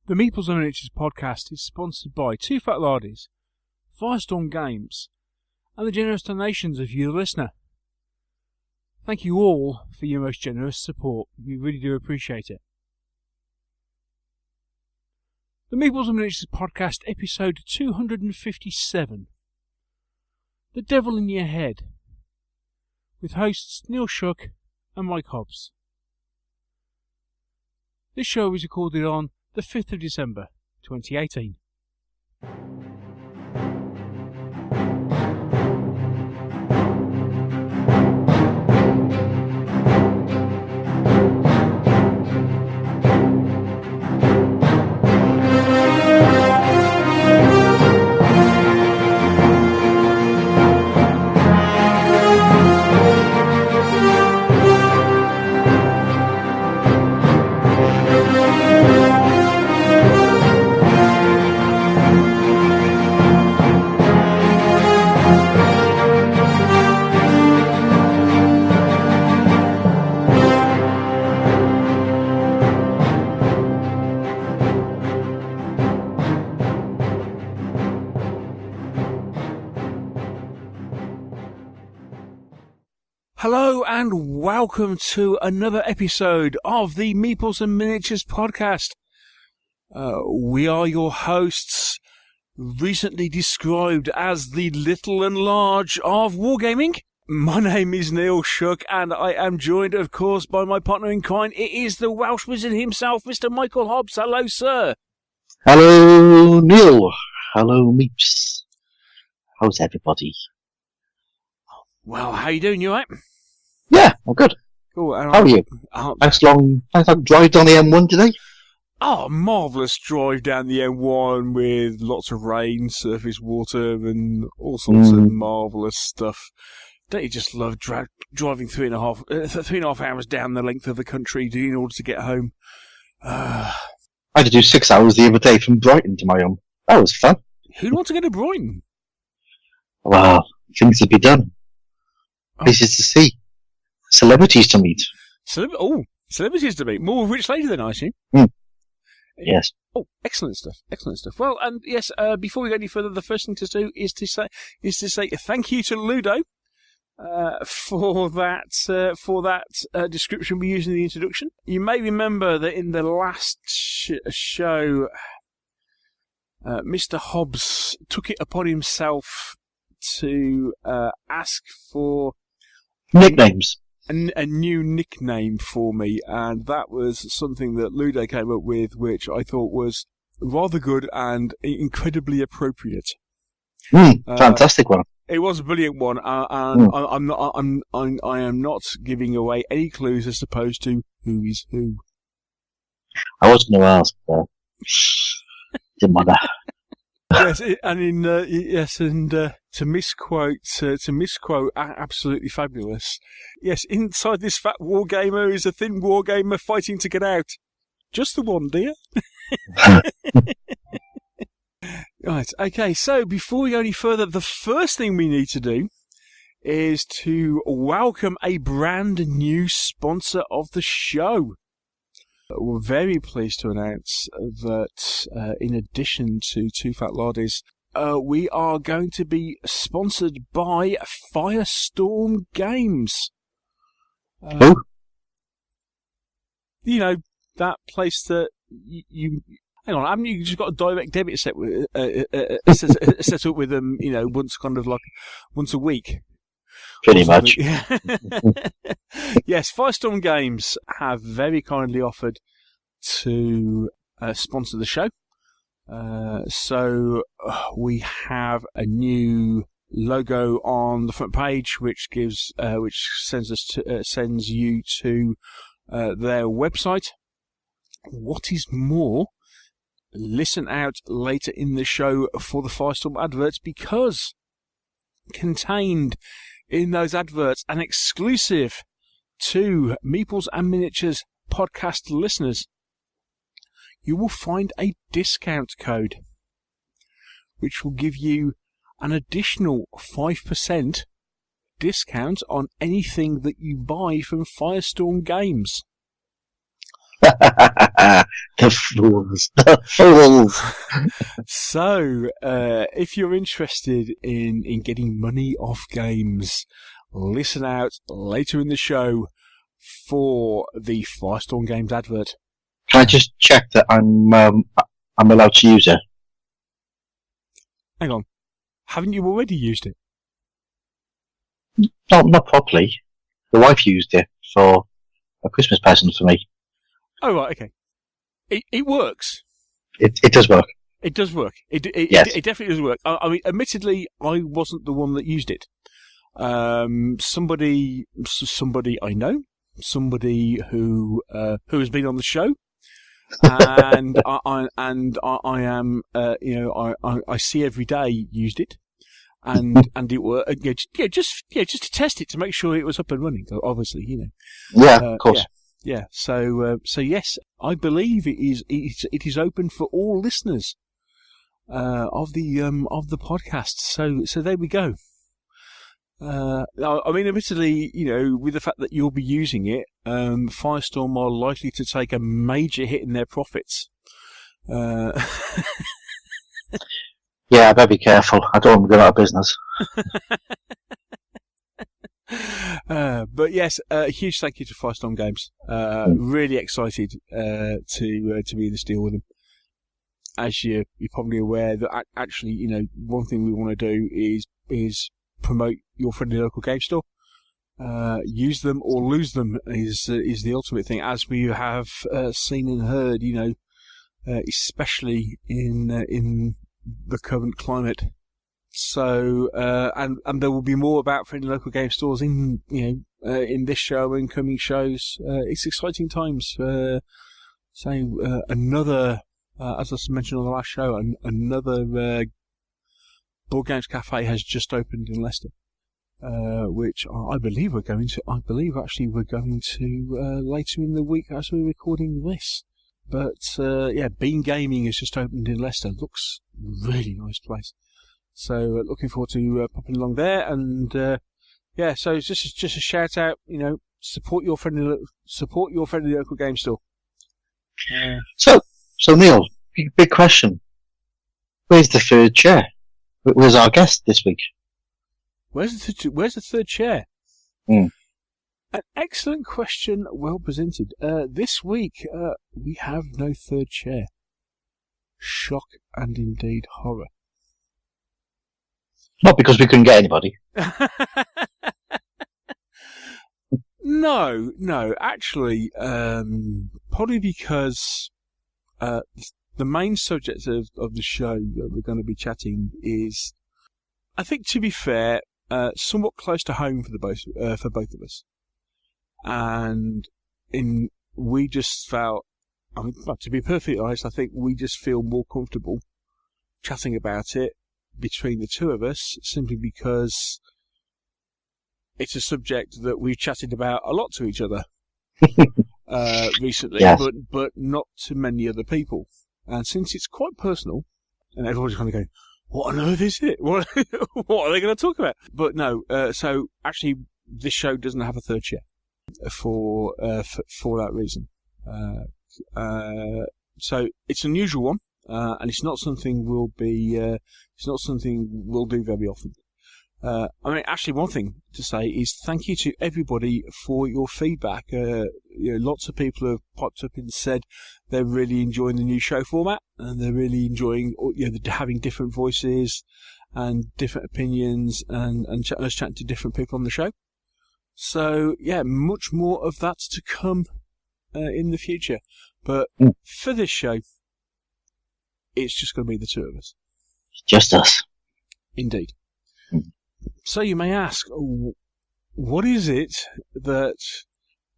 The Meeples and Miniatures podcast is sponsored by Two Fat Lardies, Firestorm Games, and the generous donations of you, the listener. Thank you all for your most generous support. We really do appreciate it. The Meeples and Miniatures podcast, episode 257. The Devil in Your Head, with hosts Neil Shuck and Mike Hobbs. This show was recorded on the 5th of December, 2018. Hello and welcome to another episode of the Meeples and Miniatures podcast. We are your hosts, recently described as the little and large of wargaming. My name is Neil Shuck and I am joined, of course, by my partner in crime. It is the Welsh wizard himself, Mr. Michael Hobbs. Hello, sir. Hello, Neil. Hello, Meeps. How's everybody? Well, how you doing? You alright? Yeah, I'm good. Cool. How are you? Nice long drive down the M1 today? Oh, marvellous drive down the M1 with lots of rain, surface water, and all sorts of marvellous stuff. Don't you just love driving 3.5 hours down the length of the country in order to get home? I had to do 6 hours the other day from Brighton to my home. That was fun. Who'd want to go to Brighton? Well, things to be done. Places to see. Celebrities to meet. Celebrities to meet. More rich lady than I assume. Yes. Oh, excellent stuff. Excellent stuff. Well, and yes, before we go any further, the first thing to do is to say thank you to Ludo for that description we used in the introduction. You may remember that in the last show, Mr. Hobbs took it upon himself to ask for nicknames. A new nickname for me, and that was something that Ludo came up with, which I thought was rather good and incredibly appropriate. Fantastic one. It was a brilliant one, and I am not giving away any clues as opposed to who is who. I was going to ask, but didn't matter. To misquote, absolutely fabulous. Yes, inside this fat wargamer is a thin wargamer fighting to get out. Just the one, dear. Right, okay, so before we go any further, the first thing we need to do is to welcome a brand new sponsor of the show. We're very pleased to announce that in addition to Two Fat Lardies, we are going to be sponsored by Firestorm Games. Who? You know, that place that you hang on, haven't you just got a direct debit set up with them, once a week? Pretty much. Yeah. Yes, Firestorm Games have very kindly offered to sponsor the show. So we have a new logo on the front page, which sends you to their website. What is more, listen out later in the show for the Firestorm adverts, because contained in those adverts, an exclusive to Meeples and Miniatures podcast listeners, you will find a discount code which will give you an additional 5% discount on anything that you buy from Firestorm Games. The fools. The fools. So, if you're interested in getting money off games, listen out later in the show for the Firestorm Games advert. Can I just check that I'm allowed to use it? Hang on. Haven't you already used it? Not properly. The wife used it for a Christmas present for me. Oh, right, okay. It works. It does work. It does work. Yes. It definitely does work. I mean, admittedly, I wasn't the one that used it. Somebody I know, somebody who has been on the show, and I am, I see every day used it, and it worked. Just to test it to make sure it was up and running. Obviously, Yeah, of course. Yeah. So yes, I believe it is open for all listeners of the podcast. So there we go. I mean, admittedly, with the fact that you'll be using it, Firestorm are likely to take a major hit in their profits. Yeah, I better be careful. I don't want to go out of business. But yes, a huge thank you to Firestorm Games. Really excited to be in this deal with them. As you're probably aware, that actually, one thing we want to do is promote your friendly local game store. Use them or lose them is the ultimate thing, as we have seen and heard. Especially in the current climate. So and there will be more about friendly local game stores in this show and coming shows. It's exciting times. Another, as I mentioned on the last show, another board games cafe has just opened in Leicester, which I believe we're going to. I believe actually we're going to later in the week as we're recording this. But Bean Gaming has just opened in Leicester. Looks really nice place. So looking forward to popping along there, and so it's just a shout out. Support your friendly local game store. So Neil, big question. Where's the third chair? Where's our guest this week? Where's the third chair? Mm. An excellent question, well presented. This week we have no third chair. Shock and indeed horror. Not because we couldn't get anybody. No. Actually, probably because the main subject of the show that we're going to be chatting is, I think, to be fair, somewhat close to home for both of us. And we just felt, to be perfectly honest, I think we just feel more comfortable chatting about it between the two of us, simply because it's a subject that we've chatted about a lot to each other recently, yes. but not to many other people. And since it's quite personal, and everyone's kind of going, "What on earth is it? What are they going to talk about?" But no, so actually, this show doesn't have a third chair for that reason. So it's an unusual one. And it's not something we'll do very often. Actually, one thing to say is thank you to everybody for your feedback. Lots of people have popped up and said they're really enjoying the new show format, and they're really enjoying having different voices and different opinions and us chatting to different people on the show. So much more of that to come in the future. But for this show, it's just going to be the two of us. Just us. Indeed. So you may ask, what is it that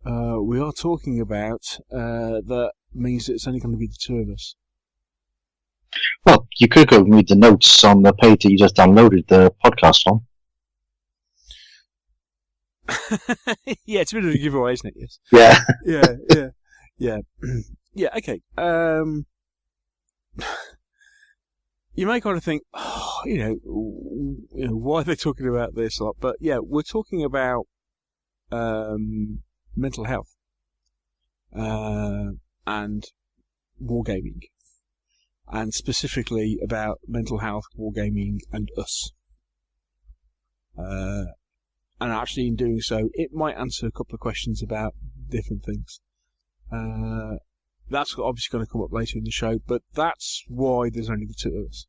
we are talking about that means that it's only going to be the two of us? Well, you could go and read the notes on the page that you just downloaded the podcast from. Yeah, it's a bit of a giveaway, isn't it? Yes. Yeah. Yeah. Yeah, okay. You may kind of think, why are they talking about this a lot? But yeah, we're talking about mental health, and wargaming, and specifically about mental health, wargaming, and us. And actually, in doing so, it might answer a couple of questions about different things. That's obviously going to come up later in the show, but that's why there's only the two of us.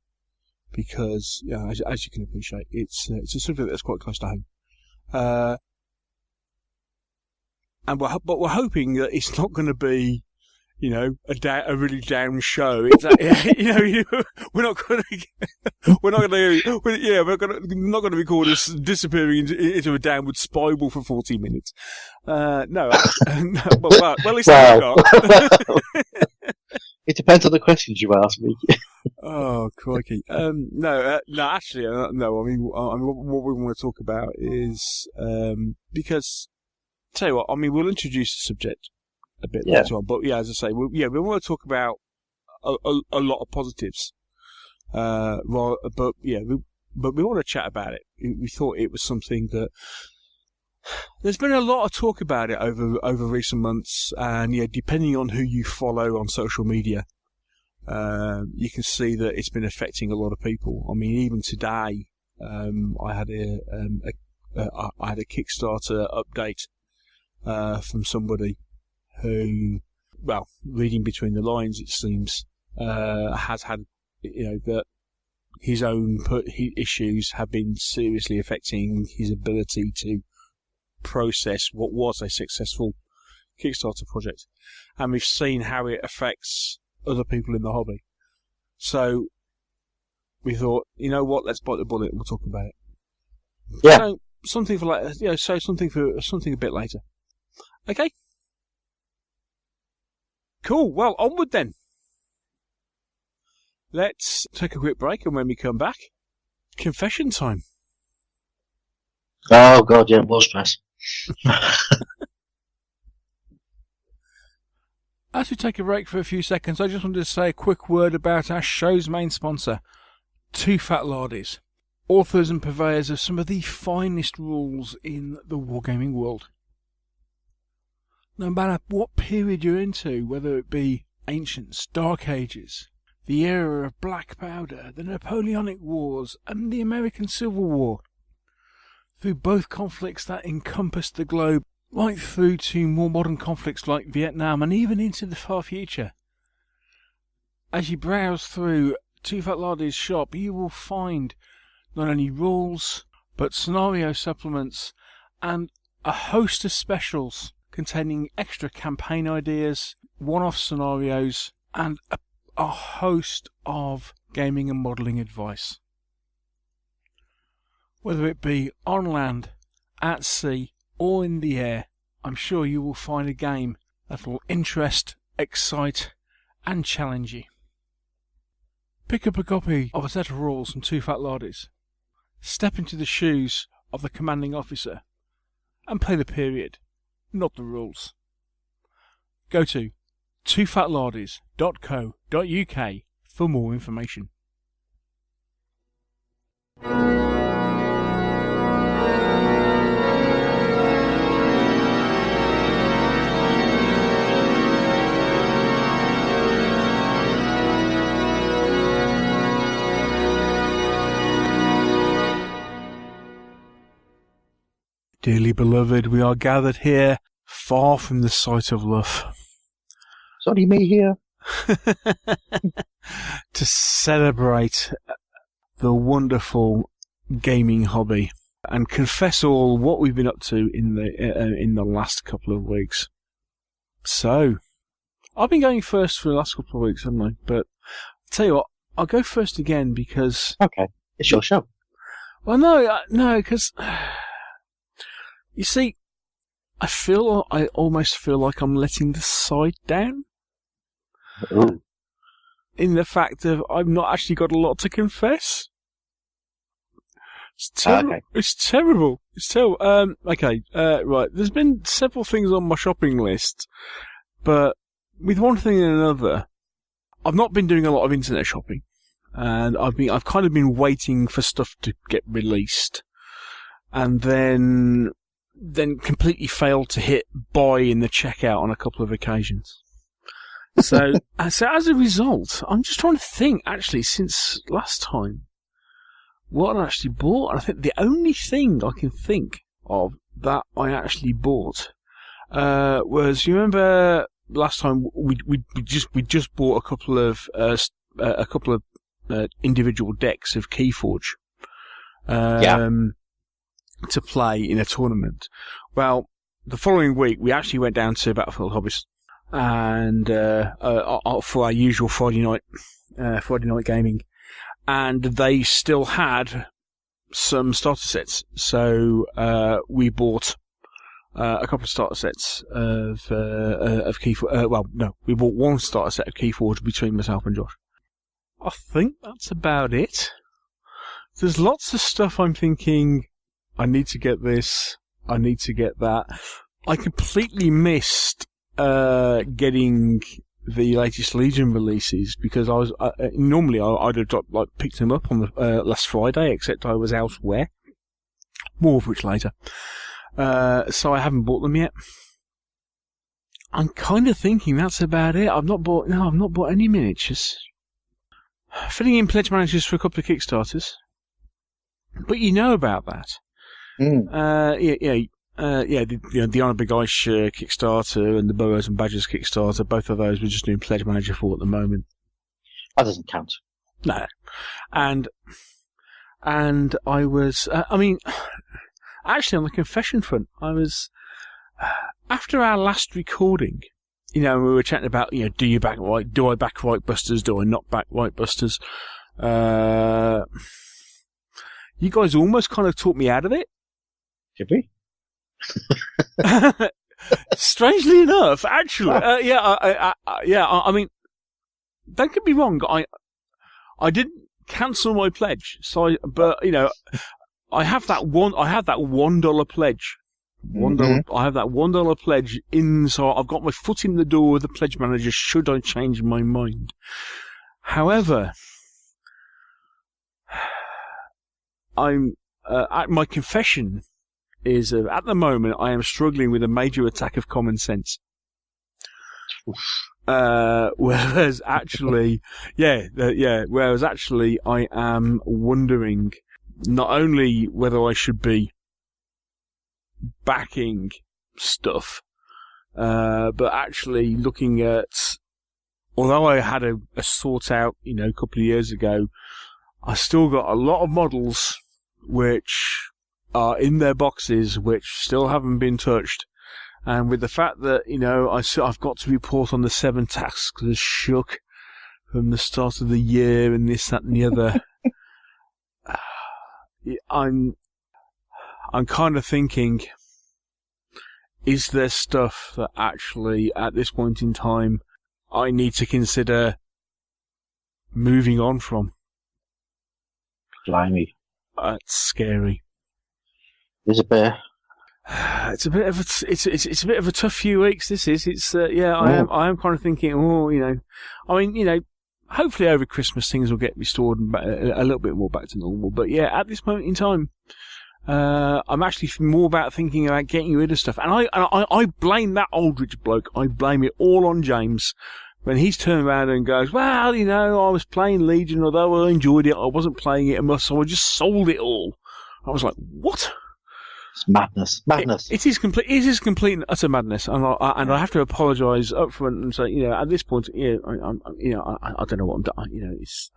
Because, as you can appreciate, it's a subject that's quite close to home. But we're hoping that it's not going to be, a really down show. It's we're not going to be called as disappearing into a downward spiral for 40 minutes. Well, at least I've got. It depends on the questions you ask me. Oh, crikey. No, actually, no. I mean, what we want to talk about is, because, tell you what, we'll introduce the subject a bit later on, but as I say, we want to talk about a lot of positives. But we want to chat about it. We thought it was something that, there's been a lot of talk about it over recent months, and depending on who you follow on social media, you can see that it's been affecting a lot of people. I mean, even today, I had a Kickstarter update from somebody who, well, reading between the lines, it seems, has had, that his own issues have been seriously affecting his ability to process what was a successful Kickstarter project, and we've seen how it affects other people in the hobby. So we thought, let's bite the bullet and we'll talk about it. Yeah. So something for later. Something a bit later. Okay. Cool. Well, onward then. Let's take a quick break, and when we come back, confession time. Oh God, yeah, more stress. As we take a break for a few seconds, I just wanted to say a quick word about our show's main sponsor, Two Fat Lardies, authors and purveyors of some of the finest rules in the wargaming world. No matter what period you're into, whether it be Ancients, Dark Ages, the era of Black Powder, the Napoleonic Wars, and the American Civil War, through both conflicts that encompassed the globe, right through to more modern conflicts like Vietnam and even into the far future. As you browse through Two Fat Lardies' shop, you will find not only rules, but scenario supplements and a host of specials containing extra campaign ideas, one-off scenarios, and a host of gaming and modelling advice. Whether it be on land, at sea, or in the air, I'm sure you will find a game that will interest, excite, and challenge you. Pick up a copy of a set of rules from Two Fat Lardies, step into the shoes of the commanding officer, and play the period, not the rules. Go to twofatlardies.co.uk for more information. Dearly beloved, we are gathered here, far from the sight of love. It's only me here. To celebrate the wonderful gaming hobby and confess all what we've been up to in the last couple of weeks. So, I've been going first for the last couple of weeks, haven't I? But I'll tell you what, I'll go first again because... Okay, it's your show. Well, no, because... You see, I almost feel like I'm letting the side down. Ooh. In the fact that I've not actually got a lot to confess. It's terrible. Okay. It's terrible. Okay, right. There's been several things on my shopping list, but with one thing and another, I've not been doing a lot of internet shopping, and I've kind of been waiting for stuff to get released, and then completely failed to hit buy in the checkout on a couple of occasions. So as a result, I'm just trying to think, actually, since last time, what I actually bought. And I think the only thing I can think of that I actually bought was, you remember last time we just bought a couple of individual decks of Keyforge to play in a tournament. Well, the following week we actually went down to Battlefield Hobbies and for our usual Friday night gaming, and they still had some starter sets, so we bought a couple of starter sets of Keyforge. We bought one starter set of Keyforge between myself and Josh. I think that's about it. There's lots of stuff I'm thinking, I need to get this, I need to get that. I completely missed getting the latest Legion releases because I was normally I'd have picked them up on the last Friday, except I was elsewhere. More of which later. So I haven't bought them yet. I'm kind of thinking that's about it. I've not bought any miniatures. Filling in pledge managers for a couple of Kickstarters. But you know about that. The Honor Big Ice Kickstarter and the Burrows and Badgers Kickstarter, both of those we're just doing pledge manager for at the moment. That doesn't count. No. And I was, actually on the confession front, I was, after our last recording, we were chatting about, do I back White Busters, do I not back White Busters? You guys almost kind of talked me out of it. Did we? Strangely enough, actually, I mean, don't get me wrong. I didn't cancel my pledge, I have that $1 pledge. $1. I have that $1 pledge in, so I've got my foot in the door with the pledge manager. Should I change my mind? However, my confession is at the moment I am struggling with a major attack of common sense. Whereas actually I am wondering not only whether I should be backing stuff, but actually looking at, although I had a sort out, a couple of years ago, I still got a lot of models which are in their boxes which still haven't been touched. And with the fact that, I've got to report on the 7 tasks of Shuck from the start of the year and this, that and the other, I'm kind of thinking, is there stuff that actually, at this point in time, I need to consider moving on from? Blimey. That's scary. There's a bear. It's a bit of a tough few weeks. This is. I am kind of thinking. Hopefully over Christmas things will get restored and a little bit more back to normal. But yeah, at this moment in time, I'm actually more thinking about getting rid of stuff. And I blame that Aldrich bloke. I blame it all on James. When he's turned around and goes, well, I was playing Legion, although I enjoyed it, I wasn't playing it enough, so I just sold it all. I was like, what? It's madness. Madness. It is complete and utter madness, and I have to apologise up front and say, at this point, I don't know what I'm doing. It's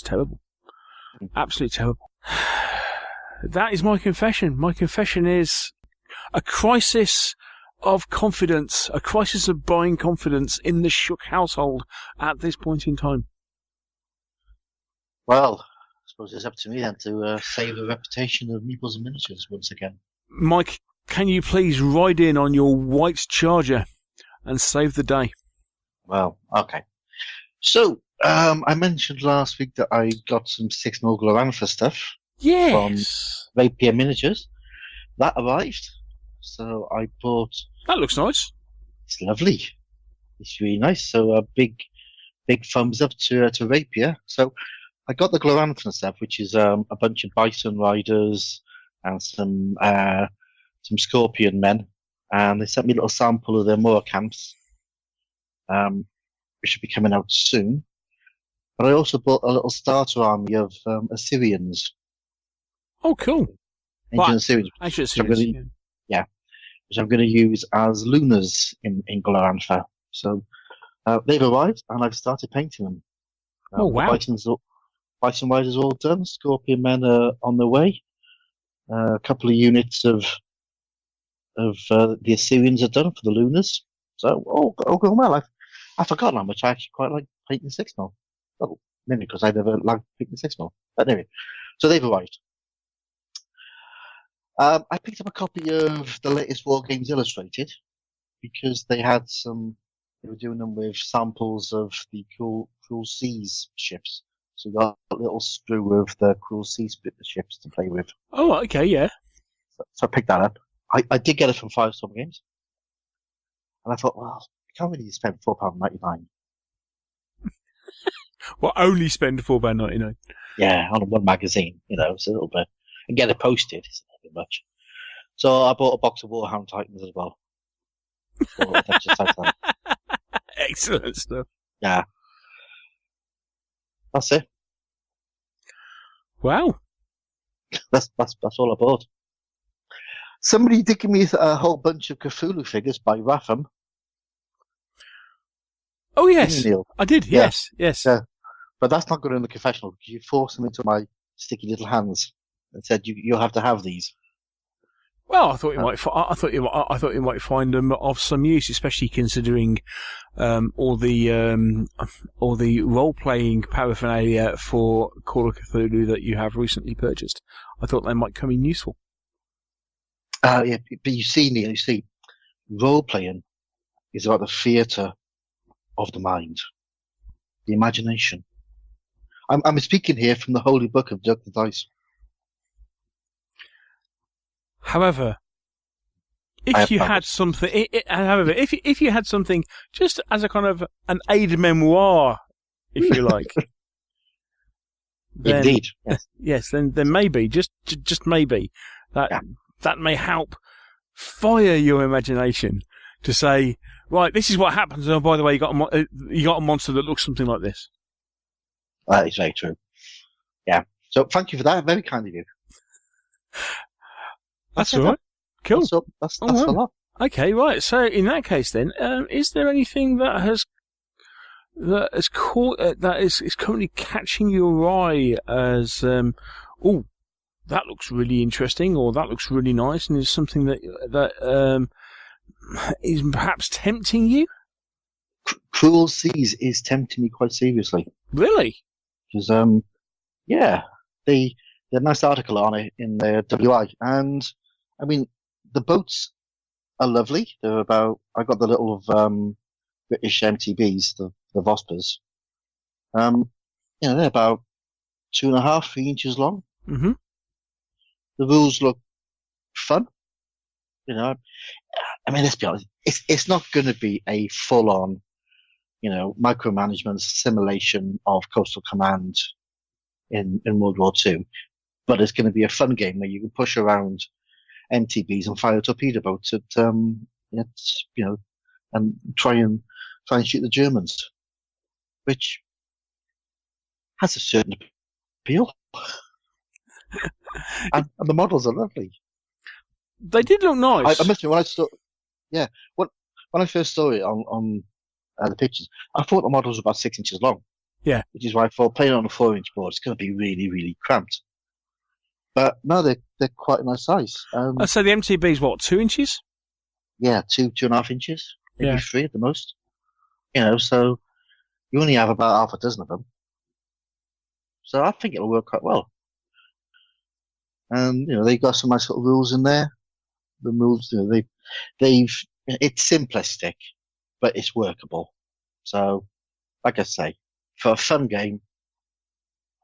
terrible, absolutely terrible. That is my confession. My confession is a crisis of confidence, a crisis of buying confidence in the Shuck household at this point in time. Well, I suppose it's up to me then to save the reputation of Meeples and Miniatures once again. Mike, can you please ride in on your white Charger and save the day? Well, okay. So, I mentioned last week that I got some 6mm Glorantha stuff. Yes. From Rapier Miniatures. That arrived. So I bought... That looks nice. It's lovely. It's really nice. So a big thumbs up to Rapier. So I got the Glorantha stuff, which is a bunch of Bison Riders and some Scorpion men. And they sent me a little sample of their Moor camps, which should be coming out soon. But I also bought a little starter army of Assyrians. Oh, cool. Ancient Assyrians. Which I'm going to use as lunars in Glorantha. So they've arrived, and I've started painting them. Oh, wow. The Bison Riders all done. Scorpion Men are on their way. A couple of units of the Assyrians are done for the lunars. So, going well. I've forgotten how much I actually quite like painting 6mm. Well, mainly because I never liked painting 6mm. But anyway, so they've arrived. I picked up a copy of the latest War Games Illustrated because they were doing them with samples of the Cruel Seas ships. So we got a little sprue of the Cruel Seas ships to play with. Oh, okay, yeah. So I picked that up. I did get it from Firestorm Games. And I thought, well, I can't really spend £4.99. Well, only spend £4.99. Yeah, on one magazine, it's a little bit. And get it posted, it's a bit much. So I bought a box of Warhound Titans as well. Excellent stuff. Yeah. That's it. Wow. That's all I bought. Somebody did give me a whole bunch of Cthulhu figures by Ratham. Oh, yes. I did, yes. Yeah. But that's not going in the confessional because you forced them into my sticky little hands and said you'll have to have these. Well, I thought you might find them of some use, especially considering all the role-playing paraphernalia for Call of Cthulhu that you have recently purchased. I thought they might come in useful. Yeah, but you see, role-playing is about the theatre of the mind, the imagination. I'm speaking here from the holy book of Duck the Dice. However, if you had something just as a kind of an aid memoir, if you like, then, indeed, yes, then maybe just maybe that may help fire your imagination to say, right, this is what happens. Oh, by the way, you got a monster that looks something like this. That is very true. Yeah. So thank you for that. Very kind of you. That's all right. Cool. That's a lot. Okay, right. So in that case, then, is there anything that is currently catching your eye as that looks really interesting, or that looks really nice, and is something that is perhaps tempting you? Cruel Seas is tempting me quite seriously. Really? Because they had a nice article on it in their WI, and I mean the boats are lovely. They're about. I got the little British MTBs, the Vospers. They're about 2.5, 3 inches long. Mm-hmm. The rules look fun. I mean, let's be honest. It's not going to be a full-on, micromanagement simulation of Coastal Command in World War II, but it's going to be a fun game where you can push around MTBs and fire torpedo boats at, and try and shoot the Germans, which has a certain appeal. and the models are lovely. They did look nice. I must admit, when I first saw it on the pictures, I thought the models were about 6 inches long. Yeah. Which is why I thought playing on a 4-inch board, it's going to be really, really cramped. But no, they're quite a nice size. So the MTB's what, 2 inches? Yeah, 2.5 inches, maybe 3 at the most. So you only have about half a dozen of them. So I think it'll work quite well. And they got some nice little rules in there. The rules, it's simplistic, but it's workable. So, like I say, for a fun game,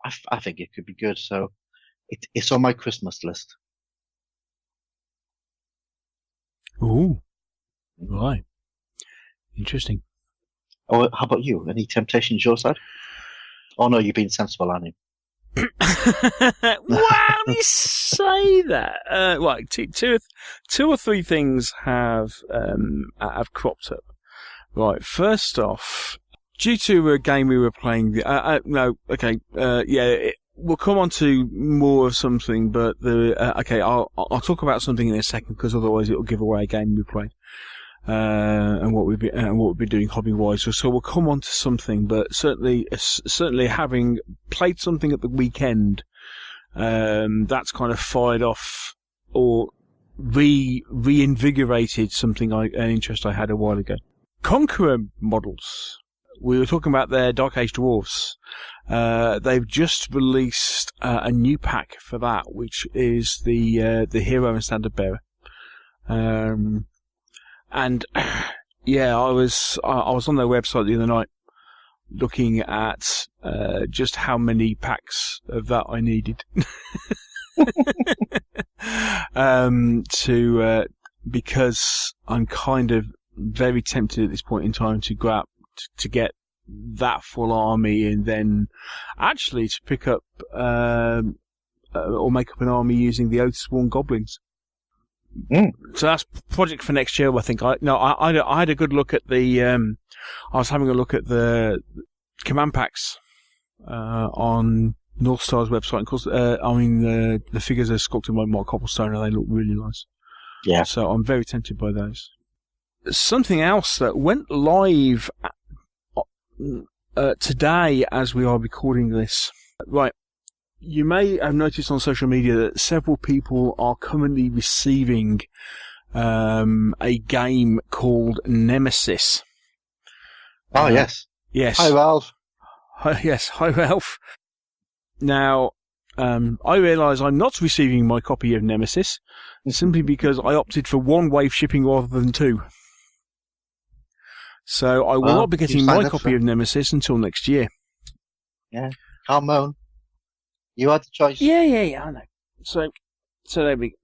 I think it could be good. So, it's on my Christmas list. Ooh, right, interesting. Oh, how about you? Any temptations your side? Oh no, you've been sensible, haven't you? Wow, you say that. Right, two or three things have cropped up. Right, first off, due to a game we were playing, we'll come on to more of something, but I'll talk about something in a second, because otherwise it'll give away a game we played, and what we've been doing hobby-wise. So we'll come on to something, but certainly having played something at the weekend, that's kind of fired off or reinvigorated an interest I had a while ago. Conqueror models. We were talking about their Dark Age Dwarves. They've just released a new pack for that, which is the Hero and Standard Bearer. And yeah, I was on their website the other night looking at just how many packs of that I needed. Because I'm kind of very tempted at this point in time to get that full army, and then actually to pick up or make up an army using the Oathsworn Goblins. So that's project for next year. I think I had a good look at the. I was having a look at the command packs on North Star's website. Of course, the figures are sculpted by Mark Copplestone, and they look really nice. Yeah. So I'm very tempted by those. Something else that went live today as we are recording this. Right. You may have noticed on social media that several people are currently receiving a game called Nemesis. Oh, yes. Yes. Hi, Ralph. Hi, Ralph. Now, I realise I'm not receiving my copy of Nemesis simply because I opted for one wave shipping rather than two. So I will not be getting my copy of Nemesis until next year. Yeah, can't moan. You had the choice. Yeah, I know. So there we go.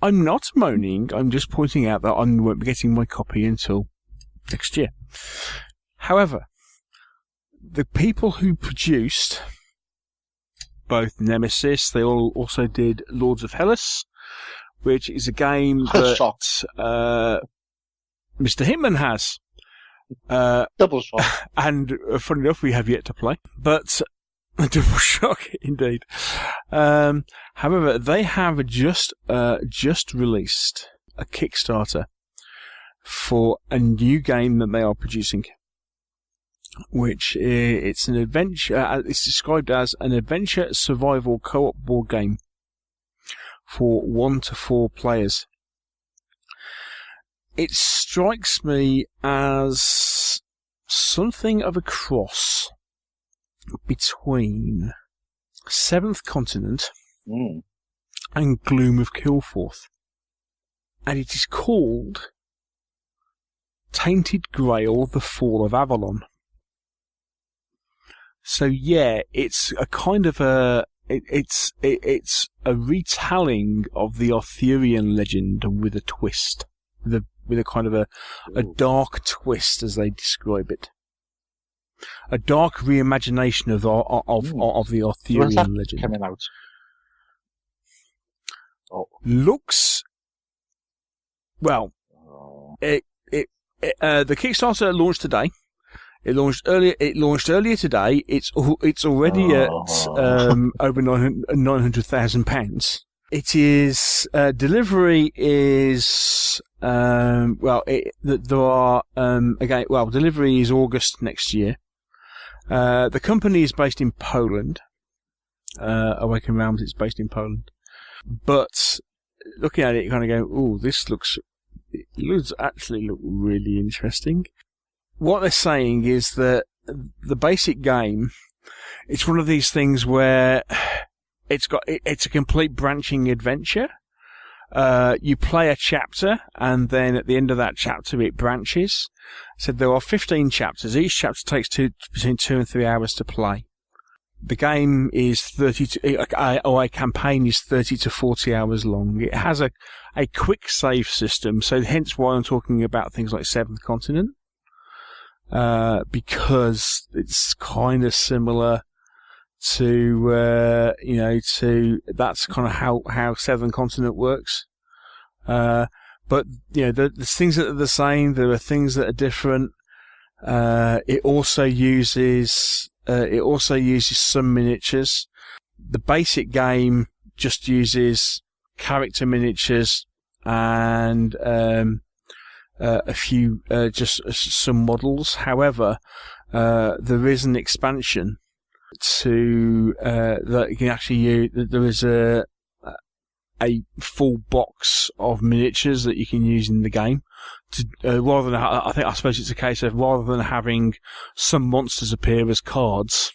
I'm not moaning, I'm just pointing out that I won't be getting my copy until next year. However, the people who produced both Nemesis, they also did Lords of Hellas, which is a game that Mr. Hitman has. Double shock. And funny enough, we have yet to play. But double shock, indeed. However, they have just released a Kickstarter for a new game that they are producing, which it's an adventure. It's described as an adventure survival co-op board game for 1 to 4 players. It strikes me as something of a cross between Seventh Continent and Gloom of Kilforth. And it is called Tainted Grail, The Fall of Avalon. So yeah, it's a kind of it's a retelling of the Arthurian legend with a twist. With a kind of a dark twist, as they describe it. A dark reimagination of the Arthurian legend. Coming out? Looks well. The Kickstarter launched today. It launched earlier today. It's already at over £900,000. It is delivery is delivery is August next year. The company is based in Poland. Awaken Realms is based in Poland. But looking at it, you kind of go, "Oh, this looks actually really interesting." What they're saying is that the basic game, it's one of these things where it's a complete branching adventure. You play a chapter, and then at the end of that chapter, it branches. So there are 15 chapters. Each chapter takes between 2 and 3 hours to play. The game is a campaign is 30 to 40 hours long. It has a quick save system, so hence why I'm talking about things like Seventh Continent, because it's kind of similar to that's kind of how Seventh Continent works. But there's things that are the same. There are things that are different. It also uses some miniatures. The basic game just uses character miniatures and a few just some models. However, there is an expansion to that you can actually use. There is a full box of miniatures that you can use in the game. Rather than, I suppose it's a case of rather than having some monsters appear as cards,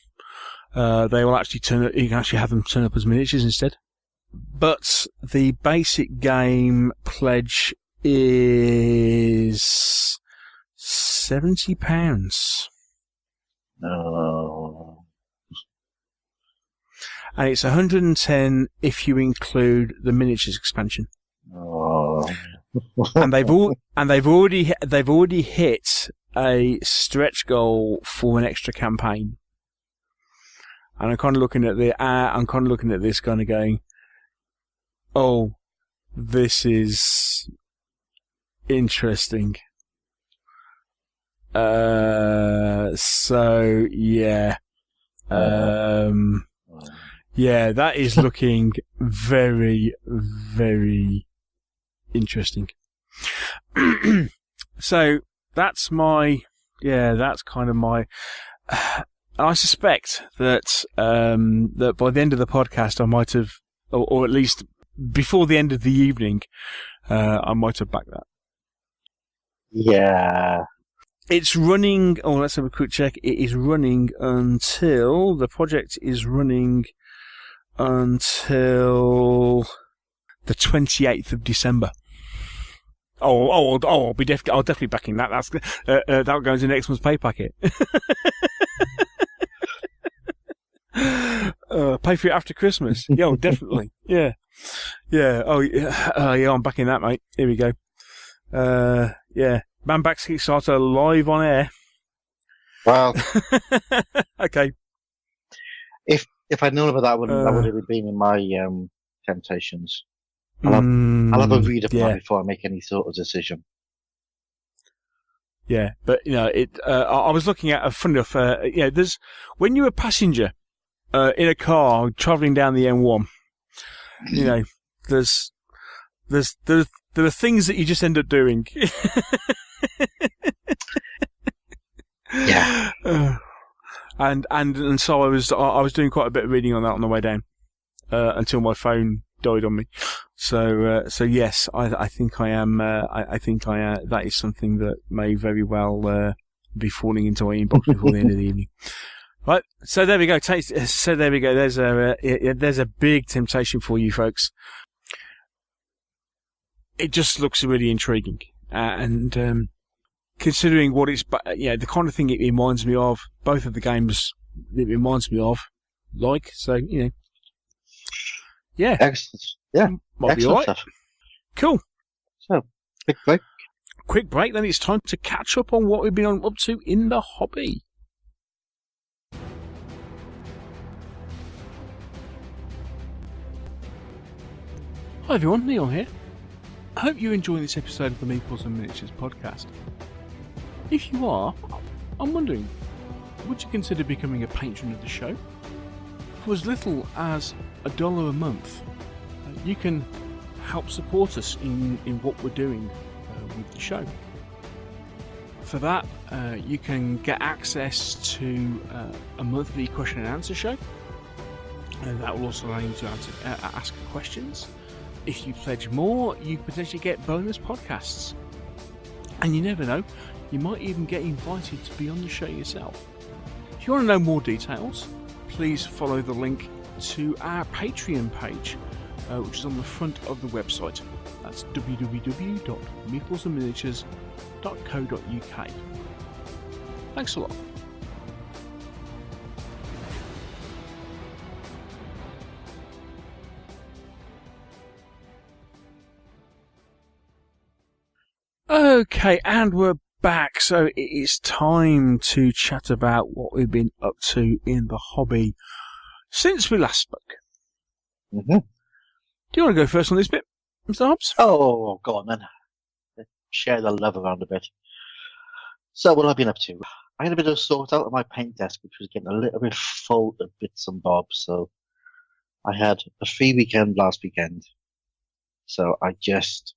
they will actually you can actually have them turn up as miniatures instead. But the basic game pledge is £70. Oh. And it's 110 if you include the miniatures expansion. Oh. And they've already hit a stretch goal for an extra campaign. And I'm kind of looking at this kind of going, oh, this is interesting. So yeah. Yeah, that is looking very, very interesting. So that's kind of my. I suspect that that by the end of the podcast, I might have, or at least before the end of the evening, I might have backed that. Yeah. It's running. Oh, let's have a quick check. It is running until the project is running until the 28th of December. I'll definitely backing that. That's that'll go into next month's pay packet. Pay for it after Christmas. Yeah, definitely. Yeah. Oh, yeah. Yeah, I'm backing that, mate. Here we go. Yeah. Man Backs Kickstarter live on air. Well, okay. If I'd known about that one, that would have been in my temptations. I'll have a read of that before I make any sort of decision. Yeah, but I was looking at funny enough. There's when you're a passenger in a car travelling down the M1. There are things that you just end up doing. Yeah. And so I was doing quite a bit of reading on that on the way down until my phone died on me. So yes, I think I am. I think that is something that may very well be falling into my inbox before the end of the evening. Right. So there we go. So there we go. There's a big temptation for you folks. It just looks really intriguing, and considering what it's, the kind of thing it reminds me of, both of the games it reminds me of, so yeah, excellent, yeah, might excellent be all right. Stuff. Cool. So, quick break. Then it's time to catch up on what we've been up to in the hobby. Hi everyone, Neil here. I hope you're enjoying this episode of the Meeples and Miniatures podcast. If you are, I'm wondering, would you consider becoming a patron of the show? For as little as $1 a month, you can help support us in what we're doing with the show. For that, you can get access to a monthly question and answer show, and that will also allow you to ask questions. If you pledge more, you potentially get bonus podcasts. And you never know, you might even get invited to be on the show yourself. If you want to know more details, please follow the link to our Patreon page, which is on the front of the website. That's www.meeplesandminiatures.co.uk. Thanks a lot. Okay, and we're back. So it is time to chat about what we've been up to in the hobby since we last spoke. Mm-hmm. Do you want to go first on this bit, Mr. Hobbs? Oh, go on then. Share the love around a bit. So what have I been up to? I had a bit of sort out of my paint desk, which was getting a little bit full of bits and bobs. So I had a free weekend last weekend. So I just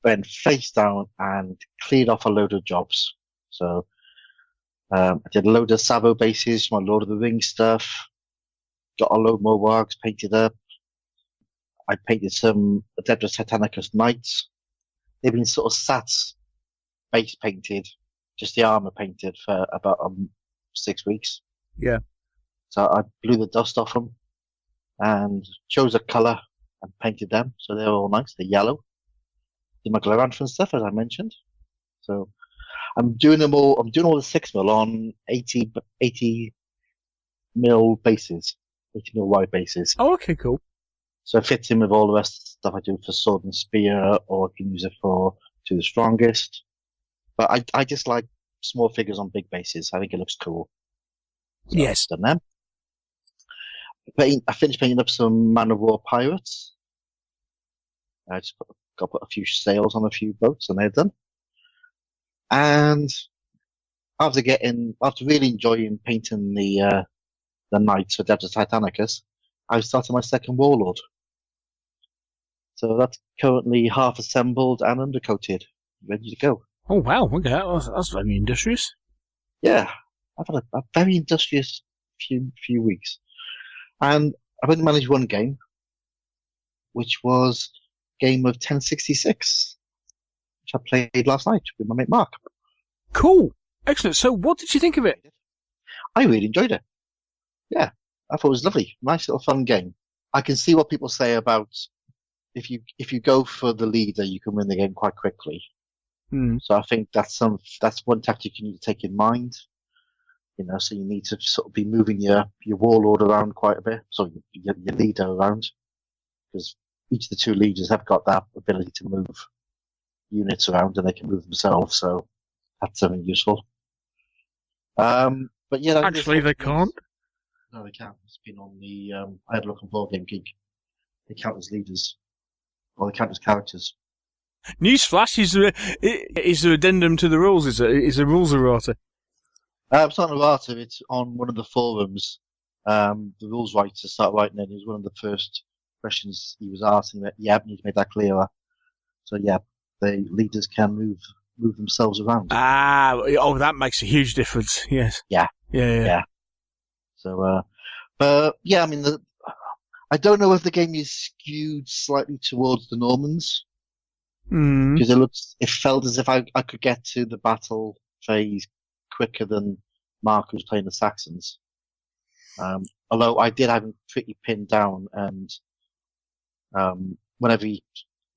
went face down and cleared off a load of jobs. So I did a load of Savo bases, my Lord of the Rings stuff, got a load more wargs painted up. I painted some Adeptus Titanicus Knights. They've been sort of sat base painted, just the armor painted for about 6 weeks. Yeah. So I blew the dust off them and chose a colour and painted them. So they're all nice. They're yellow. Did my Gloranthan stuff, as I mentioned. So I'm doing them all. I'm doing all the 6mm on 80 mil bases, 80 mil wide bases. Oh, okay, cool. So it fits in with all the rest of the stuff I do for sword and spear, or I can use it for to the strongest. But I just like small figures on big bases. I think it looks cool. So Yes. I've done them. I finished painting up some Man of War pirates. I just got a few sails on a few boats, and they're done. And after really enjoying painting the knights for Adeptus Titanicus, I started my second warlord. So that's currently half assembled and undercoated, ready to go. Oh, wow. Okay, that's very industrious. Yeah, I've had a very industrious few weeks. And I've only managed one game, which was a game of 1066, which I played last night with my mate Mark. Cool. Excellent. So what did you think of it? I really enjoyed it. Yeah, I thought it was lovely. Nice little fun game. I can see what people say about if you go for the leader, you can win the game quite quickly. So I think that's one tactic you need to take in mind. So you need to sort of be moving your warlord around quite a bit, so your leader around, because each of the two leaders have got that ability to move units around, and they can move themselves. So that's something useful. But yeah, Actually, they can't. No, they can't. It's been on the. I had a look on Board Game Geek. They count as leaders, or they count as characters. Newsflash: is there addendum to the rules? Is the rules errata? It's not an errata. It's on one of the forums. The rules writer started writing it. It was one of the first questions he was asking. That need to make that clearer. So yeah, the leaders can move themselves around. That makes a huge difference. Yes. Yeah. So, but yeah, I mean, I don't know if the game is skewed slightly towards the Normans, because it felt as if I could get to the battle phase quicker than Mark, who was playing the Saxons. Although I did have him pretty pinned down, and whenever he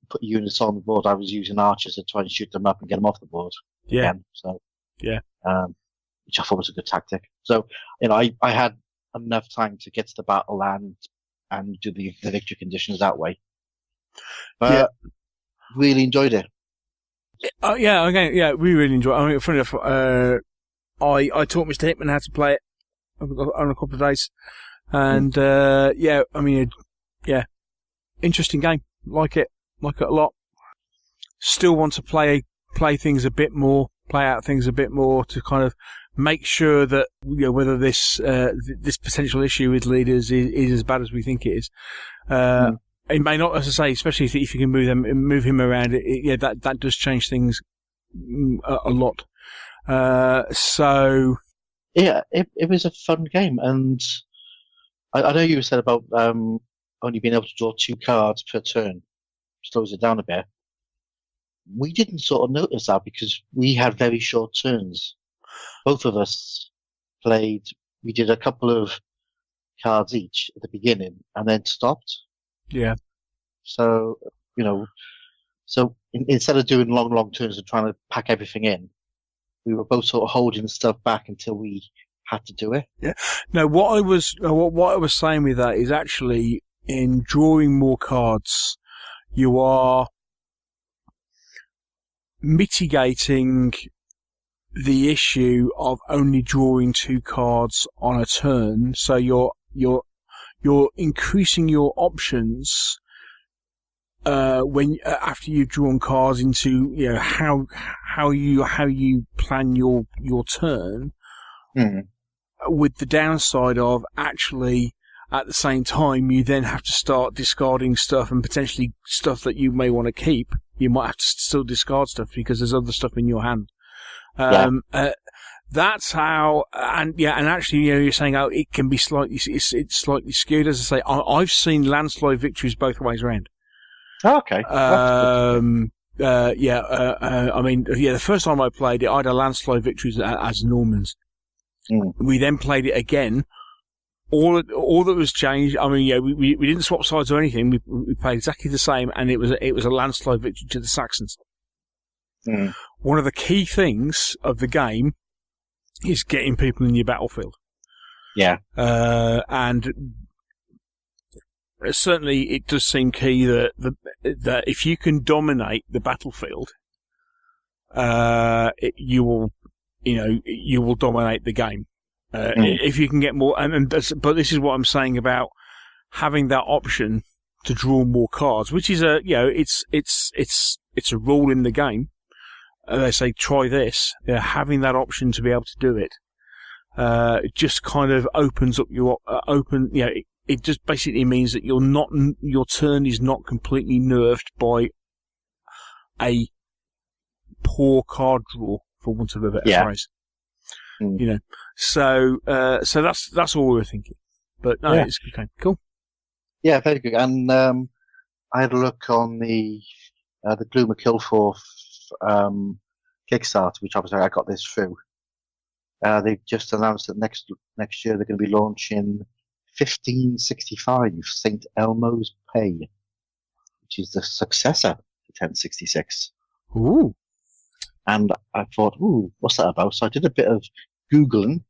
put units on the board, I was using archers to try and shoot them up and get them off the board. Yeah. Again, so yeah. Which I thought was a good tactic. So I had enough time to get to the battle and do the victory conditions that way. But really enjoyed it. We really enjoyed it. I mean, funny enough, I taught Mr. Hickman how to play it on a couple of days, and interesting game. Like it a lot. Still want to play things a bit more, play out things a bit more to kind of make sure that whether this potential issue with leaders is as bad as we think it is. It may not, as I say, especially if you can move him around. That does change things a lot. So yeah, it was a fun game, and I know you said about only being able to draw 2 cards per turn, slows it down a bit. We didn't sort of notice that because we had very short turns. Both of us we did a couple of cards each at the beginning and then stopped. Yeah. So, instead of doing long turns and trying to pack everything in, we were both sort of holding stuff back until we had to do it. Yeah. No, what I was saying with that is actually in drawing more cards, you are mitigating the issue of only drawing 2 cards on a turn. So you're increasing your options when after you've drawn cards into how you plan your turn, with the downside of actually at the same time you then have to start discarding stuff, and potentially stuff that you may want to keep. You might have to still discard stuff because there's other stuff in your hand. That's how, and actually, you're saying, it can be it's slightly skewed. As I say, I've seen landslide victories both ways around. Oh, okay. I mean, the first time I played it, I had a landslide victories as Normans. We then played it again. All that was changed. I mean, we didn't swap sides or anything. We played exactly the same, and it was a landslide victory to the Saxons. One of the key things of the game is getting people in your battlefield. Yeah. And certainly it does seem key that if you can dominate the battlefield, you will dominate the game. If you can get more, but this is what I'm saying about having that option to draw more cards, which is it's a rule in the game. They say try this. Having that option to be able to do it, it just kind of opens up your it just basically means that your turn is not completely nerfed by a poor card draw, for want of a better phrase. So that's all we were thinking. But no, it's okay. Cool. Yeah, very good. And I had a look on the Gloom of Kilforth Kickstarter, which obviously I got this through. They've just announced that next year they're going to be launching 1565 St. Elmo's Pay, which is the successor to 1066. Ooh. And I thought, what's that about? So I did a bit of Googling,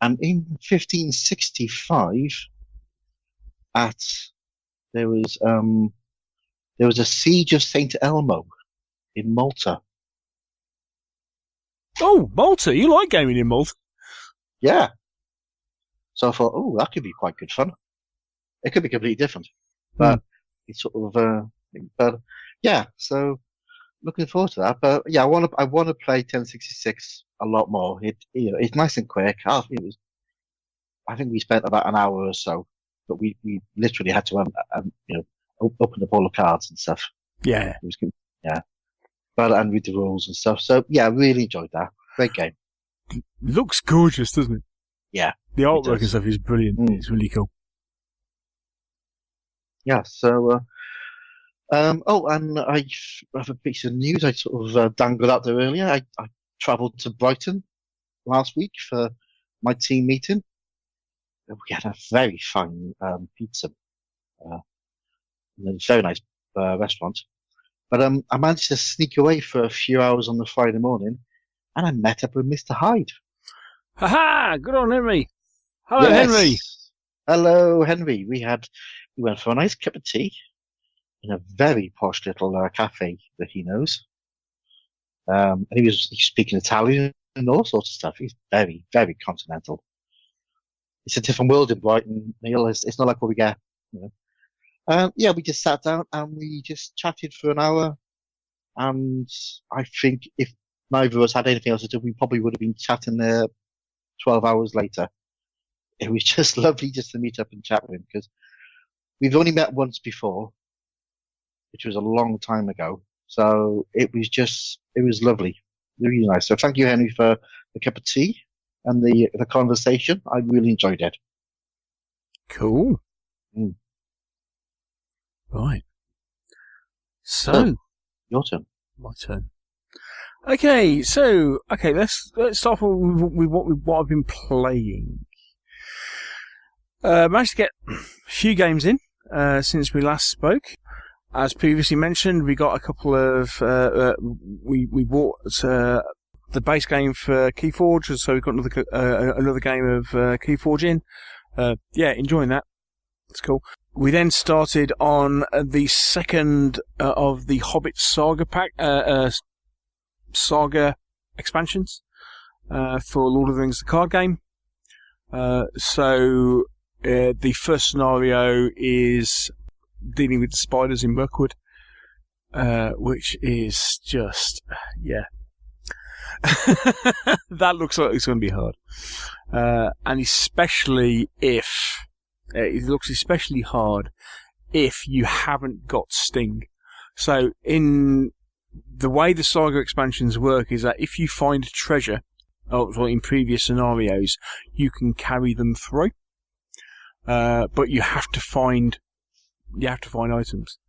and in 1565, there was a siege of St. Elmo in Malta. Oh, Malta! You like gaming in Malta? Yeah. So I thought, that could be quite good fun. It could be completely different, but it's sort of, but yeah. So looking forward to that. But yeah, I want to play 1066 a lot more. It's nice and quick. I think we spent about an hour or so, but we literally had to open up all the cards and stuff. Yeah. It was good. Yeah. But and read the rules and stuff. So yeah, I really enjoyed that. Great game. Looks gorgeous, doesn't it? Yeah. The artwork and stuff is brilliant. It's really cool. Yeah. So. And I have a piece of news I sort of dangled out there earlier. I travelled to Brighton last week for my team meeting. We had a very fine pizza. It's a very nice restaurant. But I managed to sneak away for a few hours on the Friday morning, and I met up with Mr. Hyde. Ha! Good on Henry. Hello, Henry. Hello, Henry. We went for a nice cup of tea in a very posh little cafe that he knows. And he's speaking Italian and all sorts of stuff. He's very, very continental. It's a different world in Brighton, Neil. It's not like what we get, we just sat down and we just chatted for an hour. And I think if neither of us had anything else to do, we probably would have been chatting there 12 hours later. It was just lovely just to meet up and chat with him, because we've only met once before, which was a long time ago. So it was lovely. Really nice. So thank you, Henry, for the cup of tea and the conversation. I really enjoyed it. Cool. Right. So your turn. My turn. Okay, let's start with what I've been playing. Managed to get a few games in since we last spoke. As previously mentioned, we got a couple of we bought the base game for Keyforge, so we've got another game of Keyforge in. Enjoying that. It's cool. We then started on the second of the Hobbit Saga pack, Saga expansions for Lord of the Rings, the card game. The first scenario is dealing with the spiders in Mirkwood. which is just, yeah. That looks like it's going to be hard. And especially if, it looks especially hard if you haven't got Sting. So in the way the Saga expansions work is that if you find treasure, in previous scenarios, you can carry them through. But you have to find items.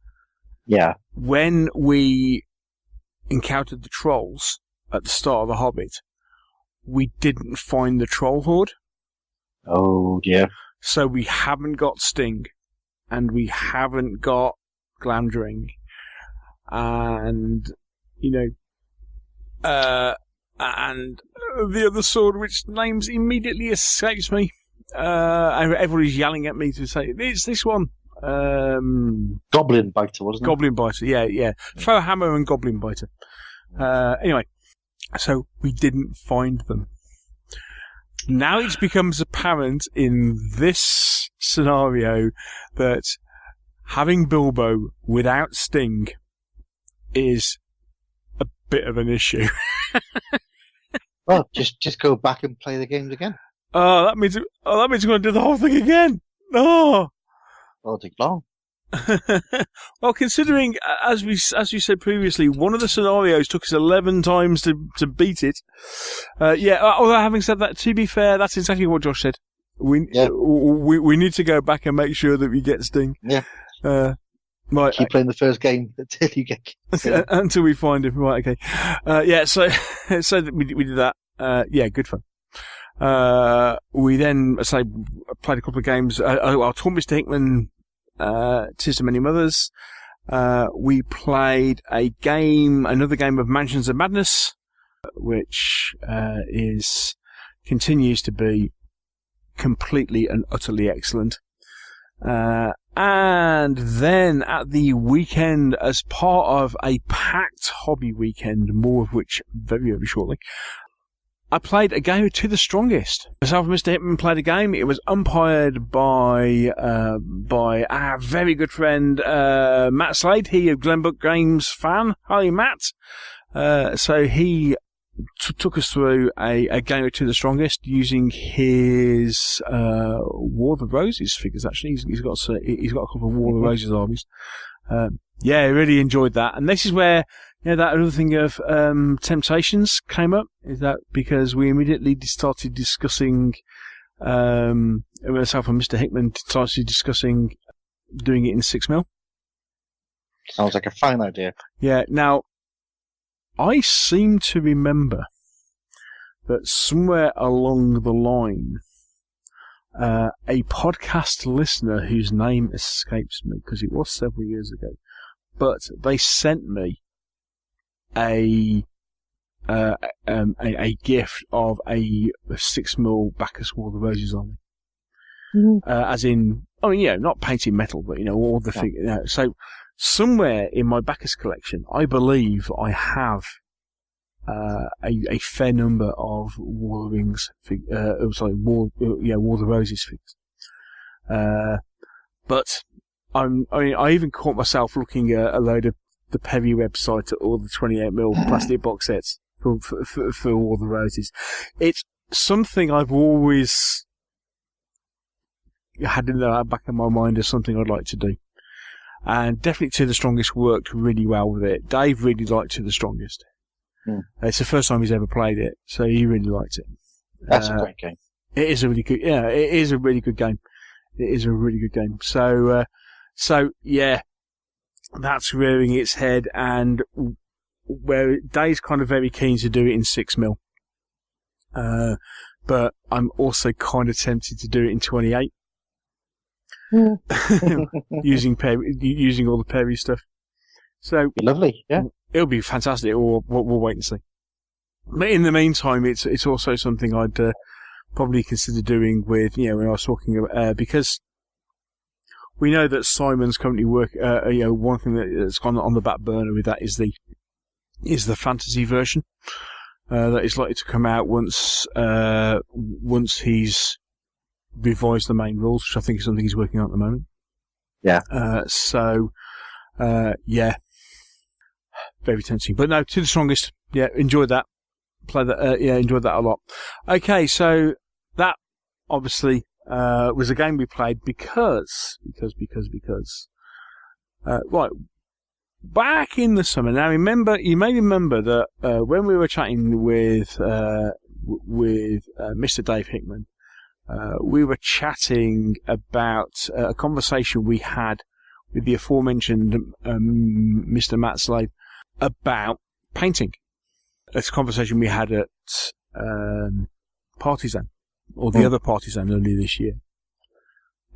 Yeah. When we encountered the trolls at the start of The Hobbit, we didn't find the troll horde. Oh, dear. So we haven't got Sting, and we haven't got Glamdring, and, and the other sword, which names immediately escapes me. Everybody's yelling at me to say, it's this one. Goblin Biter, wasn't it? Goblin Biter, yeah. Throw a hammer and Goblin Biter. Anyway, so we didn't find them. Now it becomes apparent in this scenario that having Bilbo without Sting is a bit of an issue. Well, just go back and play the games again. That means we're going to do the whole thing again. Oh. That'll take long. Well, considering, as we said previously, one of the scenarios took us 11 times to beat it. Although having said that, to be fair, that's exactly what Josh said. We need to go back and make sure that we get Sting. Yeah. Right. Keep playing the first game until you get until we find him. Right. Okay. So we did that. Good fun. We then, played a couple of games. I taught Mr. Hickman, Tis of Many Mothers. We played another game of Mansions of Madness, which, continues to be completely and utterly excellent. And then at the weekend, as part of a packed hobby weekend, more of which very, very shortly, I played a game of To the Strongest. Myself and Mr. Hickman played a game. It was umpired by our very good friend, Matt Slade. He a Glenbook Games fan. Hi, Matt. So he took us through a game of To the Strongest using his, War of the Roses figures, actually. He's got a couple of War of the Roses armies. I really enjoyed that. And this is where, that another thing of Temptations came up, is that because we immediately started discussing, myself and Mr. Hickman started discussing doing it in 6mm. Sounds like a fine idea. Yeah, now, I seem to remember that somewhere along the line, a podcast listener whose name escapes me, because it was several years ago, but they sent me a gift of a 6mm Bacchus War of the Roses army. As in, not painted metal, but, all the things. So, somewhere in my Bacchus collection, I believe I have a fair number of War of the Rings, War of the Roses figures. But I even caught myself looking at a load of the Perry website at all the 28mm plastic box sets for War of the Roses. It's something I've always had in the back of my mind as something I'd like to do. And definitely To the Strongest worked really well with it. Dave really liked To the Strongest. It's the first time he's ever played it, so he really liked it. That's a great game. It is a really good, it is a really good game. It is a really good game. So that's rearing its head, and where Dave's kind of very keen to do it in 6mm. But I'm also kind of tempted to do it in 28. using all the Perry stuff. So be lovely, yeah. It'll be fantastic. We'll wait and see. But in the meantime, it's also something I'd probably consider doing with, when I was talking about, because we know that Simon's currently one thing that's gone on the back burner with that is the fantasy version that is likely to come out once he's revised the main rules, which I think is something he's working on at the moment. Yeah. very tempting. But no, To the Strongest. Yeah, enjoyed that. Played that. Enjoyed that a lot. Okay, so that obviously was a game we played because right. Back in the summer. Now, you may remember that when we were chatting with Mr. Dave Hickman, we were chatting about a conversation we had with the aforementioned Mr. Matt Slade about painting. It's a conversation we had at Partisan, or the other Partisan earlier this year.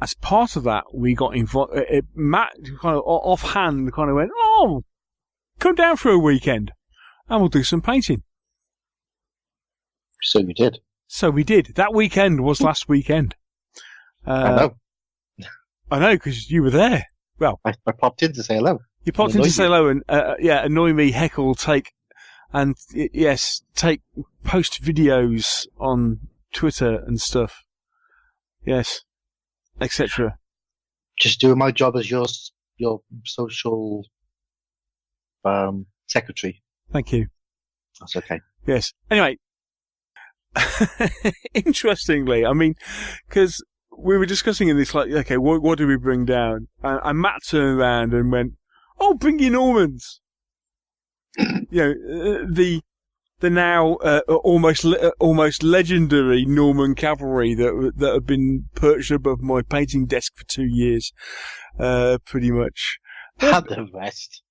As part of that, we got involved. Matt kind of offhand kind of went, "Oh, come down for a weekend, and we'll do some painting." So we did. So we did. That weekend was last weekend. I know. I know, because you were there. Well, I popped in to say hello. You popped in to say hello and annoy me, heckle, take post videos on Twitter and stuff. Yes. Etc. Just doing my job as your social secretary. Thank you. That's okay. Yes. Anyway, interestingly, I mean, because we were discussing in this, like, okay, what do we bring down? And Matt turned around and went, "Oh, bring your Normans." The now almost legendary Norman cavalry that have been perched above my painting desk for 2 years, pretty much. And the rest.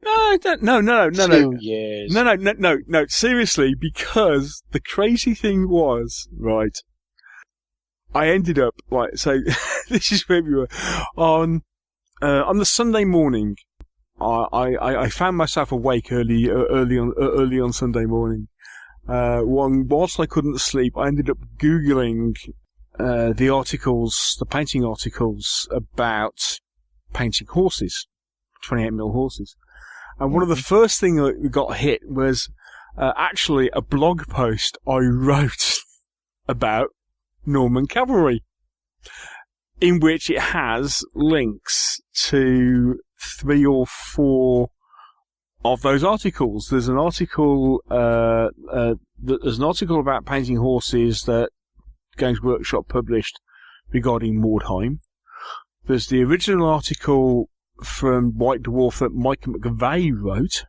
No. 2 years. No. Seriously, because the crazy thing was, right, I ended up, right, so this is where we were. On the Sunday morning, I found myself awake early on Sunday morning. Whilst I couldn't sleep, I ended up Googling the painting articles about painting horses, 28mm horses. And one of the first things that we got hit was actually a blog post I wrote about Norman cavalry, in which it has links to 3 or 4 of those articles. There's an article about painting horses that Games Workshop published regarding Mordheim. There's the original article from White Dwarf that Mike McVeigh wrote,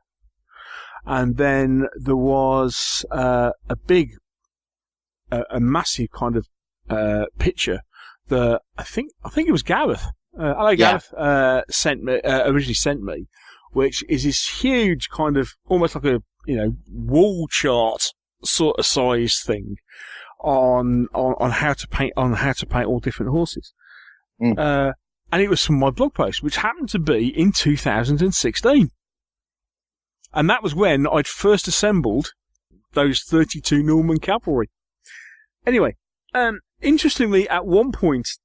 and then there was a massive kind of picture that I think it was Gareth. Gareth originally sent me, which is this huge kind of almost like a wall chart sort of size thing on how to paint all different horses. And it was from my blog post, which happened to be in 2016, and that was when I'd first assembled those 32 Norman cavalry. Anyway, interestingly, at one point.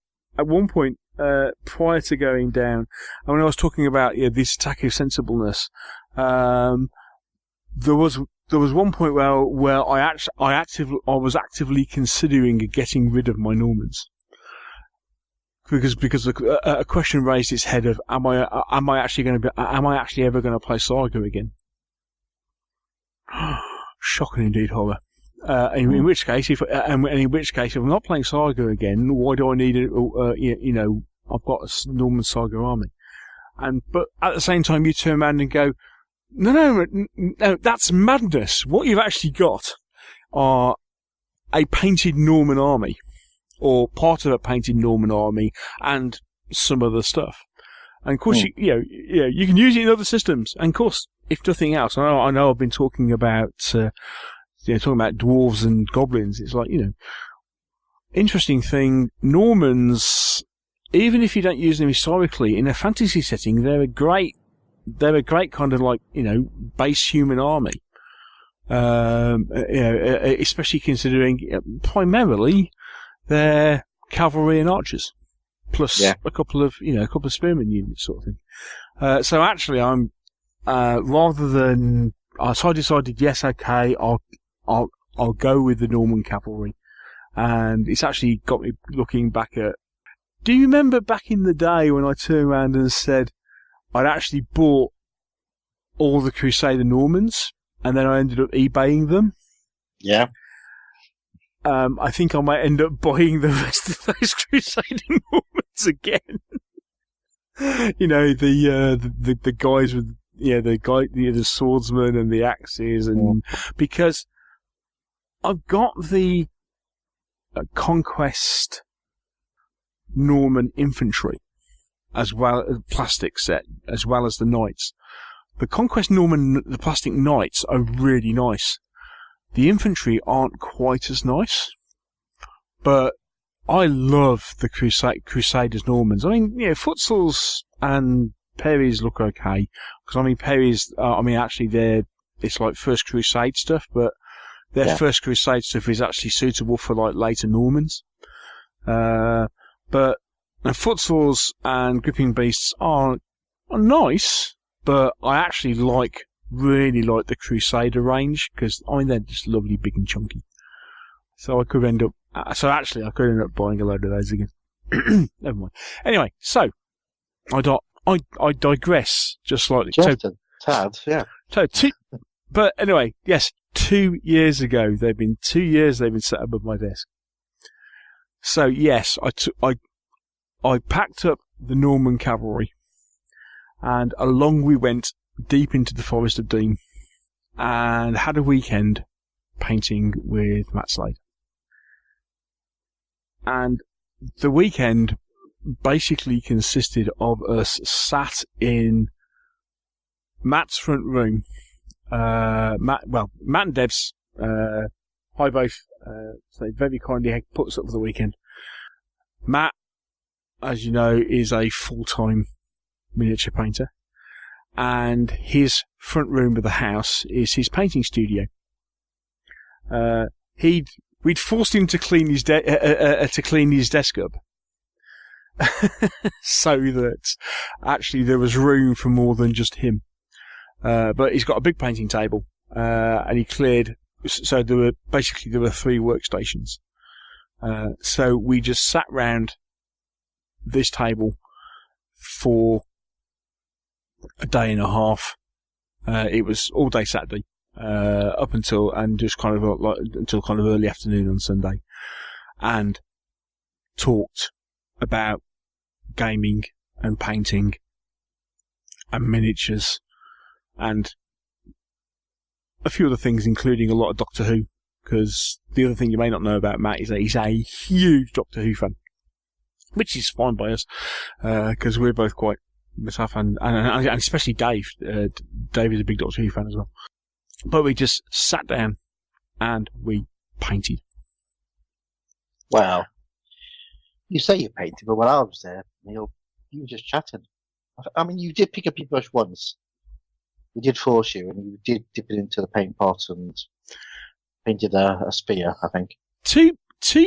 Prior to going down, and when I was talking about this attack of sensibleness, there was one point where I was actively considering getting rid of my Normans because a question raised its head of am I actually ever going to play Saga again? Shocking indeed, horror. In which case, if I'm not playing Saga again, why do I need I've got a Norman Saga army, but at the same time you turn around and go, no, that's madness. What you've actually got are a painted Norman army, or part of a painted Norman army, and some other stuff. And of course, you can use it in other systems. And of course, if nothing else, I know I've been talking about. Talking about dwarves and goblins, it's like, interesting thing, Normans, even if you don't use them historically, in a fantasy setting, they're a great kind of like, base human army. Especially considering primarily they're cavalry and archers, plus a couple of spearmen units sort of thing. So actually I'm, rather than, so I decided, yes, okay, I'll go with the Norman cavalry, and it's actually got me looking back at. Do you remember back in the day when I turned around and said I'd actually bought all the Crusader Normans, and then I ended up eBaying them. Yeah. I think I might end up buying the rest of those Crusader Normans again. You know, the guys with, the swordsman and the axes, and because I've got the Conquest Norman infantry, as well as plastic set, as well as the knights. The Conquest Norman, the plastic knights are really nice. The infantry aren't quite as nice, but I love the Crusaders Normans. I mean, Futsals and Perry's look okay, because I mean Perry's, actually it's like First Crusade stuff, but their First Crusade stuff is actually suitable for like later Normans. But Futsals and Gripping Beasts are nice, but I actually really like the Crusader range, because I mean they're just lovely, big and chunky. So I could end up buying a load of those again. Never mind. Anyway, so I digress just slightly. Just a tad, yeah. But anyway, yes, 2 years ago they've been 2 years they've been set above my desk. So yes, I packed up the Norman cavalry, and along we went deep into the Forest of Dean, and had a weekend painting with Matt Slade. And the weekend basically consisted of us sat in Matt's front room. Matt and Deb's, hi both, so they very kindly put us up for the weekend. Matt, as you know, is a full-time miniature painter, and his front room of the house is his painting studio. We'd forced him to clean his desk up, so that actually there was room for more than just him. But he's got a big painting table, and he cleared. So there were 3 workstations. So we just sat round this table for a day and a half. It was all day Saturday, up until early afternoon on Sunday, and talked about gaming and painting and miniatures and a few other things, including a lot of Doctor Who, because the other thing you may not know about Matt is that he's a huge Doctor Who fan, which is fine by us, because we're both quite, myself and especially Dave. Dave is a big Doctor Who fan as well. But we just sat down and we painted. Well, you say you painted, but when I was there, Neil, you were just chatting. I mean, you did pick up your brush once. We did force you, and you did dip it into the paint pot and painted a spear, I think. To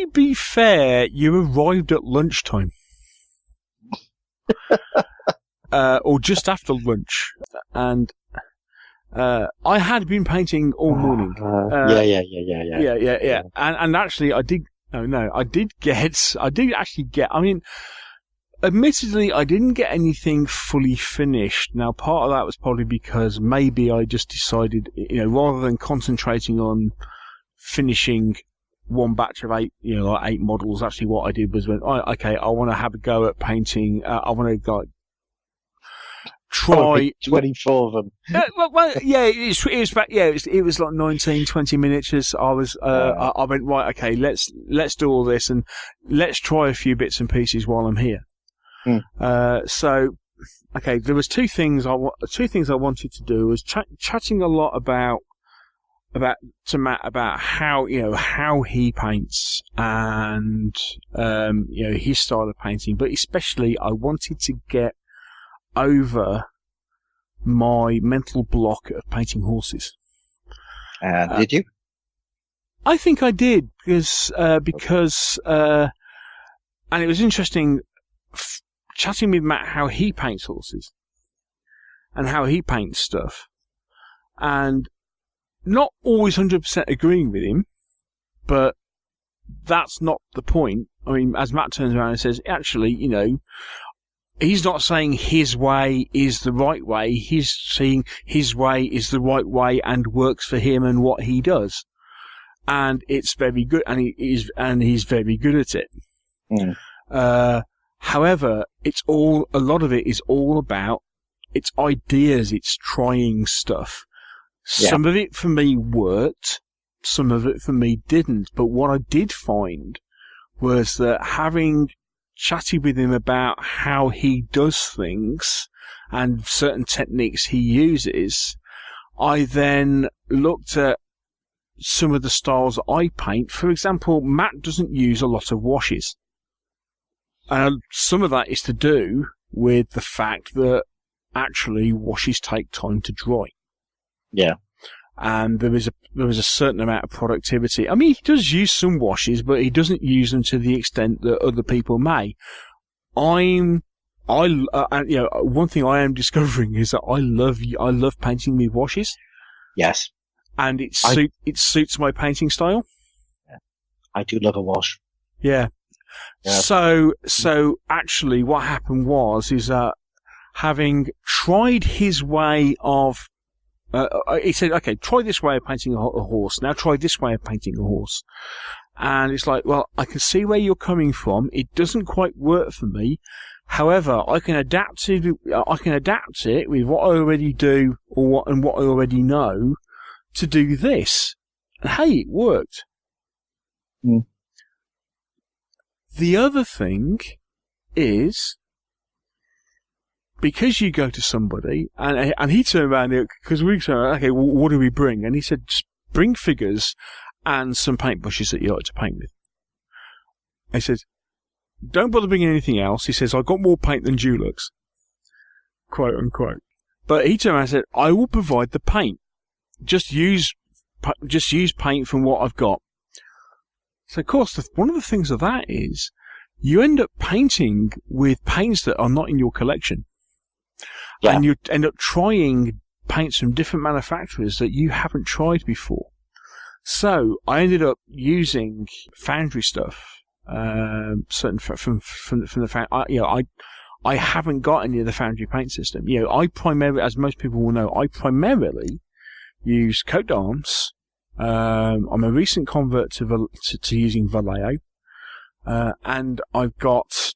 be fair, you arrived at lunchtime. Or just after lunch. And I had been painting all morning. Yeah. And actually, I did actually get, I mean, admittedly, I didn't get anything fully finished. Now, part of that was probably because maybe I just decided, rather than concentrating on finishing one batch of 8 models, actually what I did was I want to have a go at painting. I want to try 24 of them. It was like 19, 20 miniatures. I went, right, okay, let's do all this, and let's try a few bits and pieces while I'm here. So, okay, there was two things I wanted to do. Was chatting a lot about to Matt about how he paints and his style of painting, but especially I wanted to get over my mental block of painting horses. Did you? I think I did, because and it was interesting chatting with Matt how he paints horses and how he paints stuff, and not always 100% agreeing with him, but that's not the point. I mean, as Matt turns around and says, actually, he's not saying his way is the right way. He's saying his way is the right way and works for him and what he does. And it's very good, and he's very good at it. Mm. However, a lot of it is all about its ideas, it's trying stuff. Yeah. Some of it for me worked, some of it for me didn't. But what I did find was that having chatted with him about how he does things and certain techniques he uses, I then looked at some of the styles that I paint. For example, Matt doesn't use a lot of washes. And some of that is to do with the fact that actually washes take time to dry. Yeah. And there is a certain amount of productivity. I mean, he does use some washes, but he doesn't use them to the extent that other people may. One thing I am discovering is that I love painting with washes. Yes. And it suits my painting style. I do love a wash. Yeah. Yeah. So actually what happened is that having tried his way of, he said, okay, try this way of painting a horse. Now try this way of painting a horse. And it's like, well, I can see where you're coming from. It doesn't quite work for me. However, I can adapt it with what I already do and what I already know to do this. And hey, it worked. Mm. The other thing is, because you go to somebody, and he turned around, because we said, okay, well, what do we bring? And he said, just bring figures and some paintbrushes that you like to paint with. I said, don't bother bringing anything else. He says, I've got more paint than Dulux. Quote unquote. But he turned around and said, I will provide the paint. Just use paint from what I've got. So, of course, one of the things of that is you end up painting with paints that are not in your collection. Yeah. And you end up trying paints from different manufacturers that you haven't tried before. So, I ended up using foundry stuff, certain from the foundry. I haven't got any of the foundry paint system. I primarily, as most people will know, use coat d'arms. I'm a recent convert to using Vallejo, and I've got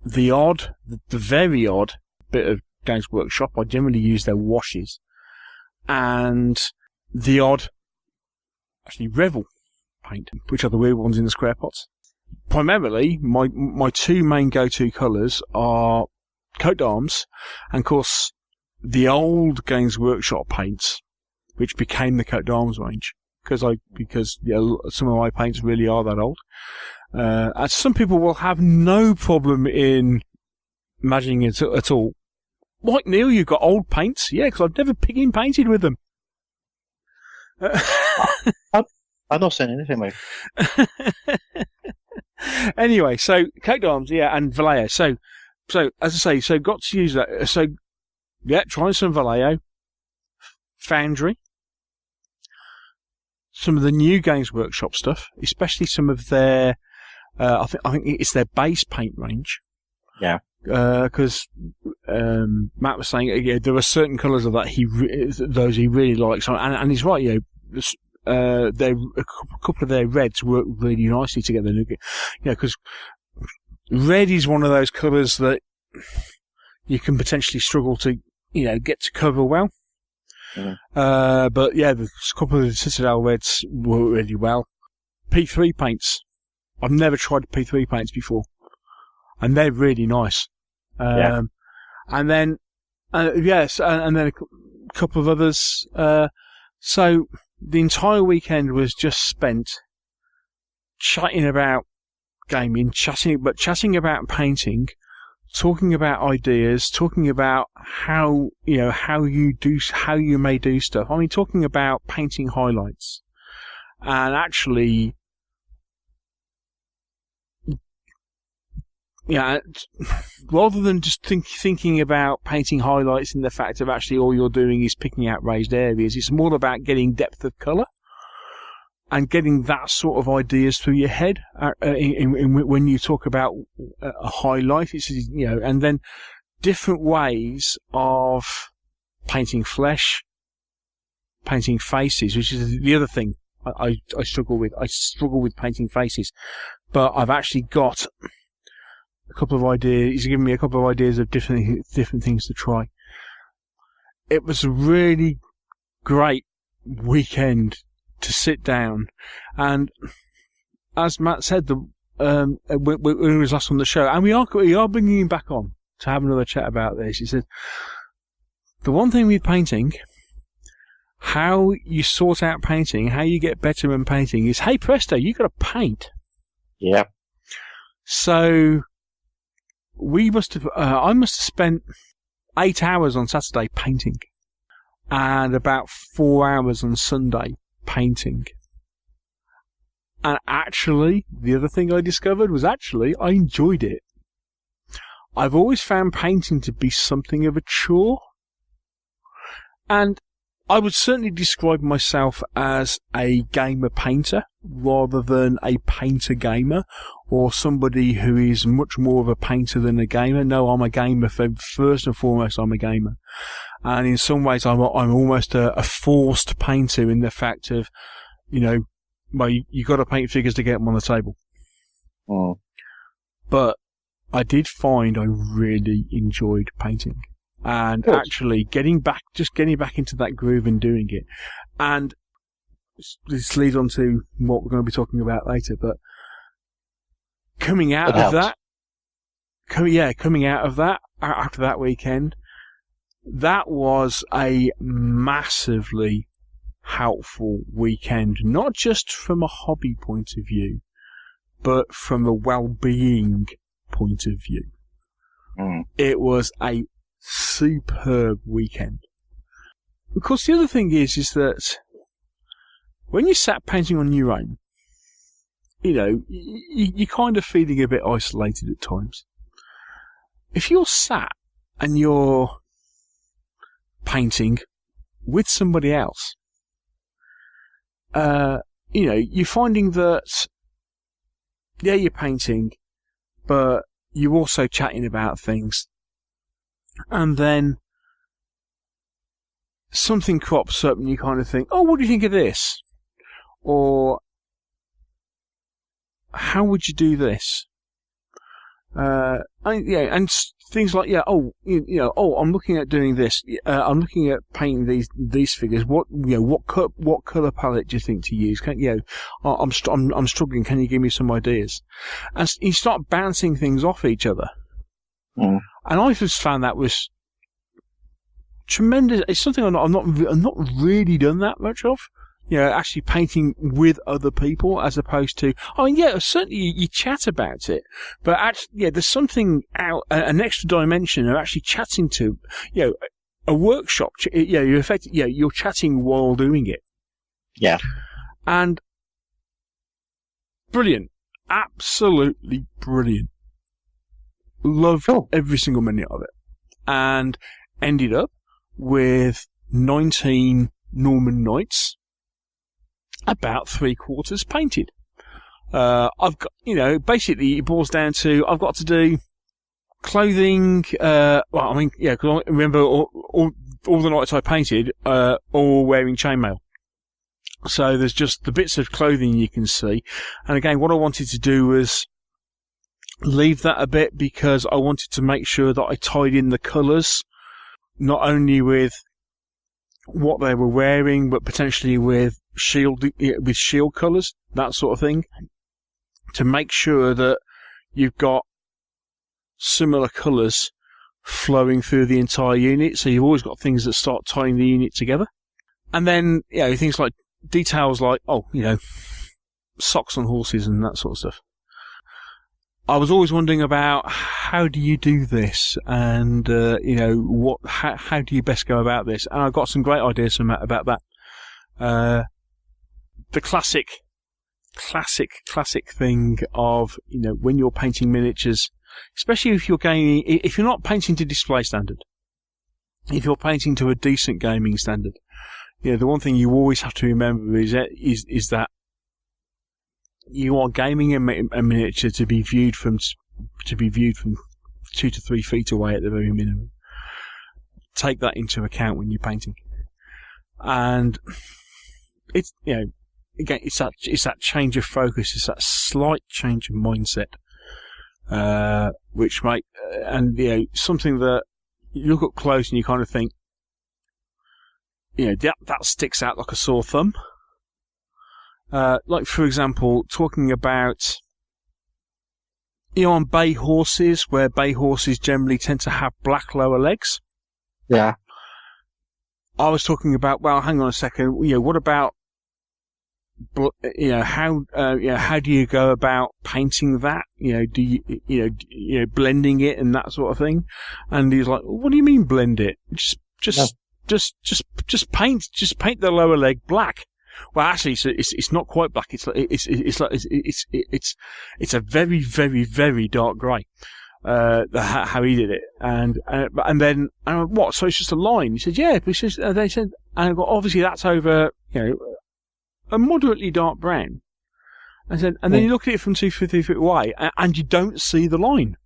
the very odd bit of Games Workshop. I generally use their washes, and the odd, actually Revel paint, which are the weird ones in the square pots. Primarily, my two main go-to colours are coat d'arms, and of course the old Games Workshop paints, which became the coat d'arms range, because some of my paints really are that old. And some people will have no problem in imagining it at all. Like Neil, you've got old paints? Yeah, because I've never picking painted with them. I'm not saying anything, mate. Anyway, so coat d'arms, yeah, and Vallejo. So as I say, got to use that. So yeah, try some Vallejo, foundry. Some of the new Games Workshop stuff, especially some of their, I think it's their base paint range. Yeah. Because Matt was saying, there are certain colours of that those he really likes, and he's right. A couple of their reds work really nicely together. Because red is one of those colours that you can potentially struggle to, get to cover well. Mm-hmm. But yeah, the couple of the Citadel reds work really well. P3 paints. I've never tried P3 paints before, and they're really nice. Yeah. And then, yes, and then a couple of others. So the entire weekend was just spent chatting about gaming, chatting about painting, talking about ideas, talking about how you may do stuff. I mean, talking about painting highlights, and actually, rather than just thinking about painting highlights in the fact of actually all you're doing is picking out raised areas, it's more about getting depth of colour. and getting that sort of ideas through your head when you talk about a highlight, it's, and then different ways of painting flesh, painting faces, which is the other thing I struggle with. I struggle with painting faces, but I've actually got a couple of ideas. He's given me a couple of ideas of different things to try. It was a really great weekend to sit down, and as Matt said, when he was last on the show, and we are bringing him back on to have another chat about this. He said the one thing with painting, how you sort out painting, how you get better in painting is, hey presto, you got to paint. Yeah. So I must have spent 8 hours on Saturday painting, and about 4 hours on Sunday painting. And actually, the other thing I discovered was I enjoyed it. I've always found painting to be something of a chore, and I would certainly describe myself as a gamer painter rather than a painter gamer, or somebody who is much more of a painter than a gamer. No, I'm a gamer. First and foremost, I'm a gamer. And in some ways, I'm almost a forced painter in the fact of, you got to paint figures to get them on the table. Oh. But I did find I really enjoyed painting. And Good. Actually getting back into that groove and doing it. And this leads on to what we're going to be talking about later, but coming out of that after that weekend, that was a massively helpful weekend, not just from a hobby point of view, but from a well-being point of view. Mm. It was a superb weekend. Of course, the other thing is that when you sat painting on your own, you're kind of feeling a bit isolated at times. If you're sat and you're painting with somebody else, you're finding that, yeah, you're painting, but you're also chatting about things. And then something crops up and you kind of think, oh, what do you think of this? Or how would you do this? And things like, I'm looking at doing this. I'm looking at painting these figures. What color palette do you think to use? I'm struggling. Can you give me some ideas? And you start bouncing things off each other. Mm. And I just found that was tremendous. It's something I'm not really done that much of. Actually painting with other people as opposed to, certainly you chat about it, but actually, there's something an extra dimension of actually chatting to, a workshop. You're chatting while doing it. Yeah. And brilliant. Absolutely brilliant. Loved every single minute of it. And ended up with 19 Norman Knights, about 3/4 painted. I've got, basically it boils down to, I've got to do clothing, because I remember all the Knights I painted, all wearing chainmail. So there's just the bits of clothing you can see. And again, what I wanted to do was leave that a bit, because I wanted to make sure that I tied in the colours, not only with what they were wearing, but potentially with shield colours, that sort of thing, to make sure that you've got similar colours flowing through the entire unit. So you've always got things that start tying the unit together. And then, things like details like, socks on horses and that sort of stuff. I was always wondering about, how do you do this, and how do you best go about this? And I got some great ideas from Matt about that. The classic thing of, when you're painting miniatures, especially if you're not painting to display standard, if you're painting to a decent gaming standard, the one thing you always have to remember is that you are gaming a miniature to be viewed from 2 to 3 feet away at the very minimum. Take that into account when you're painting. And it's, you know, again, it's that change of focus, it's that slight change of mindset, which might, and you know, something that you look up close and you kind of think, you know, that sticks out like a sore thumb. Like for example, talking about, you know, on bay horses, where bay horses generally tend to have black lower legs. Yeah. I was talking about, well, hang on a second, you know, what about, you know, how do you go about painting that? You know, do you blending it and that sort of thing? And he's like, what do you mean blend it? Just paint the lower leg black. Well, actually, it's not quite black. It's a very, very, very dark grey. How he did it, and then what? So it's just a line. He said, yeah. He says, they said, and I go, obviously that's over, you know, a moderately dark brown. I said, and then you look at it from 2 to 3 feet away, and you don't see the line,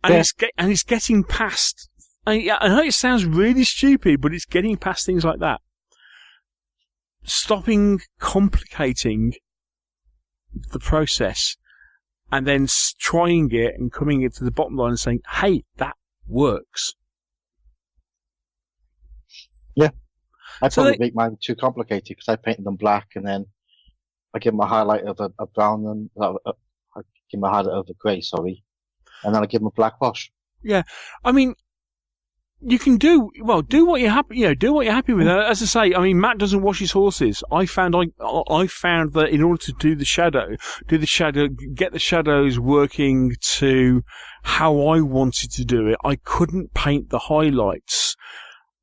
and it's getting past. I know it sounds really stupid, but it's getting past things like that. Stopping complicating the process and then trying it and coming into the bottom line and saying, hey, that works. Yeah. I probably make mine too complicated because I painted them black and then I give them a highlight of a brown and I give them a highlight of a grey, and then I give them a black wash. Yeah. I mean, you can do what you're happy, you know, do what you're happy with. As I say, I mean, Matt doesn't wash his horses. I found that in order to get the shadows working to how I wanted to do it, I couldn't paint the highlights.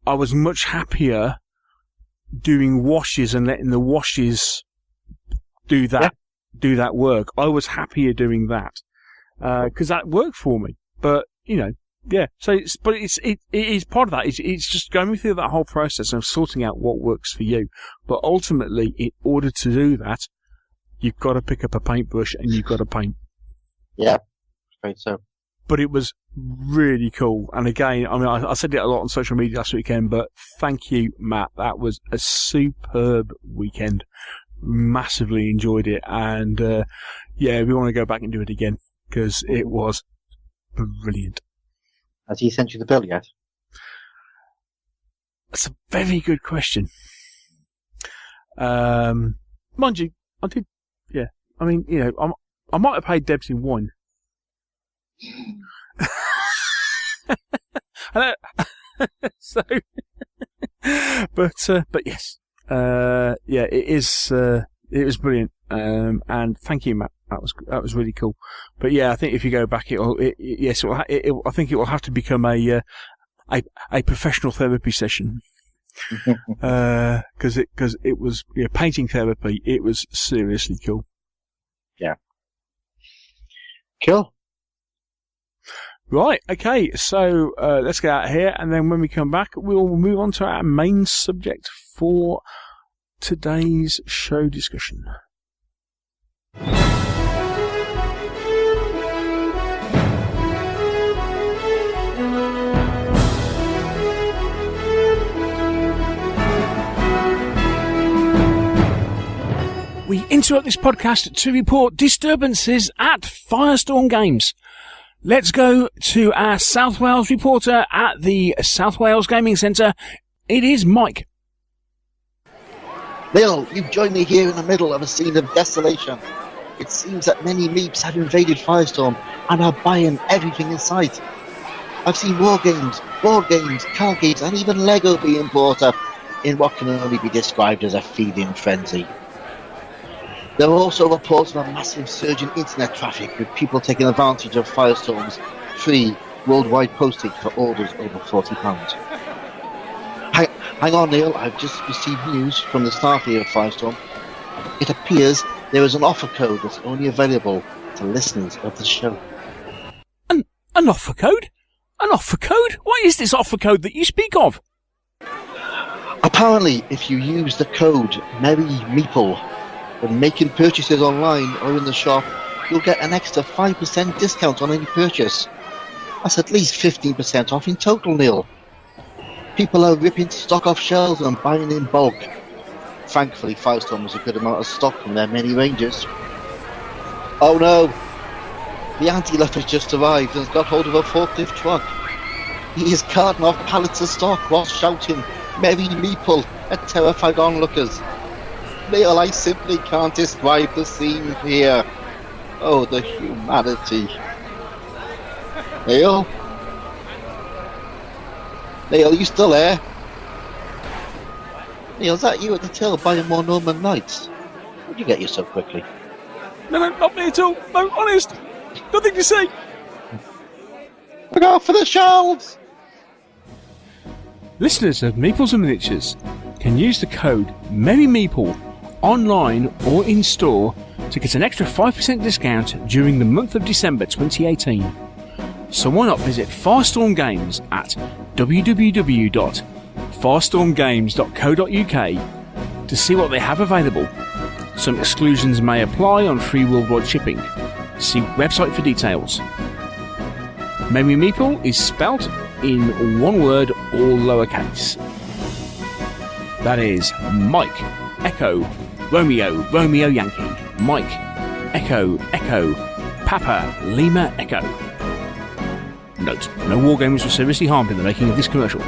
I was much happier doing washes and letting the washes do that work. I was happier doing that, because that worked for me. But, you know, yeah, so it is part of that. It's just going through that whole process of sorting out what works for you. But ultimately, in order to do that, you've got to pick up a paintbrush and you've got to paint. Yeah, right. So, but it was really cool. And again, I mean, I said it a lot on social media last weekend, but thank you, Matt. That was a superb weekend. Massively enjoyed it, and yeah, we want to go back and do it again because it was brilliant. Has he sent you the bill yet? That's a very good question. Mind you, I did. Yeah, I mean, you know, I might have paid Debs in wine. So, but yes, yeah, it was brilliant. And thank you, Matt. That was really cool. But yeah, I think if you go back, I think it will have to become a professional therapy session. Because it was, yeah, painting therapy. It was seriously cool. Yeah. Cool. Right. Okay. So let's get out of here, and then when we come back, we'll move on to our main subject for today's show discussion. We interrupt this podcast to report disturbances at Firestorm Games. Let's go to our South Wales reporter at the South Wales Gaming Centre. It is Mike. Neil, you've joined me here in the middle of a scene of desolation. It seems that many Meeps have invaded Firestorm and are buying everything in sight. I've seen war games, board games, card games, and even Lego being bought up in what can only be described as a feeding frenzy. There are also reports of a massive surge in internet traffic, with people taking advantage of Firestorm's free worldwide postage for orders over £40. Hang on, Neil, I've just received news from the staff here at Firestorm. It appears there is an offer code that's only available to listeners of the show. An offer code? An offer code? What is this offer code that you speak of? Apparently, if you use the code Merry Meeple, When making purchases online or in the shop, you'll get an extra 5% discount on any purchase. That's at least 15% off in total, Neil. People are ripping stock off shelves and buying in bulk. Thankfully, Firestorm has a good amount of stock from their many ranges. Oh no! The anti-luff has just arrived and has got hold of a forklift truck. He is carting off pallets of stock while shouting, "Merry Meeple," at terrified onlookers. Neil, I simply can't describe the scene here. Oh, the humanity. Neil? Neil, you still there? Neil, is that you at the till buying more Norman Knights? Where'd you get here so quickly? No, not me at all. No, honest. Nothing to say. Look out for the shelves! Listeners of Meeples and Miniatures can use the code MERRYMeeple online or in store to get an extra 5% discount during the month of December 2018. So why not visit Firestorm Games at www.firestormgames.co.uk to see what they have available. Some exclusions may apply on free worldwide shipping. See website for details. Merry Meeple is spelt in one word, all lowercase. That is Mike, Echo, Romeo, Romeo Yankee, Mike, Echo, Echo, Papa, Lima, Echo. Note, no wargames were seriously harmed in the making of this commercial.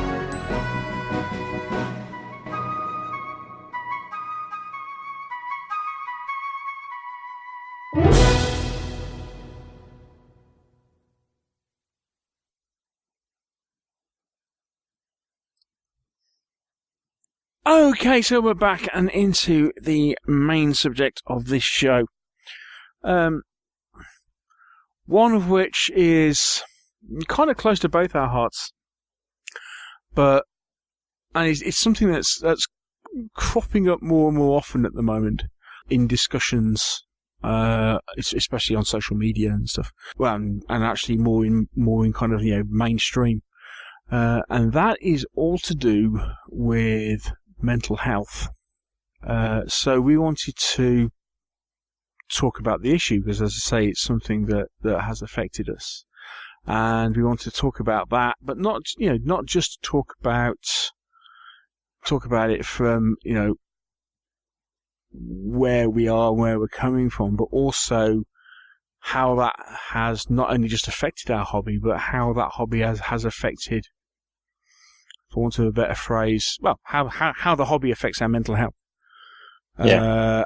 Okay, so we're back and into the main subject of this show. One of which is kind of close to both our hearts, but it's something that's cropping up more and more often at the moment in discussions, especially on social media and stuff. Well, and actually more in kind of mainstream, and that is all to do with mental health. So we wanted to talk about the issue because, as I say, it's something that has affected us, and we want to talk about that, but not just talk about it from where we are, where we're coming from, but also how that has not only just affected our hobby, but how that hobby has affected, for want of a better phrase, well, how the hobby affects our mental health. Yeah.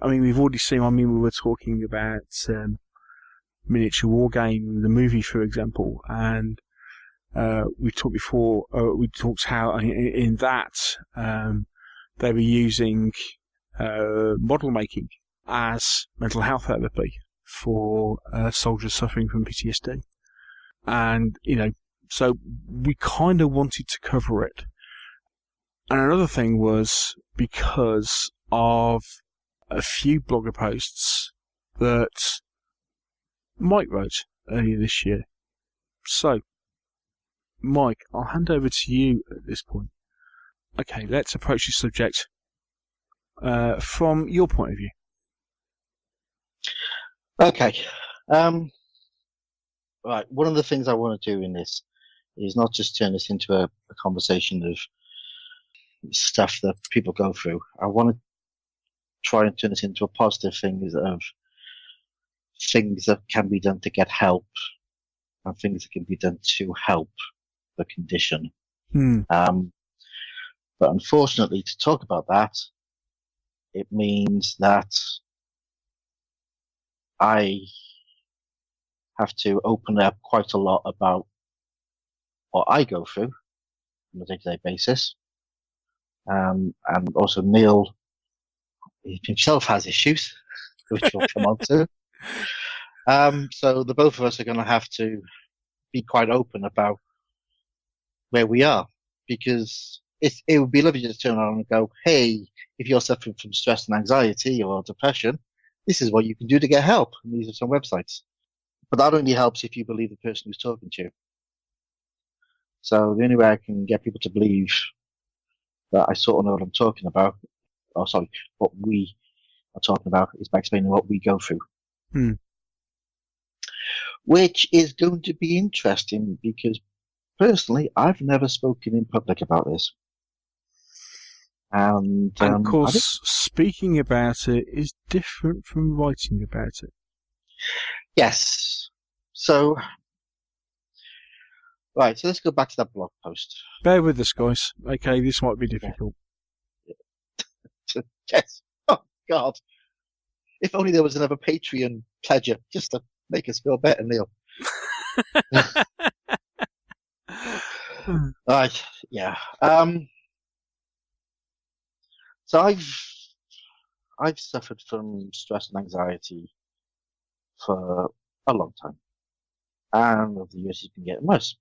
I mean, we've already seen. I mean, we were talking about Miniature War Game, the movie, for example, and we talked before. We talked how in that they were using model making as mental health therapy for soldiers suffering from PTSD, and so we kind of wanted to cover it. And another thing was because of a few blogger posts that Mike wrote earlier this year. So, Mike, I'll hand over to you at this point. Okay, let's approach this subject from your point of view. Okay. Right. One of the things I want to do in this is not just turn this into a conversation of stuff that people go through. I want to try and turn this into a positive thing of things that can be done to get help and things that can be done to help the condition. But unfortunately, to talk about that, it means that I have to open up quite a lot about what I go through on a day-to-day basis. And also Neil himself has issues, which we'll come on to. So the both of us are going to have to be quite open about where we are, because it would be lovely to turn around and go, hey, if you're suffering from stress and anxiety or depression, this is what you can do to get help. And these are some websites. But that only helps if you believe the person who's talking to you. So the only way I can get people to believe that I sort of know what I'm talking about, what are talking about is by explaining what we go through. Hmm. Which is going to be interesting because personally, I've never spoken in public about this. And of course, speaking about it is different from writing about it. Yes. So, right, so let's go back to that blog post. Bear with us, guys. Okay, this might be difficult. Yes. Oh, God. If only there was another Patreon pledger just to make us feel better, Neil. Right, yeah. So I've suffered from stress and anxiety for a long time. And over the years it's been getting worse.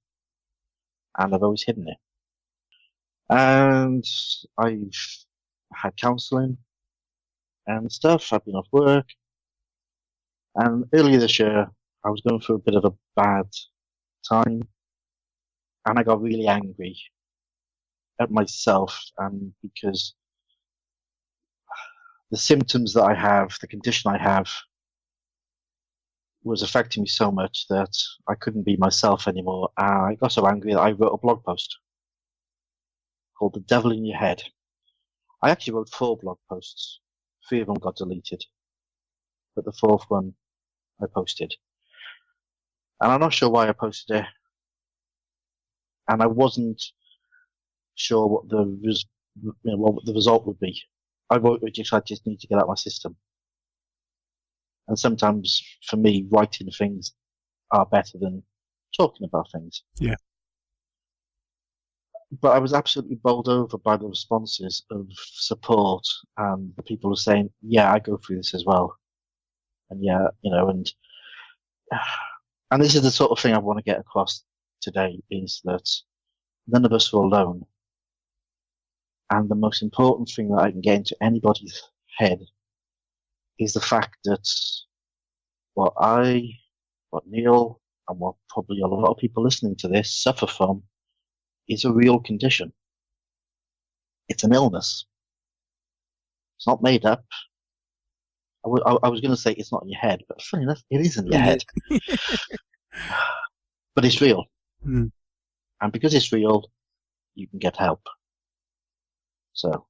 And I've always hidden it. And I've had counselling and stuff. I've been off work. And earlier this year, I was going through a bit of a bad time. And I got really angry at myself, and because the symptoms that I have, the condition I have, was affecting me so much that I couldn't be myself anymore. I got so angry that I wrote a blog post called The Devil in Your Head. I actually wrote 4 blog posts. 3 of them got deleted, but the 4th one I posted. And I'm not sure why I posted it. And I wasn't sure what the result would be. I wrote it just I just need to get out of my system. And sometimes, for me, writing things are better than talking about things. Yeah. But I was absolutely bowled over by the responses of support and the people who are saying, yeah, I go through this as well. And yeah, and this is the sort of thing I want to get across today, is that none of us are alone. And the most important thing that I can get into anybody's head is the fact that what Neil, and what probably a lot of people listening to this suffer from is a real condition. It's an illness. It's not made up. I was going to say it's not in your head, but funny enough, it is in your head. But it's real. Mm. And because it's real, you can get help. So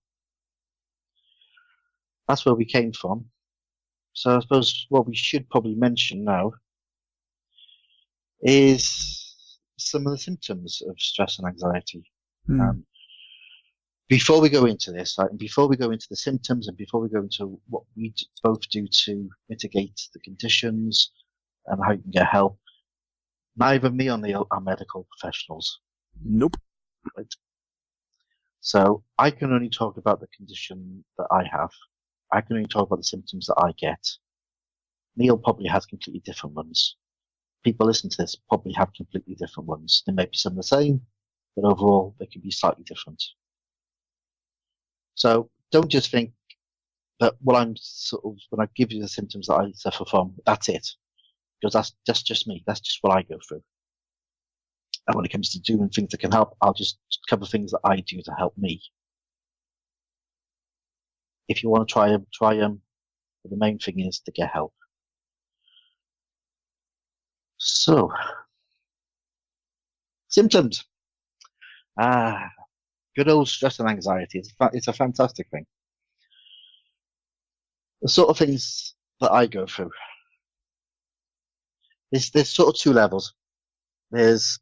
that's where we came from. So I suppose what we should probably mention now is some of the symptoms of stress and anxiety. Before we go into this, and before we go into the symptoms, and before we go into what we both do to mitigate the conditions and how you can get help, neither me or Neil are medical professionals. Nope. Right? So I can only talk about the condition that I have. I can only talk about the symptoms that I get. Neil probably has completely different ones. People listening to this probably have completely different ones. They may be some of the same, but overall they can be slightly different. So don't just think that when I give you the symptoms that I suffer from, that's it. Because that's just me. That's just what I go through. And when it comes to doing things that can help, I'll just cover things that I do to help me. If you want to try them, try them. But the main thing is to get help. So, symptoms. Good old stress and anxiety. It's a fantastic thing. The sort of things that I go through. There's sort of 2 levels. There's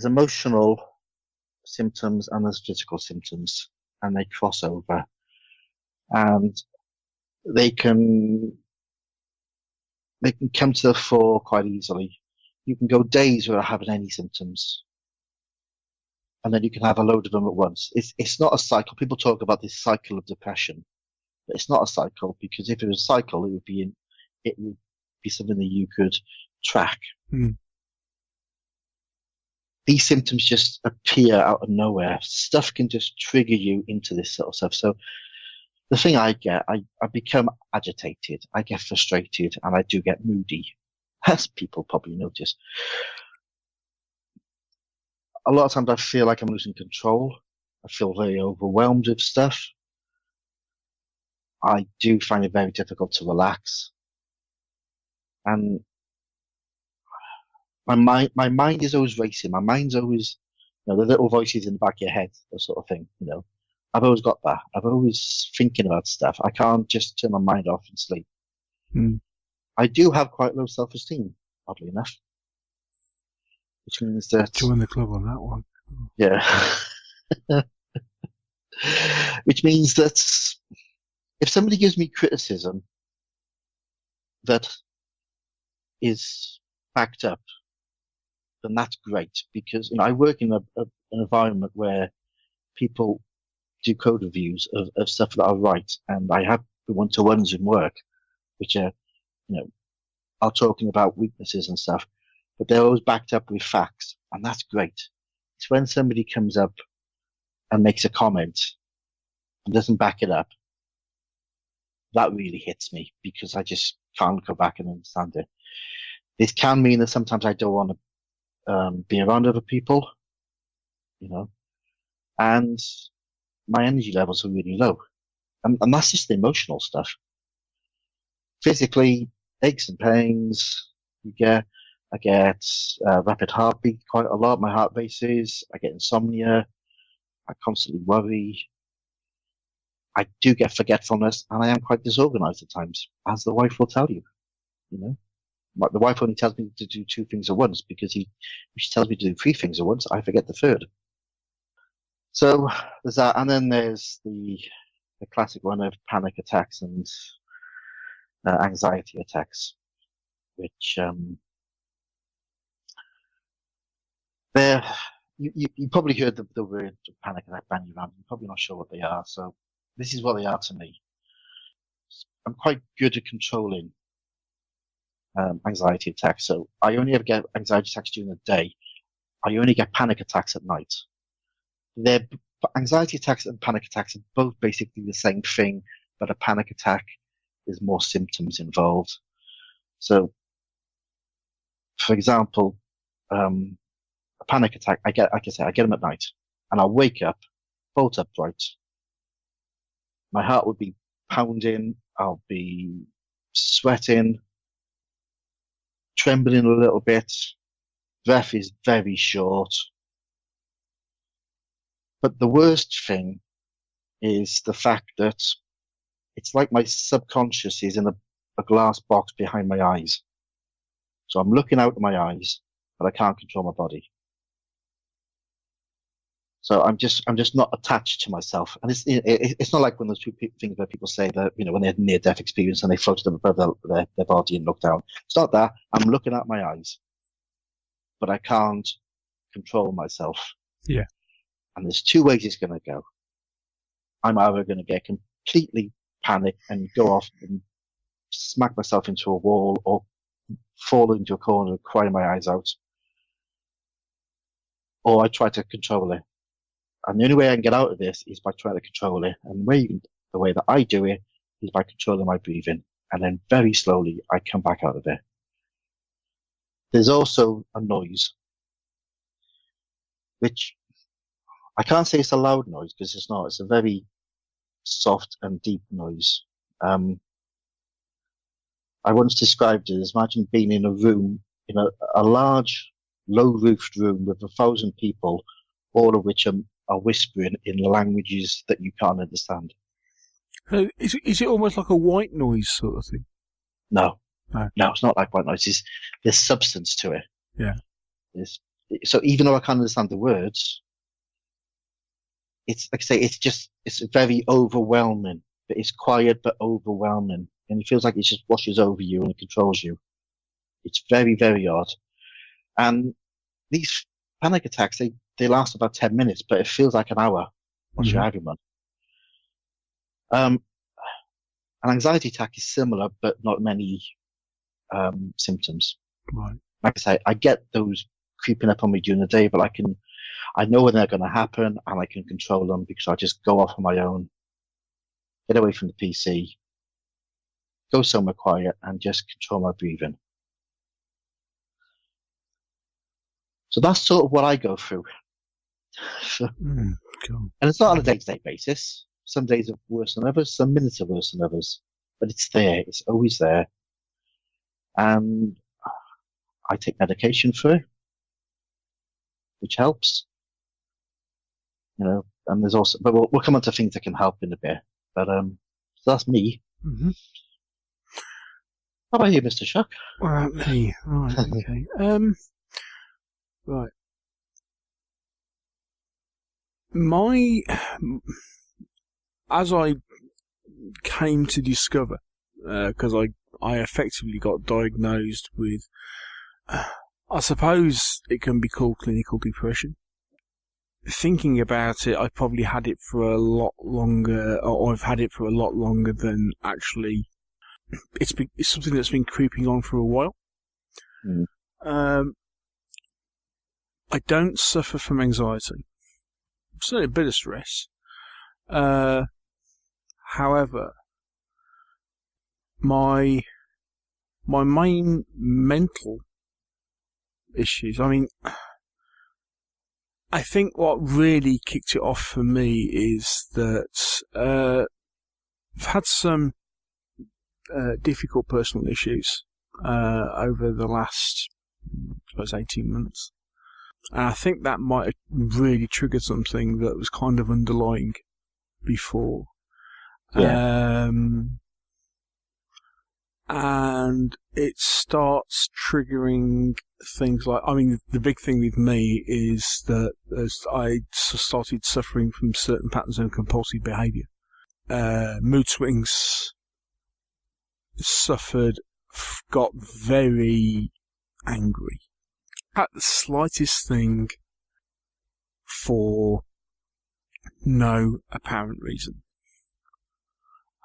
emotional symptoms and there's physical symptoms, and they cross over, and they can come to the fore quite easily. You can go days without having any symptoms, and then you can have a load of them at once. It's not a cycle. People talk about this cycle of depression, but it's not a cycle, because if it was a cycle, it would be something that you could track. These symptoms just appear out of nowhere. Stuff can just trigger you into this sort of stuff. So the thing I get, I become agitated, I get frustrated, and I do get moody, as people probably notice. A lot of times I feel like I'm losing control. I feel very overwhelmed with stuff. I do find it very difficult to relax. And my mind is always racing. My mind's always, the little voices in the back of your head, that sort of thing, I've always got that. I'm always thinking about stuff. I can't just turn my mind off and sleep. I do have quite low self-esteem, oddly enough. Which means that... Join the club on that one. Yeah. Which means that if somebody gives me criticism that is backed up, then that's great, because I work in an environment where people do code reviews of stuff that I write, and I have the one-to-ones in work, which are, are talking about weaknesses and stuff, but they're always backed up with facts, and that's great. It's when somebody comes up and makes a comment and doesn't back it up, that really hits me, because I just can't go back and understand it. This can mean that sometimes I don't want to be around other people, and my energy levels are really low. And that's just the emotional stuff. Physically, aches and pains, I get rapid heartbeat quite a lot. My heart races. I get insomnia. I constantly worry. I do get forgetfulness, and I am quite disorganized at times, as the wife will tell you. The wife only tells me to do 2 things at once, because if she tells me to do 3 things at once, I forget the third. So there's that, and then there's the classic one of panic attacks and anxiety attacks, which you probably heard the word panic attack bandied around. You're probably not sure what they are, so this is what they are to me. I'm quite good at controlling anxiety attacks, so I only ever get anxiety attacks during the day. I only get panic attacks at night. Anxiety attacks and panic attacks are both basically the same thing, but a panic attack is more symptoms involved. So, for example, a panic attack, I get them at night, and I'll wake up, bolt upright. My heart would be pounding, I'll be sweating, trembling a little bit, breath is very short. But the worst thing is the fact that it's like my subconscious is in a glass box behind my eyes. So I'm looking out of my eyes, but I can't control my body. So I'm just not attached to myself. And it's not like one of those things where people say that, when they had a near-death experience and they floated up above their body and looked down. It's not that. I'm looking at my eyes, but I can't control myself. Yeah. And there's 2 ways it's going to go. I'm either going to get completely panicked and go off and smack myself into a wall, or fall into a corner and cry my eyes out, or I try to control it. And the only way I can get out of this is by trying to control it. And the way that I do it is by controlling my breathing. And then very slowly I come back out of it. There's also a noise, which I can't say it's a loud noise, because it's not. It's a very soft and deep noise. I once described it as, imagine being in a room, a large, low-roofed room with 1,000 people, all of which are whispering in languages that you can't understand. So is it almost like a white noise sort of thing? No, it's not like white noise. There's substance to it. Yeah. So even though I can't understand the words, it's like I say, it's very overwhelming. But it's quiet but overwhelming, and it feels like it just washes over you and it controls you. It's very, very odd. And these panic attacks, they last about 10 minutes, but it feels like an hour once you're having one. An anxiety attack is similar, but not many symptoms. Right. Like I say, I get those creeping up on me during the day, but I know when they're going to happen, and I can control them because I just go off on my own, get away from the PC, go somewhere quiet, and just control my breathing. So that's sort of what I go through. Cool. And it's not on a day-to-day basis. Some days are worse than others, some minutes are worse than others. But it's there. It's always there. And I take medication for it, which helps. And there's also, but we'll come on to things that can help in a bit. But so that's me. Mm-hmm. How about you, Mr. Shuck? Well, me. Right, okay. Right. As I came to discover, because I effectively got diagnosed with, I suppose it can be called clinical depression. Thinking about it, I probably had it for a lot longer, or I've had it for a lot longer than actually. It's something that's been creeping on for a while. Mm. I don't suffer from anxiety. Certainly a bit of stress. However, my main mental issues, I think what really kicked it off for me is that I've had some difficult personal issues over the last, I suppose, 18 months. And I think that might have really triggered something that was kind of underlying before. Yeah. And it starts triggering things like, the big thing with me is that as I started suffering from certain patterns of compulsive behaviour. Mood swings, suffered, got very angry at the slightest thing for no apparent reason.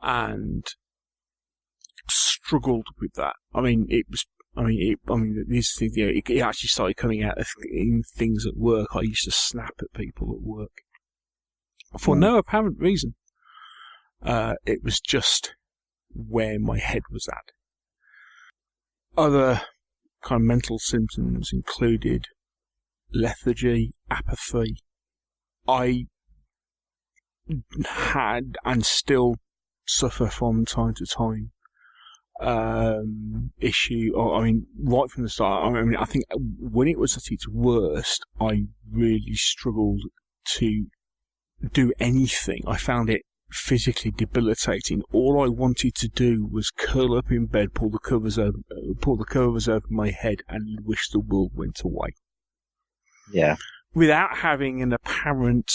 And struggled with that. It actually started coming out in things at work. I used to snap at people at work for no apparent reason. It was just where my head was at. Other kind of mental symptoms included lethargy, apathy. I had and still suffer from time to time right from the start. I think when it was at its worst, I really struggled to do anything. I found it physically debilitating. All I wanted to do was curl up in bed, pull the covers over my head, and wish the world went away. Yeah. Without having an apparent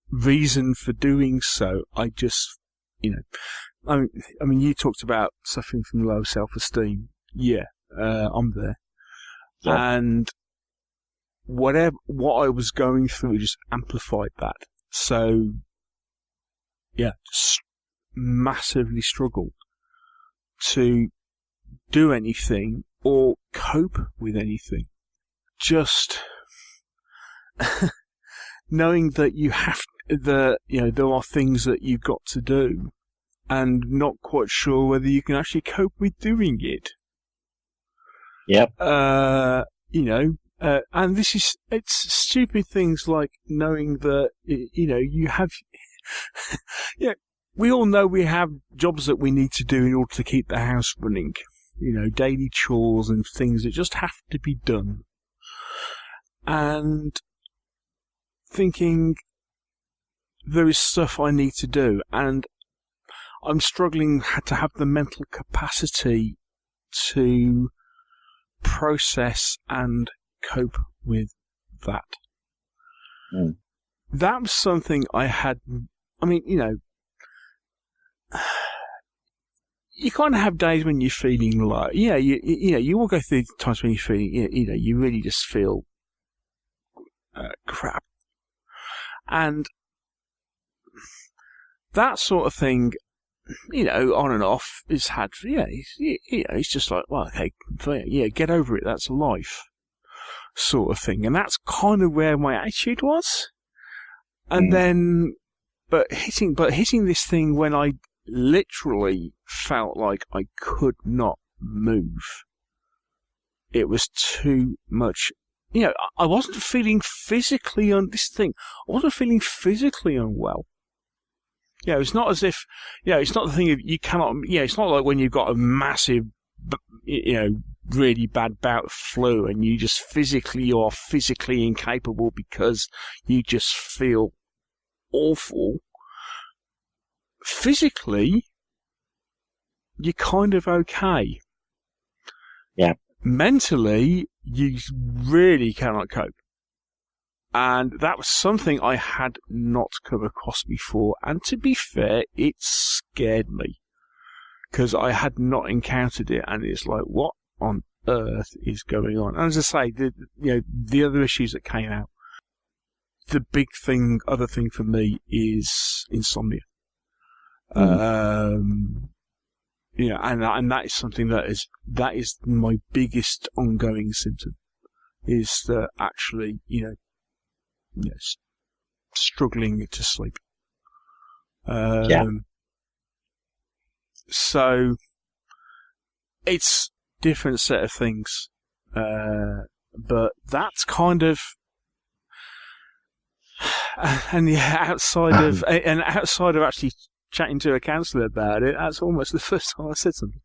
reason for doing so, I just, you talked about suffering from low self-esteem. Yeah, I'm there. Yeah. And what I was going through just amplified that. So, yeah, massively struggled to do anything or cope with anything. Just knowing that there are things that you've got to do, and not quite sure whether you can actually cope with doing it. Yep. And it's stupid things like knowing that, you have, we all know we have jobs that we need to do in order to keep the house running, daily chores and things that just have to be done. And thinking there is stuff I need to do, and I'm struggling to have the mental capacity to process and cope with that. Mm. That was something I had, you kind of have days when you're feeling like, you will go through times when you're feeling, you really just feel crap. And that sort of thing, on and off, is had, it's just like, well, okay, get over it, that's life, sort of thing. And that's kind of where my attitude was. And then, but hitting this thing when I literally felt like I could not move. It was too much. I wasn't feeling physically I wasn't feeling physically unwell. It's not as if, it's not the thing of you cannot, it's not like when you've got a massive, really bad bout of flu and you are physically incapable because you just feel awful. Physically, you're kind of okay. Yeah. Mentally, you really cannot cope. And that was something I had not come across before. And to be fair, it scared me. Because I had not encountered it. And it's like, what on earth is going on? And as I say, the other issues that came out, the other thing for me is insomnia. And that is something that is my biggest ongoing symptom, is that actually, struggling to sleep. So it's different set of things, but that's kind of, and outside of actually chatting to a counsellor about it, that's almost the first time I said something.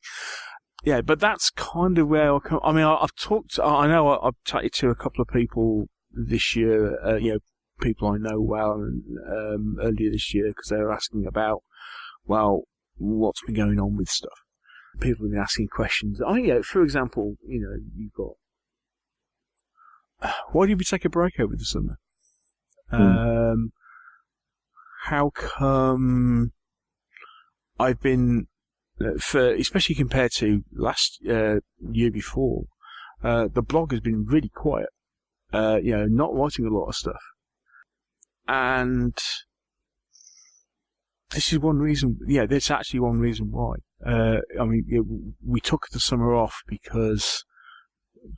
Yeah, but that's kind of where I come. I mean, I've chatted to a couple of people this year, people I know well, and earlier this year, because they were asking about, well, what's been going on with stuff. People have been asking questions. For example, you've got, why did we take a break over the summer? How come I've been, especially compared to last year before, the blog has been really quiet. Not writing a lot of stuff. And this is one reason, there's actually one reason why. We took the summer off because,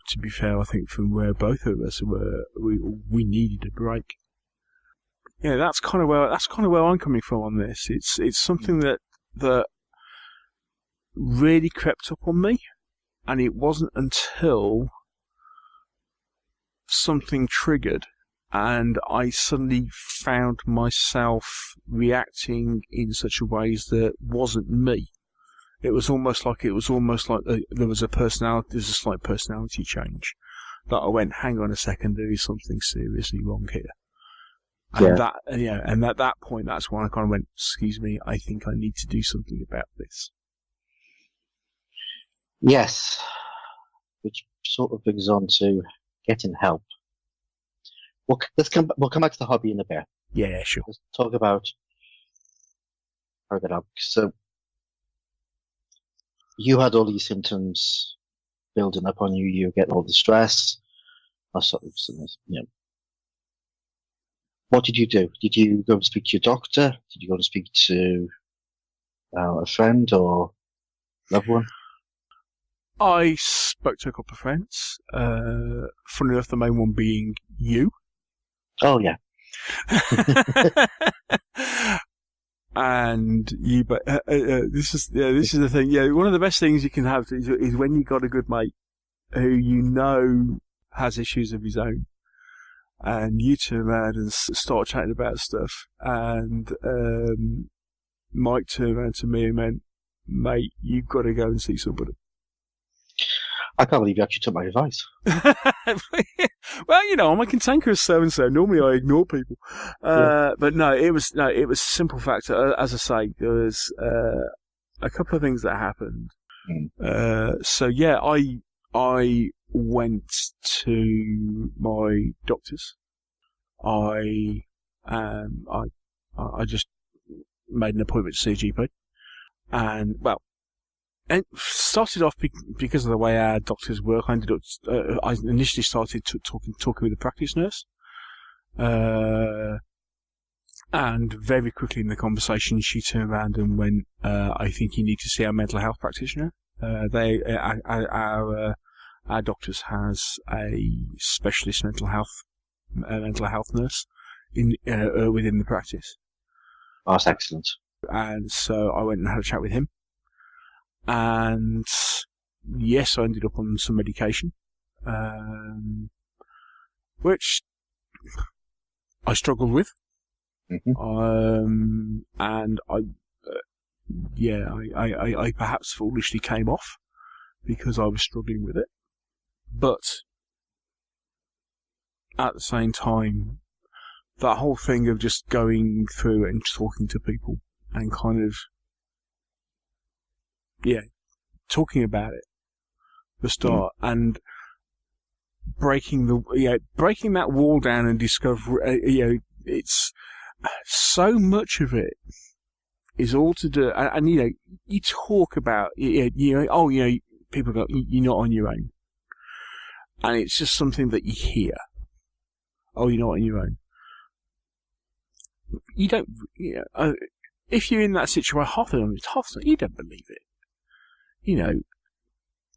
to be fair, I think from where both of us were, we needed a break. That's kind of where I'm coming from on this. It's something that really crept up on me, and it wasn't until something triggered and I suddenly found myself reacting in such a ways that wasn't me. It was almost like there was a slight personality change. That I went, hang on a second, there is something seriously wrong here. And and at that point, that's when I kind of went, excuse me, I think I need to do something about this. Yes, which sort of brings on to getting help. We'll come back to the hobby in a bit. Yeah, sure. Let's talk about how to get help. So, you had all these symptoms building up on you. You were getting all the stress. What did you do? Did you go and speak to your doctor? Did you go and speak to a friend or loved one? I spoke to a couple of friends. Funny enough, the main one being you. Oh yeah. And you, but this is the thing. Yeah, one of the best things you can have is when you got a good mate who has issues of his own, and you turn around and start chatting about stuff. And Mike turned around to me and went, "Mate, you've got to go and see somebody." I can't believe you actually took my advice. Well, I'm a cantankerous so-and-so. Normally I ignore people. But no, it was a simple fact. As I say, there was a couple of things that happened. So yeah, I went to my doctors. I just made an appointment to see a GP. And, well, and started off because of the way our doctors work. I initially started talking with the practice nurse, and very quickly in the conversation, she turned around and went, "I think you need to see our mental health practitioner." Our doctors has a specialist mental health nurse within the practice. Oh, that's excellent. And so I went and had a chat with him. And yes, I ended up on some medication, which I struggled with. And I perhaps foolishly came off because I was struggling with it. But at the same time, that whole thing of just going through and talking to people and kind of, talking about it, the start, and breaking that wall down and discover, it's so much of it is all to do, and you talk about, people go, you're not on your own, and it's just something that you hear. Oh, you're not on your own. You don't, if you're in that situation, you don't believe it.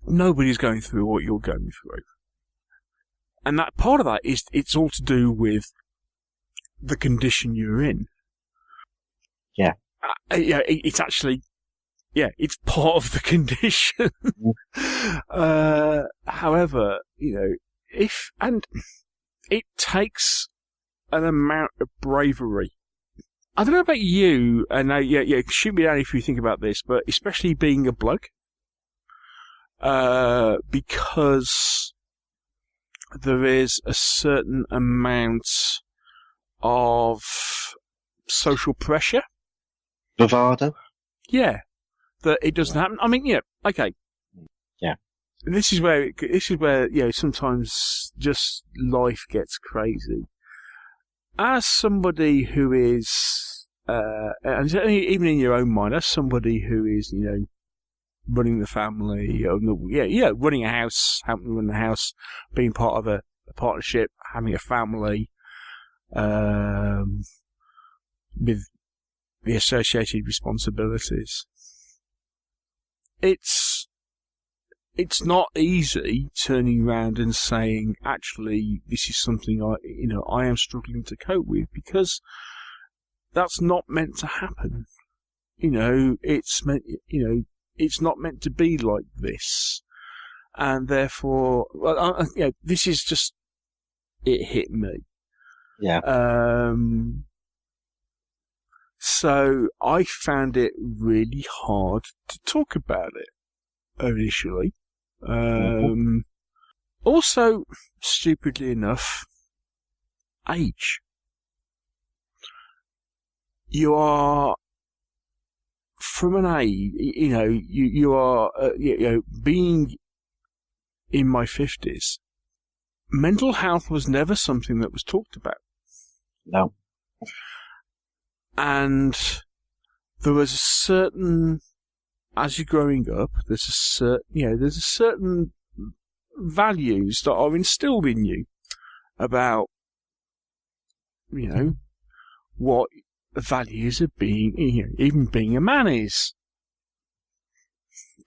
Nobody's going through what you're going through. And that part of that is, it's all to do with the condition you're in. Yeah. It's actually, it's part of the condition. However, it takes an amount of bravery. I don't know about you, and shoot me down if you think about this, but especially being a bloke, because there is a certain amount of social pressure. Bravado? Yeah. That it doesn't happen. I mean, okay. Yeah. This is where sometimes just life gets crazy. As somebody who is, and even in your own mind, as somebody who is, running the family, running a house, helping to run the house, being part of a partnership, having a family, with the associated responsibilities. It's not easy turning around and saying, actually, this is something I am struggling to cope with, because that's not meant to happen. It's meant, it's not meant to be like this. And therefore, this is just, it hit me. Yeah. So I found it really hard to talk about it initially. Also, stupidly enough, age. You are, from an age, you are, being in my 50s, mental health was never something that was talked about. No. And there was a certain, as you're growing up, there's a certain values that are instilled in you about, what the values of being, even being a man is.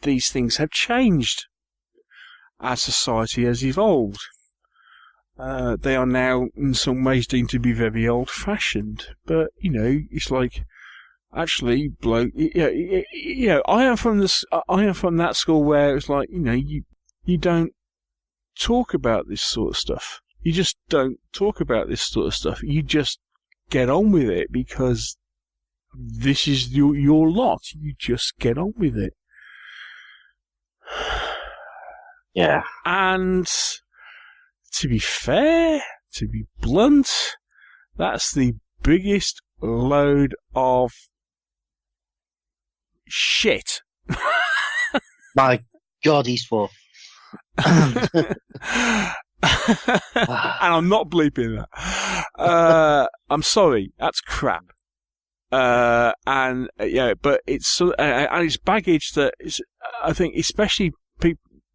These things have changed as society has evolved. They are now, in some ways, deemed to be very old-fashioned. But it's like, actually, bloke. I am from that school where it's like, you don't talk about this sort of stuff. You just don't talk about this sort of stuff. You just get on with it because this is your lot. You just get on with it. Yeah. And to be fair, to be blunt, that's the biggest load of shit. My God, he's full. And I'm not bleeping that. I'm sorry, that's crap. But it's and it's baggage that is, I think, especially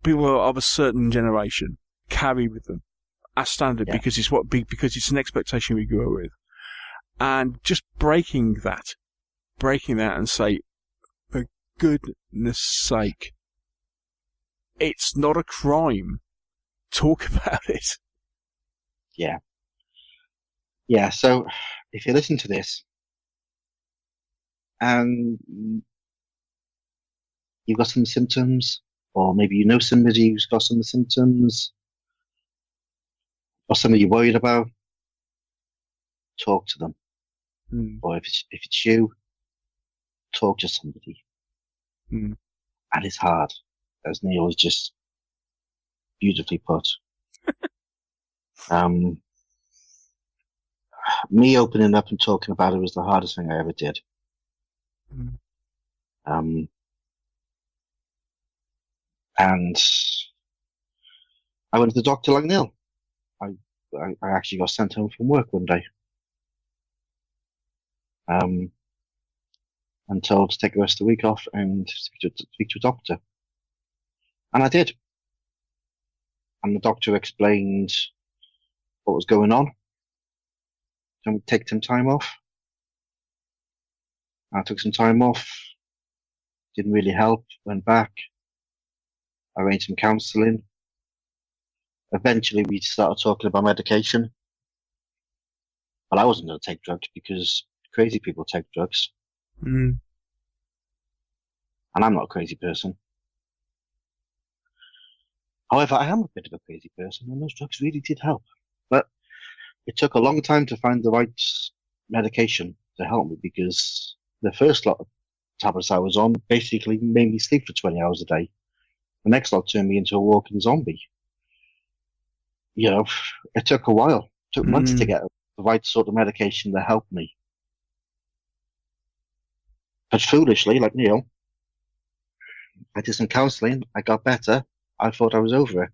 people of a certain generation carry with them as standard, because it's an expectation we grew up with, and just breaking that and say, for goodness sake, it's not a crime. Talk about it. Yeah. Yeah, so if you listen to this and you've got some symptoms, or maybe you know somebody who's got some symptoms, or somebody you're worried about, talk to them. or if it's you, talk to somebody. Mm. And it's hard, as Neil has just beautifully put. Me opening up and talking about it was the hardest thing I ever did. And I went to the doctor like Neil. I actually got sent home from work one day. And told to take the rest of the week off and speak to a doctor. And I did. And the doctor explained what was going on. Then we take some time off. I took some time off. Didn't really help. Went back. Arranged some counselling. Eventually we started talking about medication. But I wasn't going to take drugs because crazy people take drugs. And I'm not a crazy person. However, I am a bit of a crazy person, and those drugs really did help. But it took a long time to find the right medication to help me, because the first lot of tablets I was on basically made me sleep for 20 hours a day. The next lot turned me into a walking zombie. You know, it took a while. It took months to get the right sort of medication to help me. But foolishly, like Neil, I did some counselling, I got better, I thought I was over it.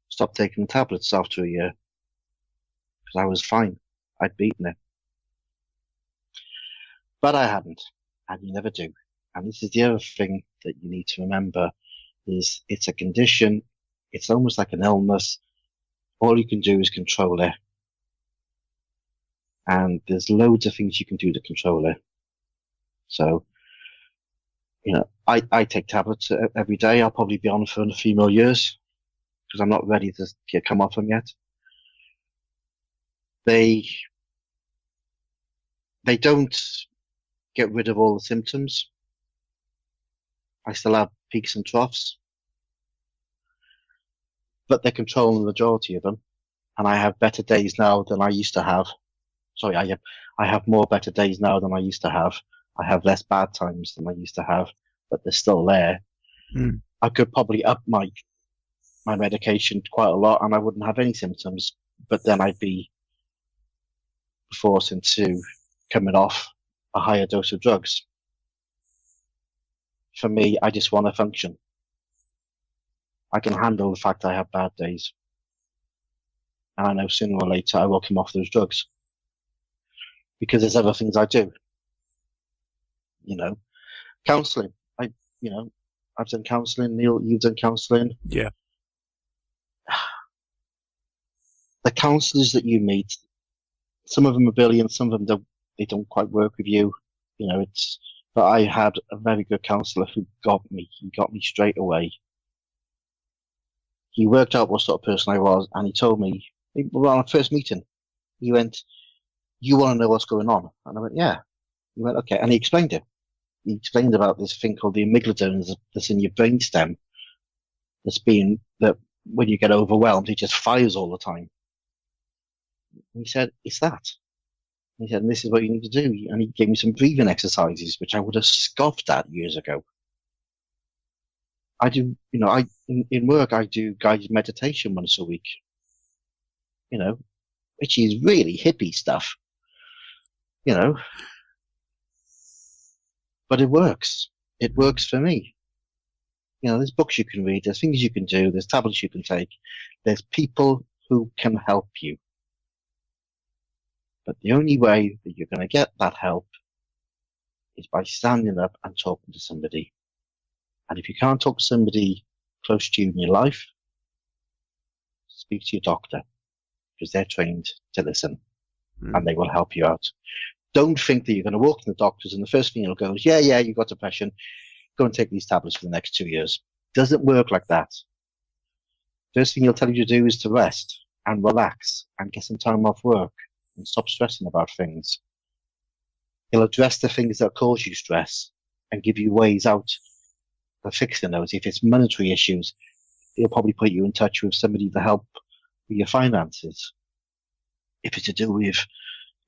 Stopped taking the tablets after a year, because I was fine. I'd beaten it. But I hadn't, and you never do. And this is the other thing that you need to remember, is it's a condition, it's almost like an illness. All you can do is control it. And there's loads of things you can do to control it. So, you know, I take tablets every day. I'll probably be on for a few more years, because I'm not ready to come off them yet. They don't get rid of all the symptoms. I still have peaks and troughs, but they control the majority of them. And I have better days now than I used to have. Sorry, I have more better days now than I used to have. I have less bad times than I used to have, but they're still there. I could probably up my medication quite a lot and I wouldn't have any symptoms, but then I'd be forced into coming off a higher dose of drugs. For me, I just want to function. I can handle the fact I have bad days. And I know sooner or later I will come off those drugs. Because there's other things I do. You know, counselling. I've done counselling. Neil, you've done counselling. Yeah. The counsellors that you meet, some of them are brilliant, some of them don't quite work with you. You know, but I had a very good counsellor who got me. He got me straight away. He worked out what sort of person I was, and he told me, well, on our first meeting, he went, "You want to know what's going on?" And I went, "Yeah." He went, "Okay." And he explained it. He explained about this thing called the amygdala that's in your brainstem. That when you get overwhelmed, it just fires all the time. And he said, "It's that." And he said, "And this is what you need to do." And he gave me some breathing exercises, which I would have scoffed at years ago. I do, in work, I do guided meditation once a week. Which is really hippie stuff. But it works. It works for me. There's books you can read, there's things you can do, there's tablets you can take, there's people who can help you. But the only way that you're going to get that help is by standing up and talking to somebody. And if you can't talk to somebody close to you in your life, speak to your doctor, because they're trained to listen and they will help you out. Don't think that you're going to walk in the doctors and the first thing you'll go is, yeah, you've got depression. Go and take these tablets for the next 2 years. Doesn't work like that. First thing he'll tell you to do is to rest and relax and get some time off work and stop stressing about things. He'll address the things that cause you stress and give you ways out of fixing those. If it's monetary issues, he'll probably put you in touch with somebody to help with your finances. If it's to do with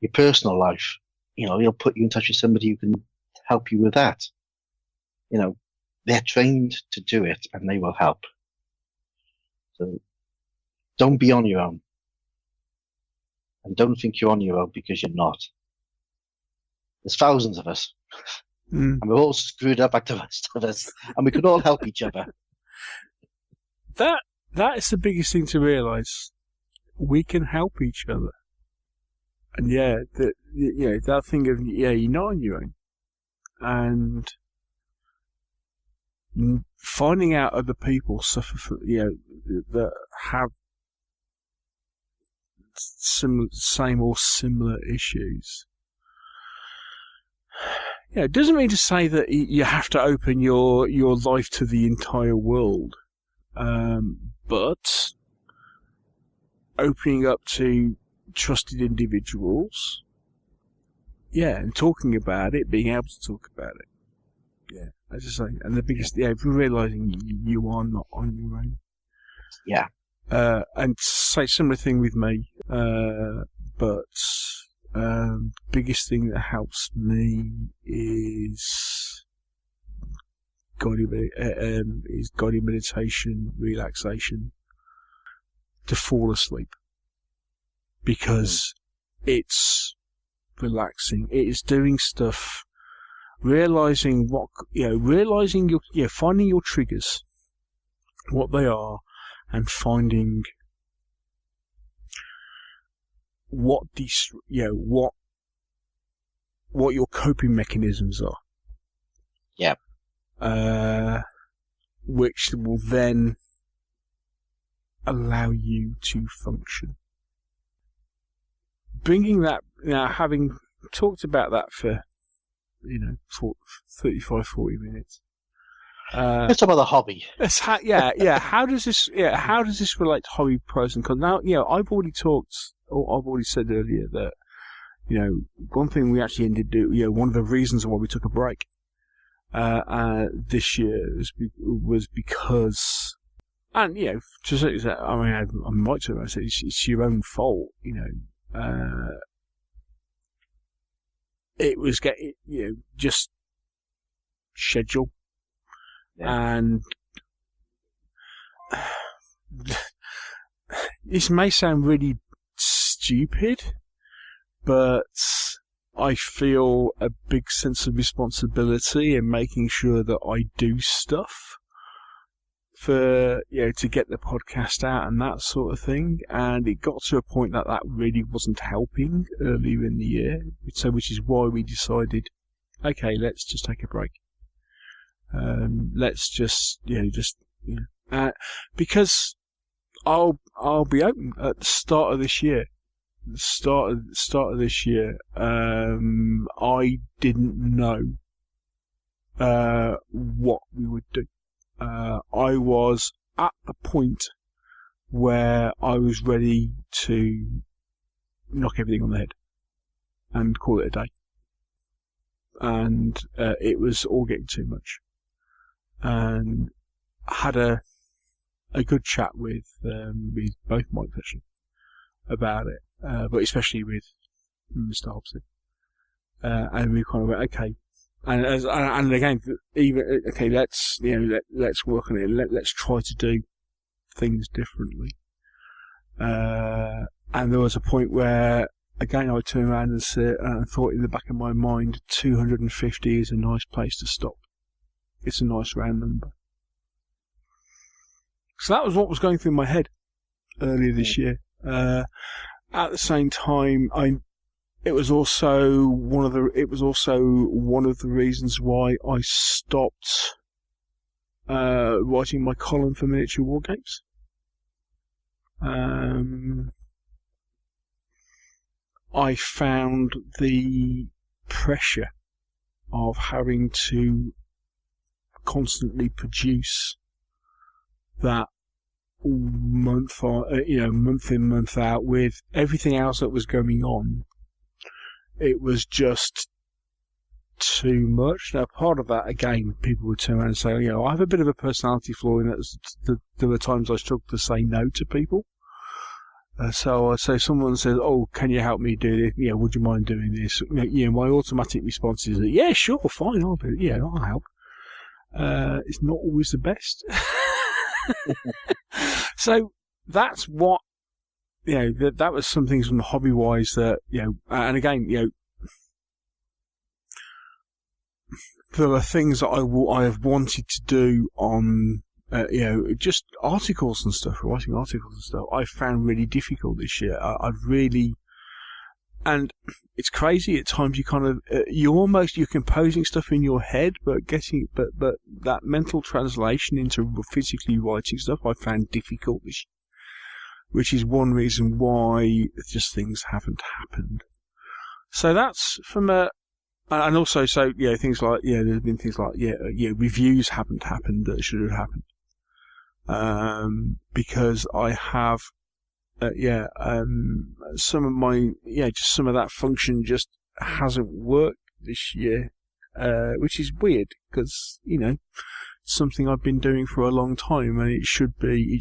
your personal life, he'll put you in touch with somebody who can help you with that. They're trained to do it and they will help. So don't be on your own. And don't think you're on your own because you're not. There's thousands of us. And we're all screwed up like the rest of us. And we can all help each other. That is the biggest thing to realise. We can help each other. And that thing of, you're not on your own. And finding out other people suffer from, that have same or similar issues. It doesn't mean to say that you have to open your life to the entire world, but opening up to trusted individuals, and talking about it, being able to talk about it, as I say, and the biggest, realising you are not on your own. Yeah. And say similar thing with me, but biggest thing that helps me is guided meditation, relaxation, to fall asleep, because it's relaxing. It is doing stuff, realizing finding your triggers, what they are, and finding what your coping mechanisms are. Yeah. Which will then allow you to function. Bringing that, having talked about that for 35, 40 minutes. Let's talk about the hobby. How does this relate to hobby pros and cons? Now, I've already said earlier that, one thing we actually ended do, one of the reasons why we took a break, this year was because, and, just like that, I might say it's your own fault, it was getting, just schedule. And this may sound really stupid, but I feel a big sense of responsibility in making sure that I do stuff for, to get the podcast out and that sort of thing. And it got to a point that really wasn't helping earlier in the year. So, which is why we decided, okay, let's just take a break. Let's because I'll be open at the start of this year. I didn't know what we would do. I was at the point where I was ready to knock everything on the head and call it a day. And it was all getting too much. And I had a good chat with both Mike Confessional about it, but especially with Mr. Hobbs. And we kind of went, okay, and again, even okay, let's work on it. Let's try to do things differently. And there was a point where, again, I turned around and said, and thought in the back of my mind, 250 is a nice place to stop. It's a nice round number. So that was what was going through my head earlier this year. At the same time, it was also one of the reasons why I stopped writing my column for Miniature War Games. I found the pressure of having to constantly produce that month in, month out, with everything else that was going on. It was just too much. Now, part of that, again, people would turn around and say, I have a bit of a personality flaw in that there were times I struggled to say no to people. So someone says, "Oh, can you help me do this? Yeah, would you mind doing this?" My automatic response is, "Yeah, sure, fine, I'll do it. Yeah, I'll help." It's not always the best. So that's what, that was some things from the hobby wise that, and again, there are things that I have wanted to do on, just articles and stuff, writing articles and stuff. I found really difficult this year. I've really, and it's crazy at times. You kind of, you're composing stuff in your head, but but that mental translation into physically writing stuff, I found difficult this year, which is one reason why just things haven't happened. So that's from a, and also, things like, there's been things like, reviews haven't happened that should have happened. Because I have, some of my, just some of that function just hasn't worked this year, which is weird because, something I've been doing for a long time, and it shouldn't be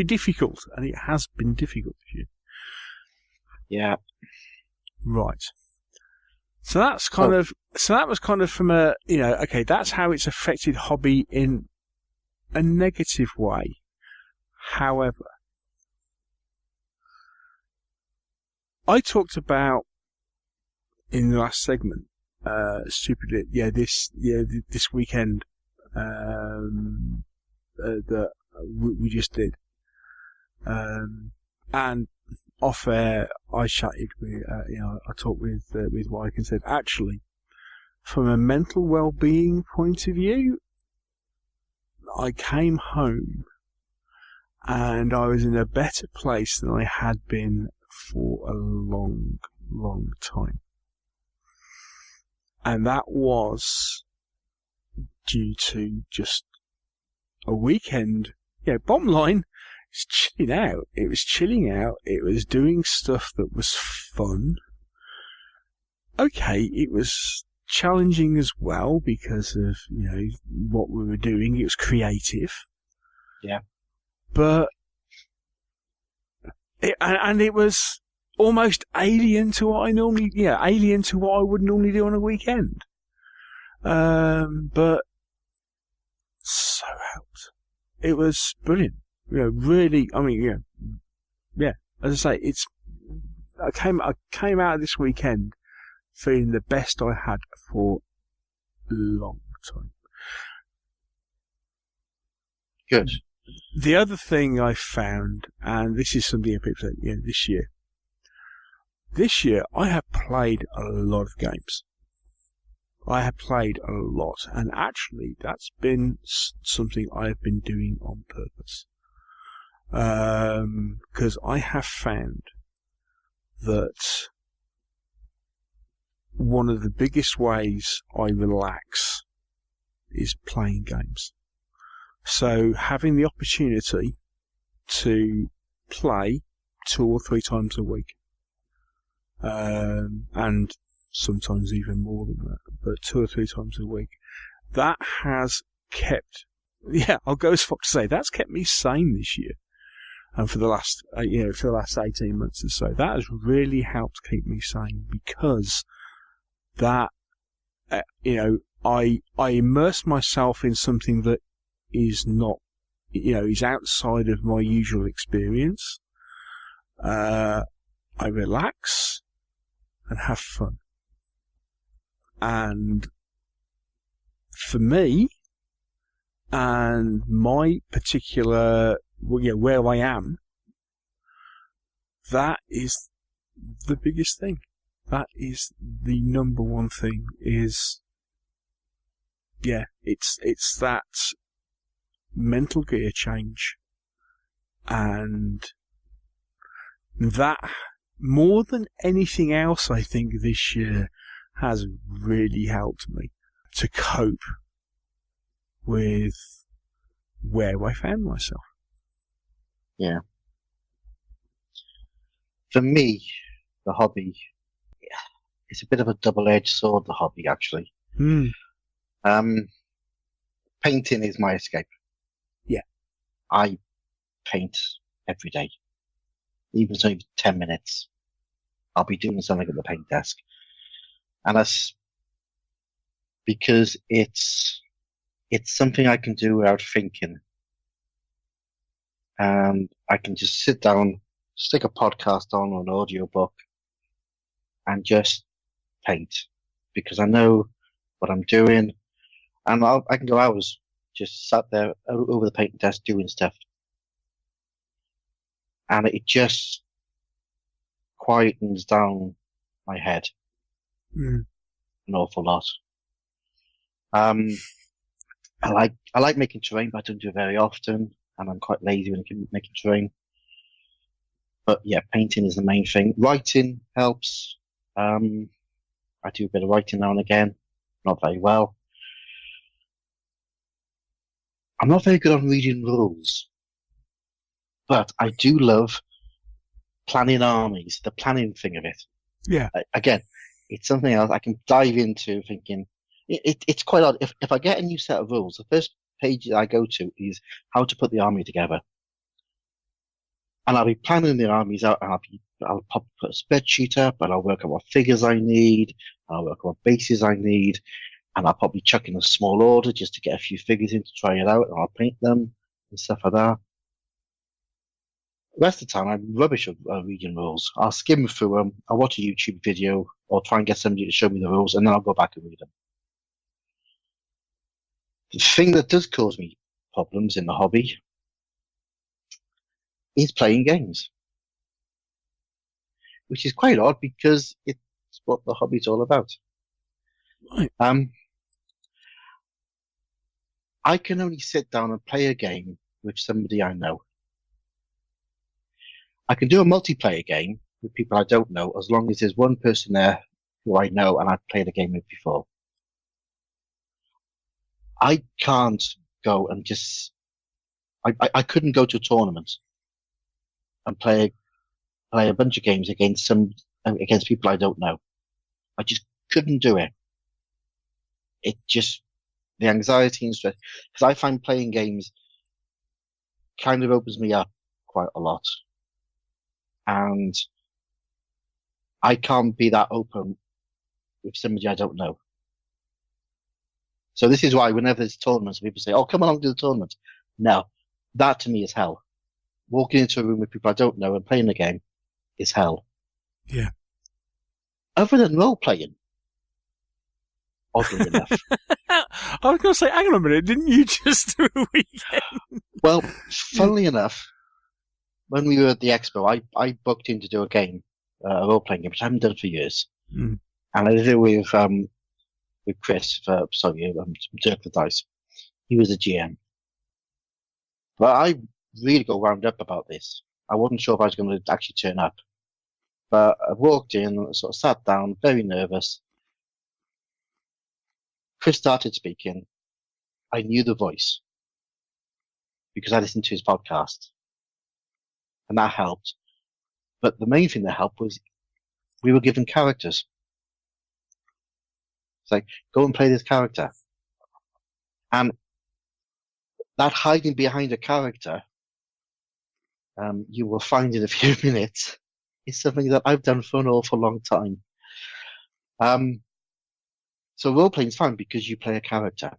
difficult, and it has been difficult this year. Yeah. Right. So that's that was kind of from a, okay, that's how it's affected hobby in a negative way. However, I talked about in the last segment, stupidly, this weekend, that we just did, and off air, I chatted with, I talked with Mike and said, actually, from a mental well-being point of view, I came home and I was in a better place than I had been for a long, long time. And that was due to just a weekend. Bottom line, it's chilling out. It was chilling out. It was doing stuff that was fun. Okay, it was challenging as well because of, what we were doing. It was creative. Yeah. But, it was almost alien to what I would normally do on a weekend. But so helped. It was brilliant. Really, as I say, I came out of this weekend feeling the best I had for a long time. Good. The other thing I found, and this is something that people say, this year I have played a lot of games. I have played a lot, and actually that's been something I have been doing on purpose. Because I have found that one of the biggest ways I relax is playing games. So having the opportunity to play 2 or 3 times a week, and sometimes even more than that, but 2 or 3 times a week, that has kept, I'll go as far to say that's kept me sane this year. And for the last, for the last 18 months or so, that has really helped keep me sane because that, I immerse myself in something that is not, is outside of my usual experience. I relax and have fun. And for me, and my particular, where I am, that is the biggest thing. That is the number one thing is, it's that mental gear change. And that, more than anything else, I think this year has really helped me to cope with where I found myself. Yeah. For me, the hobby, it's a bit of a double-edged sword, the hobby, actually. Painting is my escape. Yeah. I paint every day. even if it's only 10 minutes, I'll be doing something at the paint desk. And that's because it's something I can do without thinking. And I can just sit down, stick a podcast on or an audiobook, and just paint. Because I know what I'm doing, and I can go hours just sat there over the paint desk doing stuff. And it just quietens down my head an awful lot. I like making terrain, but I don't do it very often, and I'm quite lazy when I'm making terrain. But yeah, painting is the main thing. Writing helps. I do a bit of writing now and again, not very well. I'm not very good on reading rules, but I do love planning armies, the planning thing of it. Yeah. Again, it's something else I can dive into thinking. It's quite odd. If I get a new set of rules, the first page I go to is how to put the army together. And I'll be planning the armies out, and I'll put a spreadsheet up, and I'll work out what figures I need, and I'll work out what bases I need, and I'll probably chuck in a small order just to get a few figures in to try it out, and I'll paint them and stuff like that. The rest of the time, I'm rubbish at reading rules. I'll skim through them, I'll watch a YouTube video, or try and get somebody to show me the rules, and then I'll go back and read them. The thing that does cause me problems in the hobby is playing games. Which is quite odd because it's what the hobby's all about. Right. I can only sit down and play a game with somebody I know. I can do a multiplayer game with people I don't know as long as there's one person there who I know and I've played a game with before. I can't go and just... I couldn't go to a tournament and play a bunch of games against people I don't know. I just couldn't do it. It just... the anxiety and stress... because I find playing games kind of opens me up quite a lot. And I can't be that open with somebody I don't know. So this is why whenever there's tournaments, people say, oh, come along to the tournament. No, that to me is hell. Walking into a room with people I don't know and playing a game is hell. Yeah. Other than role-playing, oddly enough. I was going to say, hang on a minute, didn't you just do a weekend? Well, funnily enough, when we were at the expo, I booked in to do a game, a role-playing game, which I haven't done for years. Mm. And I did it with Chris, Dirk the Dice. He was a GM. But I really got wound up about this. I wasn't sure if I was going to actually turn up. But I walked in, sort of sat down, very nervous. Chris started speaking. I knew the voice because I listened to his podcast. And that helped. But the main thing that helped was we were given characters. It's like, go and play this character. And that hiding behind a character, you will find in a few minutes, is something that I've done for an awful long time. So role-playing is fun because you play a character.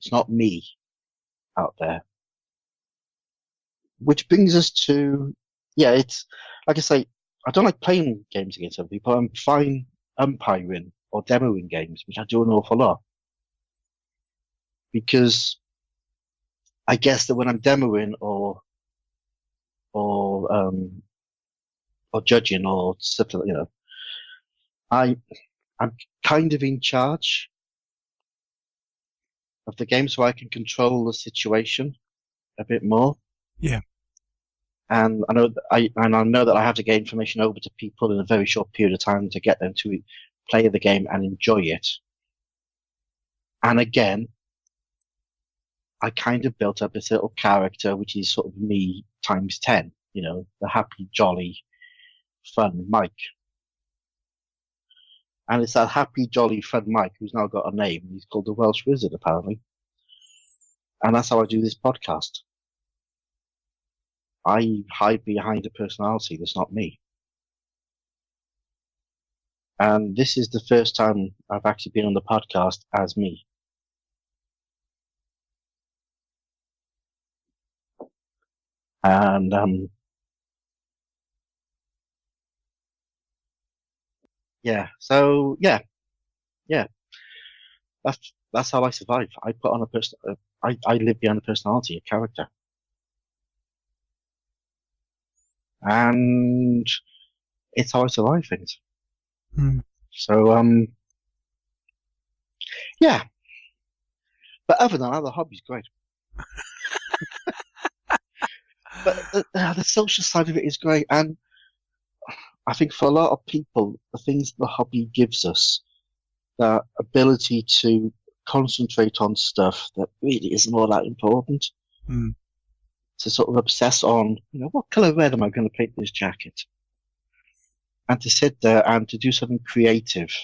It's not me out there. Which brings us to, yeah, it's, like I say, I don't like playing games against other people. I'm fine umpiring or demoing games, which I do an awful lot. Because I guess that when I'm demoing or judging or stuff like that, I'm kind of in charge of the game, so I can control the situation a bit more. Yeah. And I know that I have to get information over to people in a very short period of time to get them to play the game and enjoy it. And again, I kind of built up this little character, which is sort of me times 10, the happy, jolly, fun Mike. And it's that happy, jolly, fun Mike who's now got a name. He's called the Welsh Wizard, apparently. And that's how I do this podcast. I hide behind a personality that's not me. And this is the first time I've actually been on the podcast as me. And so that's how I survive. I put on a person. I live behind a personality, a character, and it's how I survive things. So yeah. But other than that, the hobby's great. But the social side of it is great, and I think for a lot of people, the things the hobby gives us, that ability to concentrate on stuff that really isn't all that important, to sort of obsess on, what colour red am I going to paint this jacket? And to sit there and to do something creative.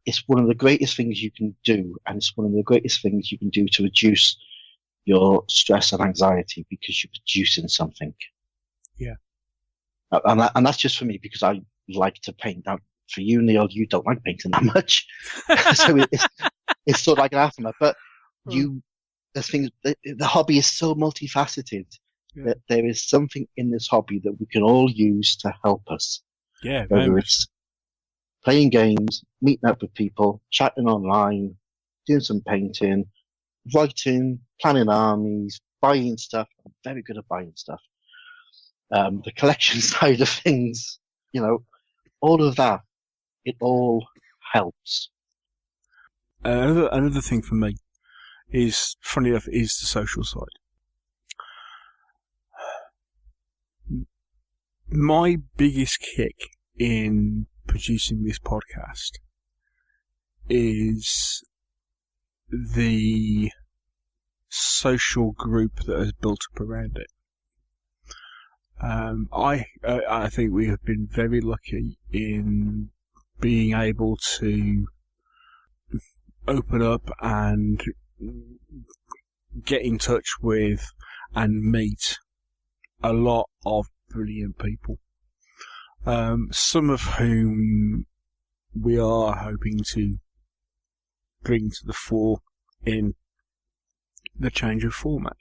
It's one of the greatest things you can do, and it's one of the greatest things you can do to reduce your stress and anxiety because you're producing something. Yeah. And that's just for me because I like to paint. Now, for you, Neil, you don't like painting that much. So it's sort of like an anathema. But the hobby is so multifaceted that there is something in this hobby that we can all use to help us. Yeah. Whether it's playing games, meeting up with people, chatting online, doing some painting, writing, planning armies, buying stuff. I'm very good at buying stuff. The collection side of things, all of that, it all helps. Another thing for me is, funny enough, is the social side. My biggest kick in producing this podcast is the social group that has built up around it. I think we have been very lucky in being able to open up and get in touch with and meet a lot of brilliant people. Some of whom we are hoping to bring to the fore in the change of format.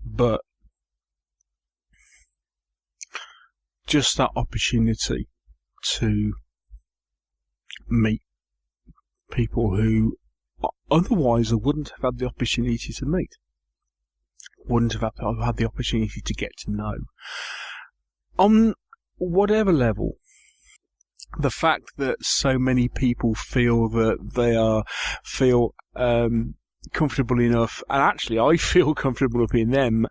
But just that opportunity to meet people who otherwise I wouldn't have had the opportunity to meet, wouldn't have had the opportunity to get to know. On whatever level, the fact that so many people feel that they feel comfortable enough, and actually I feel comfortable enough in them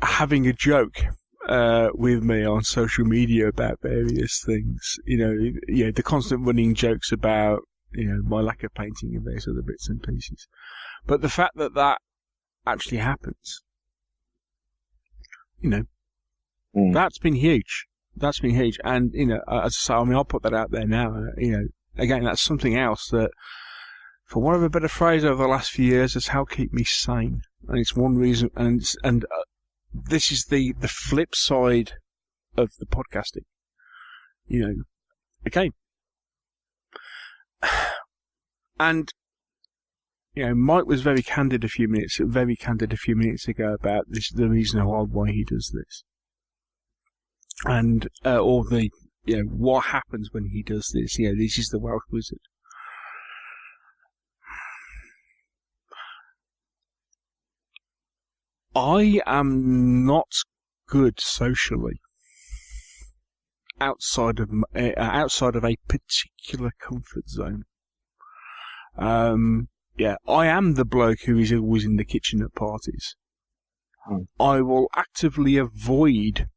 having a joke with me on social media about various things, the constant running jokes about my lack of painting and various other bits and pieces. But the fact that actually happens, that's been huge. That's been huge. And, as I say, I'll put that out there now. Again, that's something else that, for want of a better phrase, over the last few years has helped keep me sane. And it's one reason, and this is the flip side of the podcasting. Okay. And, Mike was very candid a few minutes ago about this, the reason why he does this. And, or the, what happens when he does this. This is the Welsh Wizard. I am not good socially outside of a particular comfort zone. I am the bloke who is always in the kitchen at parties. I will actively avoid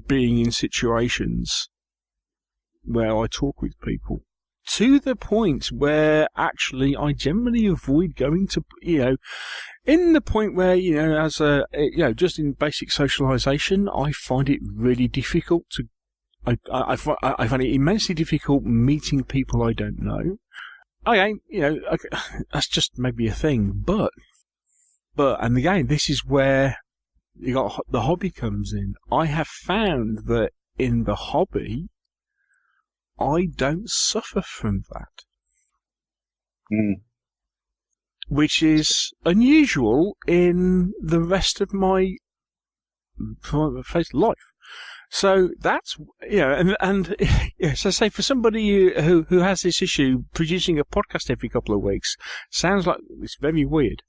being in situations where I talk with people, to the point where actually I generally avoid going to, in the point where, as a, just in basic socialization, I find it really difficult to, I find it immensely difficult meeting people I don't know. okay, that's just maybe a thing, but, and again, this is where the hobby comes in. I have found that in the hobby, I don't suffer from that. Which is unusual in the rest of my life. So that's, and so say for somebody who has this issue, producing a podcast every couple of weeks sounds like it's very weird.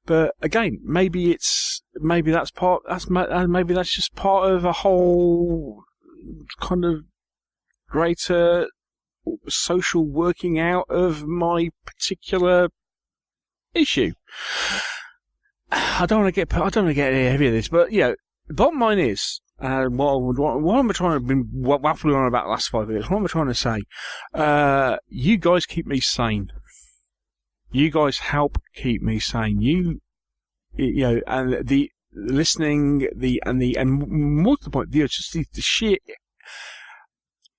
But again, maybe that's just part of a whole kind of greater social working out of my particular issue. I don't want to get heavy of this, but the bottom line is, what am I trying to been waffling on about the last 5 minutes? What am I trying to say? You guys keep me sane. You guys help keep me sane. And the listening, and more to the point, just the sheer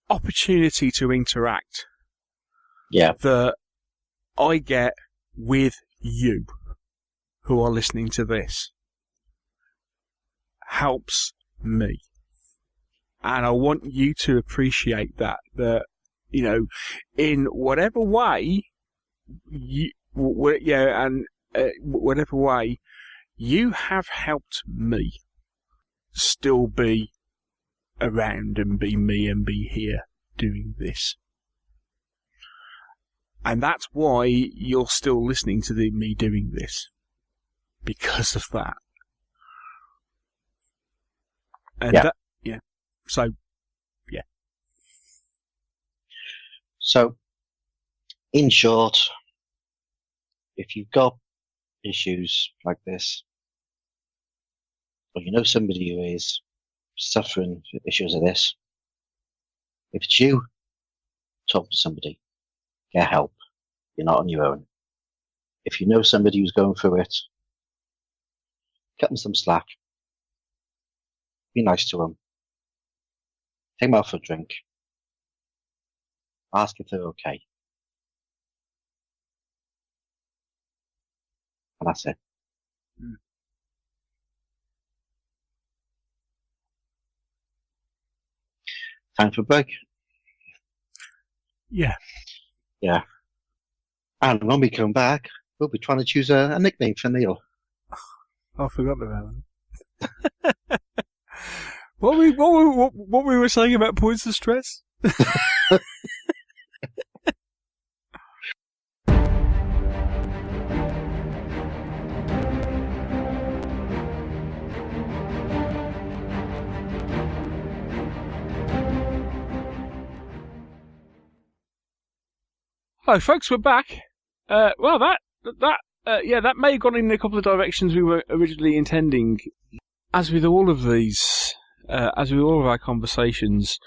opportunity to interact. Yeah. That I get with you who are listening to this helps me. And I want you to appreciate that in whatever way whatever way you have helped me still be around and be me and be here doing this. And that's why you're still listening to me doing this. Because of that. And So, yeah. So, in short, if you've got issues like this, or you know somebody who is suffering from issues of this, if it's you, talk to somebody. Get help. You're not on your own. If you know somebody who's going through it, cut them some slack. Be nice to them. Take them out for a drink. Ask if they're okay. And that's it. Time for a break. Yeah. Yeah. And when we come back, we'll be trying to choose a nickname for Neil. I forgot about that. What we were saying about points of stress? Hello, folks. We're back. That may have gone in a couple of directions we were originally intending. As with all of these, as with all of our conversations,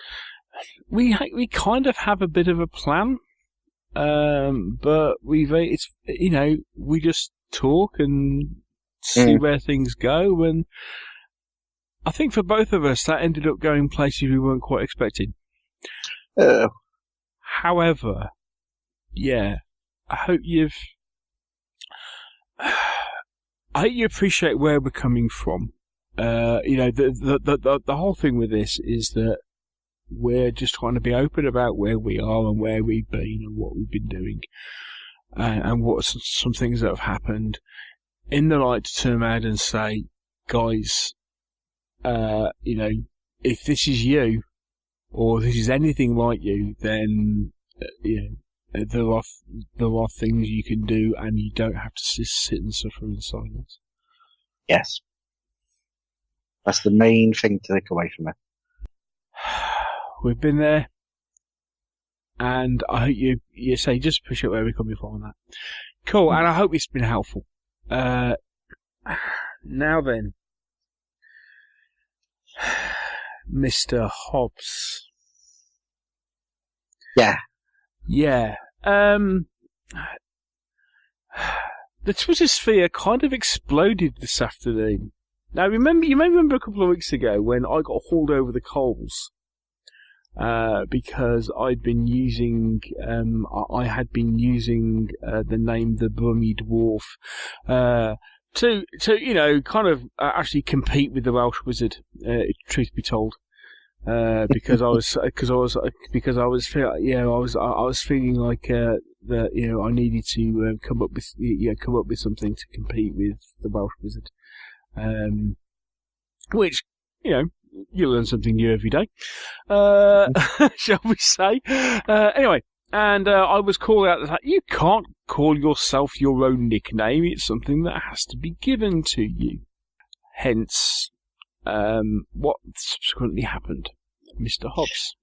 we kind of have a bit of a plan, but we just talk and see where things go, and I think for both of us that ended up going places we weren't quite expecting. However, yeah, I hope you appreciate where we're coming from. The whole thing with this is that we're just trying to be open about where we are and where we've been and what we've been doing, and what some things that have happened, in the light to turn around and say, guys, if this is you, or this is anything like you, then there are things you can do, and you don't have to sit and suffer in silence. Yes. That's the main thing to take away from it. We've been there, and I hope you say just appreciate where we're coming from on that. Cool, and I hope it's been helpful. Now then, Mr. Hobbs. Yeah. Yeah. The Twitter sphere kind of exploded this afternoon. Now, you may remember a couple of weeks ago when I got hauled over the coals because I'd been using, I had been using the name the Brummy Dwarf to kind of actually compete with the Welsh Wizard. Truth be told, because I was feeling like that I needed to come up with something to compete with the Welsh Wizard, which you learn something new every day, shall we say? Anyway, and I was called out that you can't call yourself your own nickname. It's something that has to be given to you. Hence, what subsequently happened, Mr. Hobbs?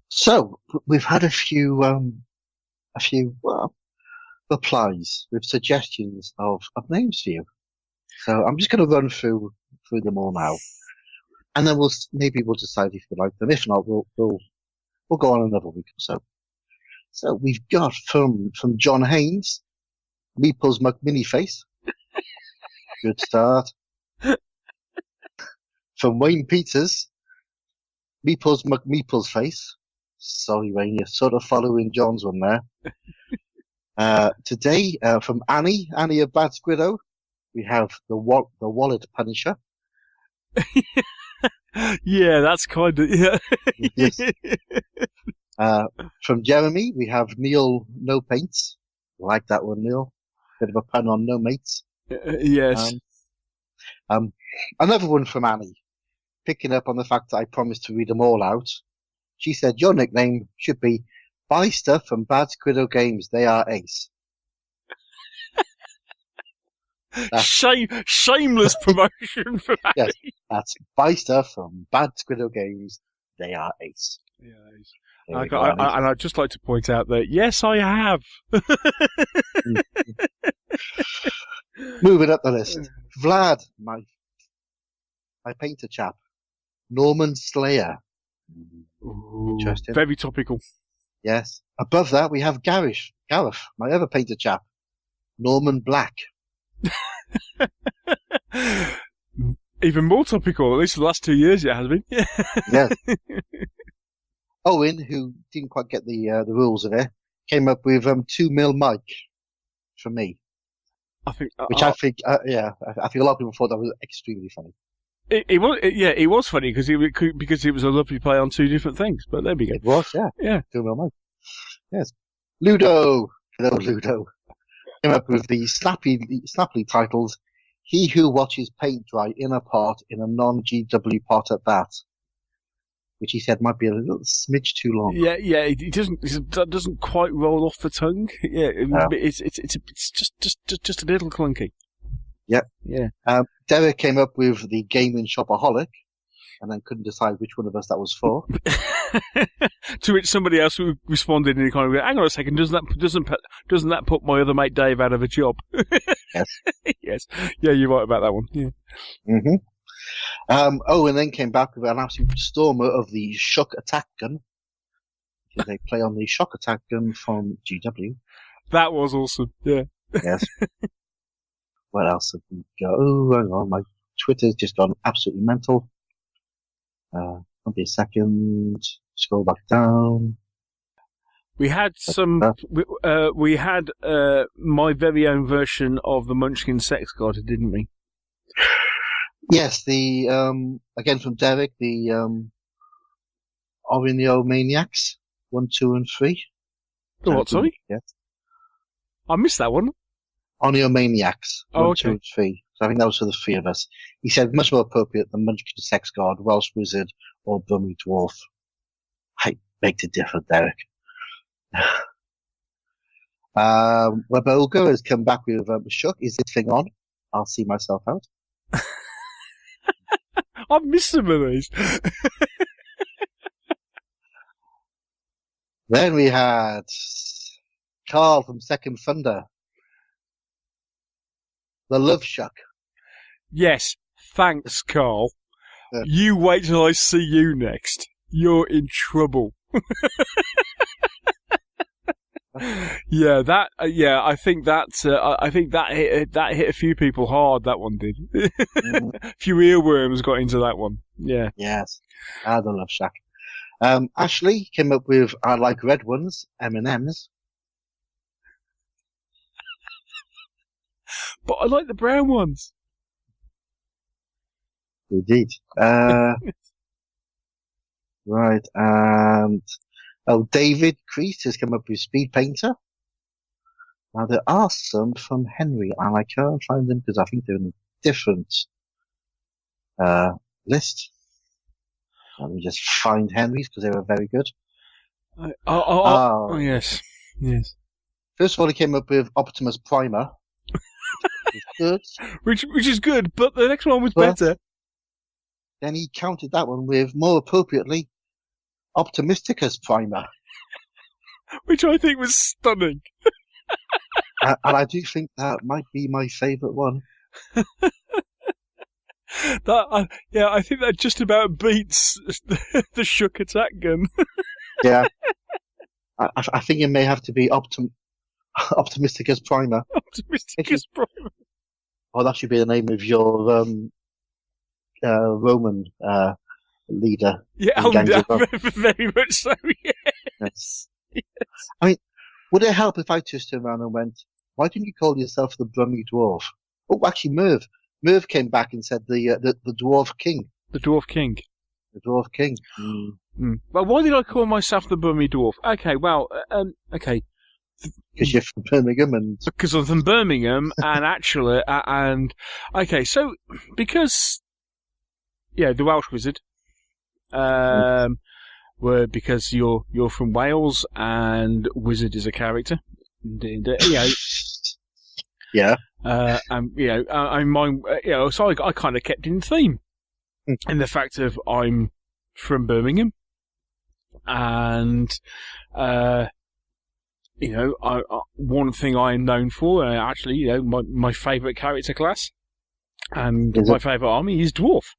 So we've had a few replies with suggestions of names for you. So I'm just going to run through them all now, and then we'll decide if we like them. If not, we'll go on another week or so. So we've got from John Haynes, Meeples McMiniface. Good start. From Wayne Peters, Meeples McMeeplesface. Sorry, Wayne, you're sort of following John's one there. Today, from Annie of Bad Squiddo, we have the Wallet Punisher. Yeah, that's kind of, yeah. Yes. From Jeremy, we have Neil No Paints. Like that one, Neil. Bit of a pun on no mates. Yes. Another one from Annie, picking up on the fact that I promised to read them all out. She said your nickname should be Buy Stuff from Bad Squiddo Games. They are ace. Shameless promotion for Annie. Yes, that's Buy Stuff from Bad Squiddo Games. They are ace. Yeah, and I'd just like to point out that, yes, I have. Moving up the list. Vlad, my painter chap. Norman Slayer. Ooh, interesting. Very topical. Yes. Above that, we have Gareth, my other painter chap. Norman Black. Even more topical, at least the last 2 years it has been. Yes. Owen, who didn't quite get the rules of it, came up with 2 mil Mike for me. I think a lot of people thought that was extremely funny. It was funny because it was a lovely play on 2 different things. But there we go. It was, yeah. 2 mil Mike. Yes. Ludo, hello Ludo, came up with the snappily titled "He Who Watches Paint Dry in a Pot in a Non-GW Pot at That," which he said might be a little smidge too long. Yeah, it doesn't quite roll off the tongue. Yeah, no. It's just a little clunky. Yep. Yeah. Derek came up with the Gaming Shopaholic, and then couldn't decide which one of us that was for. To which somebody else responded in kind of, hang on a second, doesn't that put my other mate Dave out of a job? Yes. Yes. Yeah, you're right about that one. Yeah. Mm-hmm. And then came back with an absolute stormer of the Shuck attack gun. They play on the Shuck attack gun from GW. That was awesome. Yeah. Yes. What else have we got? Oh, hang on, my Twitter's just gone absolutely mental. I'll be a second. Scroll back down. We had we had my very own version of the Munchkin Sex God, didn't we? Yes, the again from Derek, the Orinio Maniacs 1, 2, and 3. The what? Sorry. Yes. I missed that one. Orinio Maniacs 1, okay. 2, and 3. So I think that was for the 3 of us. He said much more appropriate than Munchkin Sex God, Welsh Wizard, or Brummy Dwarf. I beg to differ, Derek. Web Olga has come back with Shuck. Is this thing on? I'll see myself out. I missed some of these. Then we had Carl from Second Thunder. The Love Shuck. Yes, thanks, Carl. Yeah. You wait till I see you next. You're in trouble. Yeah, that. I think that hit a few people hard. That one did. A few earworms got into that one. Yeah. Yes. The Love Shack. Ashley came up with I like red ones, M&Ms. But I like the brown ones. Indeed. Right, and David Crease has come up with Speed Painter. Now there are some from Henry, and I can't find them because I think they're in a different list. Let me just find Henry's because they were very good. Oh, yes. First of all, he came up with Optimus Primer. Good. Which is good, but the next one was better. Then he countered that one with, more appropriately, Optimisticus Primer. Which I think was stunning. And I do think that might be my favourite one. I think that just about beats the Shuck attack gun. Yeah. I think it may have to be Optimisticus Primer. Optimisticus Primer. Oh, that should be the name of your Roman leader. Yeah, very much so, yes. I mean, would it help if I just turned around and went, why didn't you call yourself the Brummy Dwarf? Oh, actually, Merv. Merv came back and said the Dwarf King. The Dwarf King. The Dwarf King. Well, why did I call myself the Brummy Dwarf? Okay, well, okay. Because you're from Birmingham and... Because I'm from Birmingham, and actually, okay, so, because, the Welsh Wizard, because you're from Wales, and Wizard is a character, Yeah. So I kind of kept in theme, in the fact of I'm from Birmingham, and, one thing I am known for, my favourite character class, and my favourite army is Dwarf.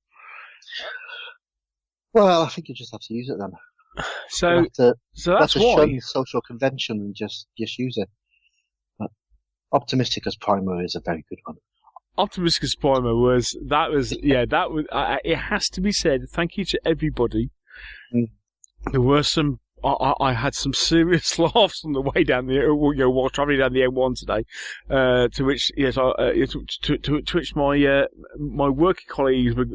Well, I think you just have to use it then. So that's why. Shun social convention and just use it. But Optimisticus Primer is a very good one. Optimisticus Primer it has to be said, thank you to everybody. There were some, I had some serious laughs on the way down while travelling down the M1 today, to which my working colleagues went,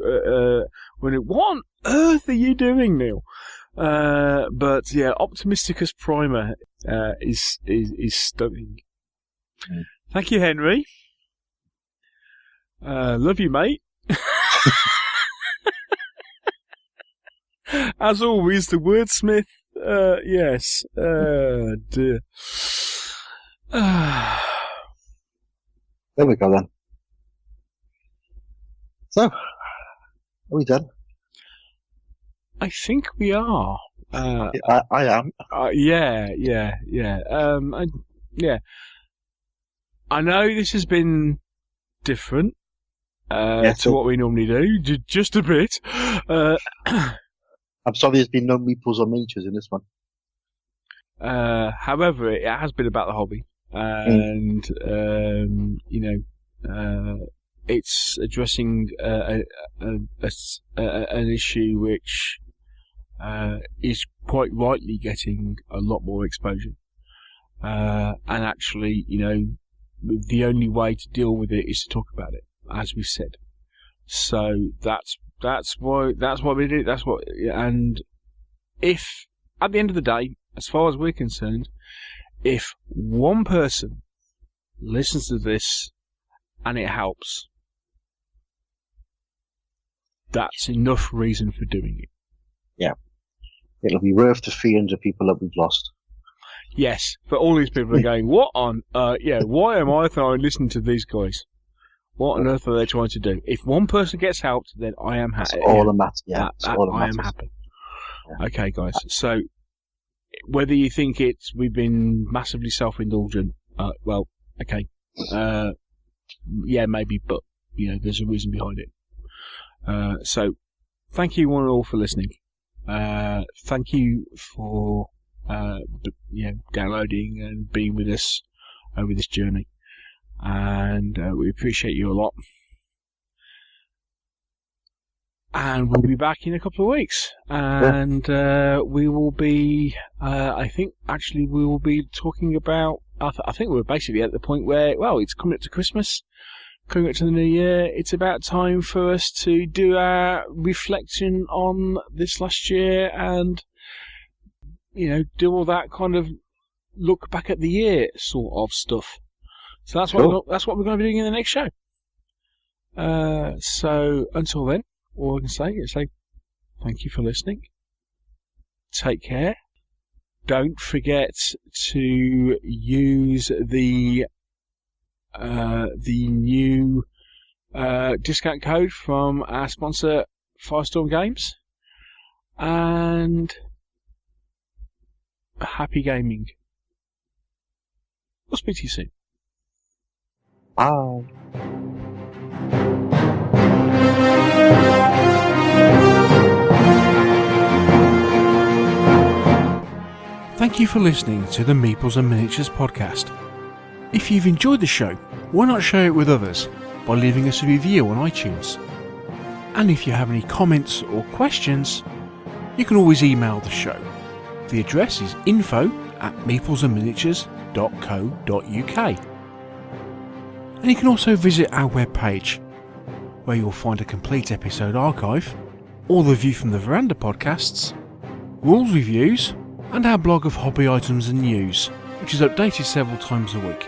what on earth are you doing, Neil? But yeah, Optimisticus Primer, is stunning. Thank you, Henry. Love you, mate. As always, the wordsmith, yes. Dear. There we go then. So, are we done? I think we are. I am. Yeah. I know this has been different to what we normally do, just a bit. I'm sorry there's been no Meeples or Miniatures in this one. However, it has been about the hobby. And, it's addressing an issue which is quite rightly getting a lot more exposure. And actually, the only way to deal with it is to talk about it, as we said. So that's why we do it. And if at the end of the day, as far as we're concerned, if one person listens to this and it helps, that's enough reason for doing it. Yeah. It'll be worth the 300 people that we've lost. Yes, but all these people are going, what on, why am I listening to these guys? What on earth are they trying to do? If one person gets helped, then I am happy. That's all that matters. Yeah, I am happy. Yeah. Okay, guys. So, whether you think we've been massively self-indulgent, well, okay. Yeah, maybe, but, there's a reason behind it. So, thank you one and all for listening. Thank you for, downloading and being with us over this journey. And we appreciate you a lot. And we'll be back in a couple of weeks. And we will be, I think, actually, we will be talking about, I think we're basically at the point where, well, it's coming up to Christmas, coming up to the new year. It's about time for us to do our reflection on this last year and, do all that kind of look back at the year sort of stuff. So that's what we're going to be doing in the next show. So until then, all I can say is thank you for listening. Take care. Don't forget to use the new discount code from our sponsor, Firestorm Games. And happy gaming. We'll speak to you soon. Bye. Thank you for listening to the Meeples and Miniatures podcast. If you've enjoyed the show, why not share it with others by leaving us a review on iTunes? And if you have any comments or questions, you can always email the show. The address is info@meeplesandminiatures.co.uk. And you can also visit our webpage, where you'll find a complete episode archive, all the View from the Veranda podcasts, rules reviews, and our blog of hobby items and news, which is updated several times a week.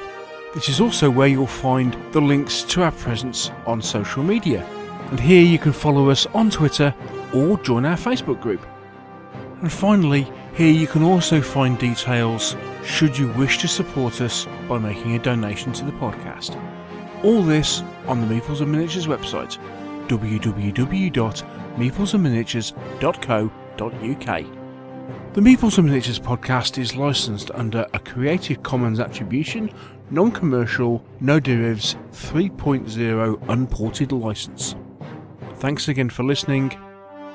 This is also where you'll find the links to our presence on social media, and here you can follow us on Twitter or join our Facebook group. And finally, here you can also find details should you wish to support us by making a donation to the podcast. All this on the Meeples and Miniatures website, www.meeplesandminiatures.co.uk. The Meeples and Miniatures podcast is licensed under a Creative Commons Attribution, Non-Commercial, No Derivatives 3.0 Unported license. Thanks again for listening,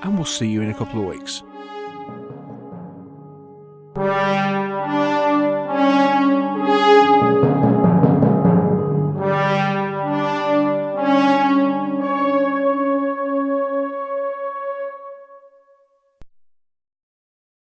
and we'll see you in a couple of weeks.